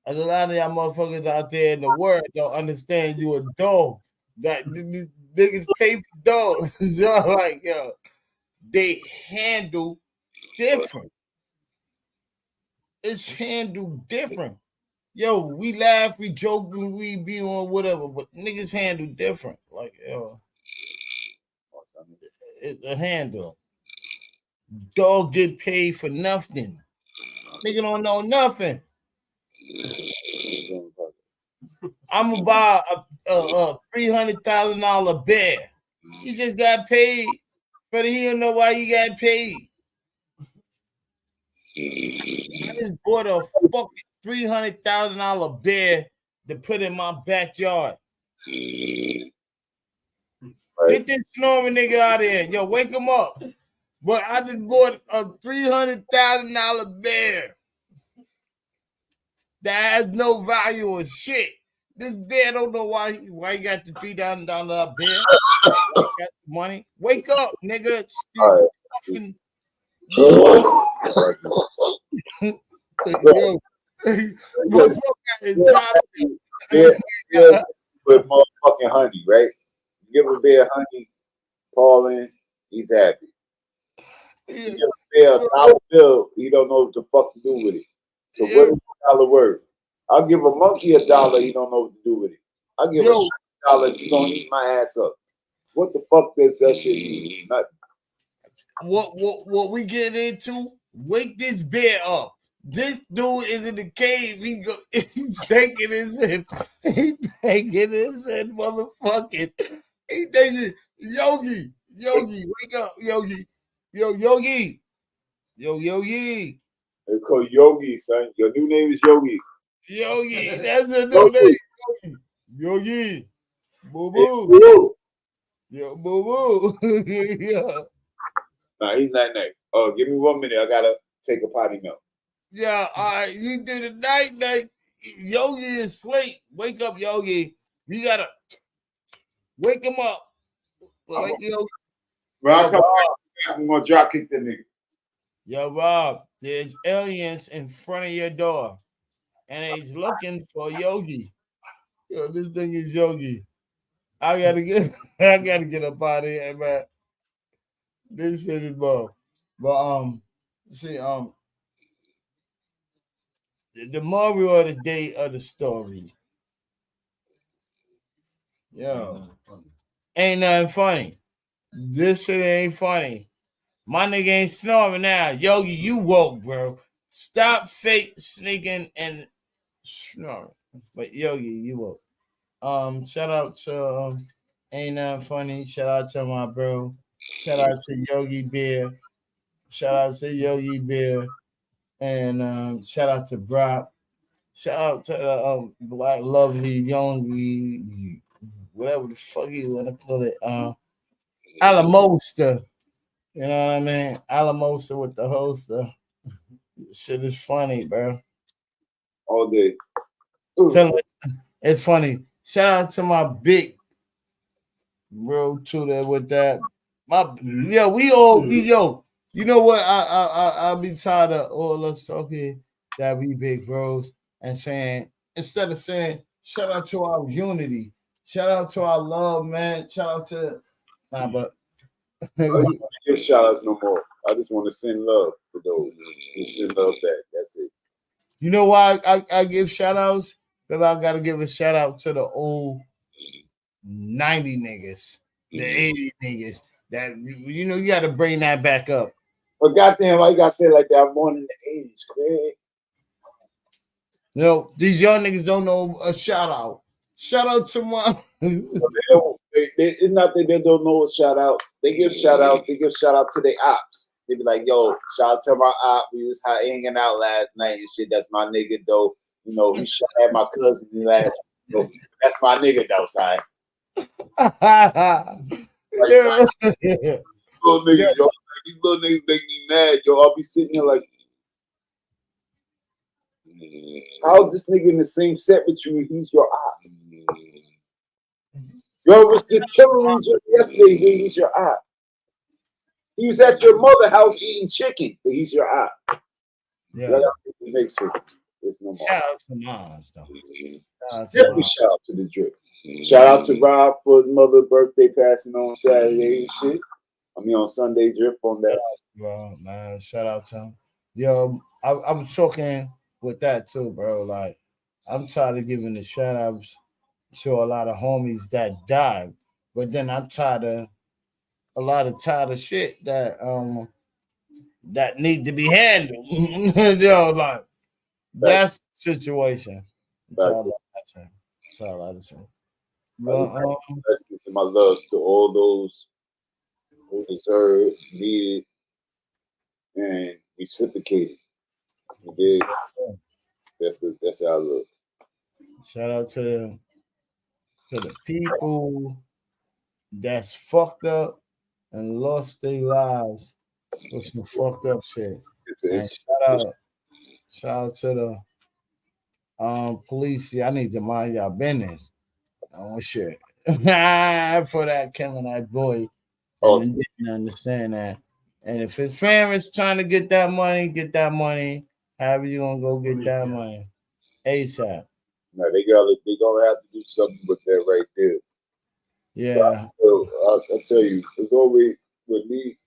There's a lot of y'all motherfuckers out there in the world don't understand you a dog. That niggas pay for dogs. Y'all like, yo, they handle different. It's handled different. Yo, we laugh, we joke, we be on whatever, but niggas handle different. Like, yo, it's a handle. Dog get paid for nothing. Nigga don't know nothing. I'm gonna buy a $300,000 bear. He just got paid, but he don't know why he got paid. I just bought a fucking $300,000 bear to put in my backyard. Right. Get this snoring nigga out of here. Yo, wake him up. But I just bought a $300,000 bear that has no value or shit. This bear don't know why he got the $3,000 bear. Got the money. Wake up, nigga. With motherfucking honey, right? You give a bear honey, Paulin, he's happy. You give a bear a dollar bill, he don't know what the fuck to do with it. So what is a dollar worth? I'll give a monkey $1, he don't know what to do with it. I'll give a $1, he gonna eat my ass up. What the fuck does that shit mean? Nothing. What we get into? Wake this bear up. This dude is in the cave. He's taking his in. He's taking his in, motherfucking. He thinking, Yogi, wake up, Yogi. Yogi. Yogi. They call Yogi, son. Your new name is Yogi. Yogi, that's the new name. Yogi. Boo boo. Yo, boo boo. Yeah. Nah, he's not nice. Oh, give me 1 minute. I gotta take a potty milk. Yeah, all right. You did a night. Yogi is asleep. Wake up, Yogi. We gotta wake him up. Wake Yogi. Well, I'm gonna drop kick the nigga. Yo, Rob, there's aliens in front of your door, and he's looking for Yogi. Yo, this thing is Yogi. I gotta get up out of here, man. This shit is bad. But see, the moral of the day of the story. Yo, ain't nothing funny. This shit ain't funny. My nigga ain't snoring now. Yogi, you woke, bro. Stop fake sneaking and snoring. But Yogi, you woke. Shout out to Ain't Nothing Funny. Shout out to my bro. Shout out to Yogi Bear. Shout out to Yogi Bear. And shout out to Brock. Shout out to Black Lovely Yogi, whatever the fuck you want to call it. Alamosta. You know what I mean? Alamosta with the holster. Shit is funny, bro. All day. So, it's funny. Shout out to my big bro too there with that. You know what? I'll be tired of all us talking that we big bros and saying, instead of saying shout out to our unity, shout out to our love, man. Shout out to but I don't give shout outs no more. I just want to send love to those who send love back. That's it. You know why I give shout outs? Because I gotta give a shout out to the old 90 niggas, the 80 niggas. That you know, you gotta bring that back up. But goddamn, why you gotta say it like that? I'm born in the 80s, Craig. You know, these young niggas don't know a shout out. Shout out to my it's not that they don't know a shout out. They give shout outs, they give shout out to their ops. They be like, yo, shout out to my op. We was hanging out last night and shit. That's my nigga though. You know, he shot at my cousin last week. That's my nigga though, side. Little niggas, yo, these little niggas make me mad, yo. I'll be sitting here like, how's this nigga in the same set with you? He's your op. Yo, was just telling me yesterday he's your op. He was at your mother's house eating chicken, but he's your op. Yeah, that makes sense. There's no more. Shout out to Mons though. Definitely shout out to the drip. Shout out to Rob for his mother's birthday passing on Saturday and shit. I mean on Sunday, drip on that. Bro, man, shout out to him. Yo, I was talking with that too, bro. Like, I'm tired of giving the shout outs to a lot of homies that died, but then I'm tired of a lot of shit that that need to be handled. Yo, like that's the situation. That's all I say. Well, my love to all those who deserve, needed, and reciprocated. You dig? That's how I look. Shout out to the people that's fucked up and lost their lives with some fucked up shit. And shout out to the police. I need to mind y'all business. Oh shit. For that killing that boy. And didn't understand that. And if his family's trying to get that money, however you gonna go get that money? ASAP. No, they gonna have to do something with that right there. Yeah. I'll tell you, it's always with me.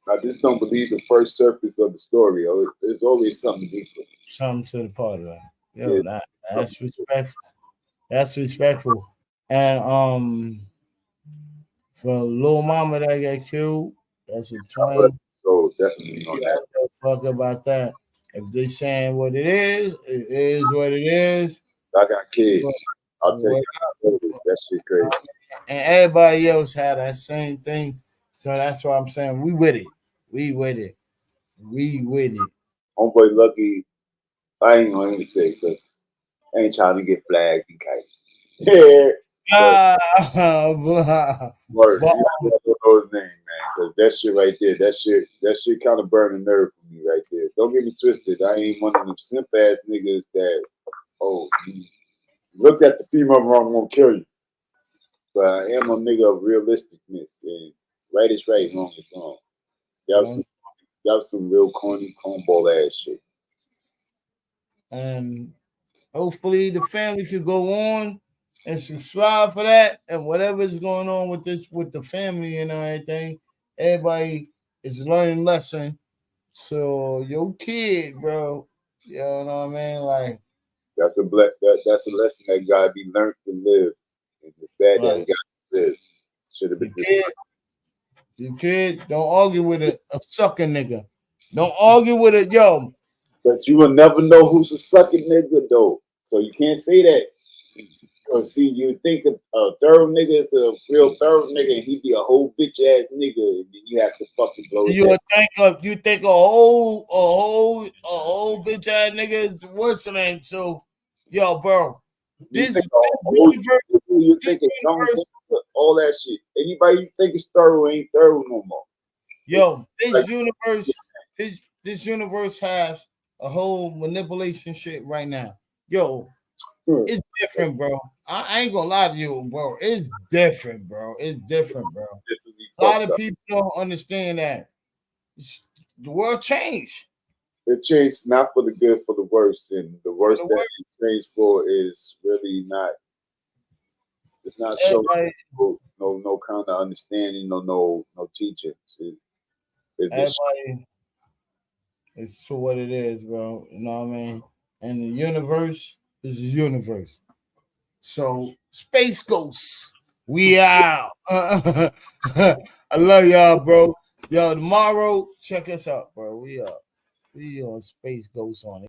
I just don't believe the first surface of the story. There's always something deeper. Something to the part of that. Yo, yeah. That's respectful. That's respectful. And for Lil Mama that got killed, that's a twin. So definitely know that. Fuck about that. If they saying what it is what it is. I got kids. I'll tell you, that shit crazy. And everybody else had that same thing. So that's why I'm saying we with it. Homeboy Lucky, I ain't gonna even say because I ain't trying to get flagged and kite. Yeah. Word. You know his name, man, because that shit right there, that shit kind of burn a nerve for me right there. Don't get me twisted. I ain't one of them simp ass niggas that, you looked at the female wrong, I'm gonna kill you. But I am a nigga of realisticness, and right is right, wrong is wrong. That was some real corny, cornball ass shit. And hopefully the family could go on and subscribe for that, and whatever's going on with the family and everything, everybody is learning lesson. So your kid, bro, you know what I mean? Like that's a lesson that gotta be learned to live. And it's bad that it got to live. Should have been you kid, don't argue with a sucking nigga. Don't argue with it, yo. But you will never know who's a sucking nigga though. So you can't say that. Because see, you think a thorough nigga is a real thorough nigga, and he be a whole bitch ass nigga, and then you have to fucking blow his head. You think a whole bitch ass nigga is worse than so, yo, bro. You think a all that shit. Anybody you think is thorough ain't thorough no more. Yo, this universe has a whole manipulation shit right now. Yo, it's different, bro. I ain't gonna lie to you, bro. It's different, bro. It's different, bro. A lot of people don't understand that. The world changed. It changed not for the good, for the worse, and the worst that it changed for is really not. It's not showing no kind of understanding, no teaching. It's for what it is, bro. You know what I mean? And the universe is the universe. So Space Ghosts, we out. I love y'all, bro. Yo, tomorrow, check us out, bro. We on Space Ghosts on it.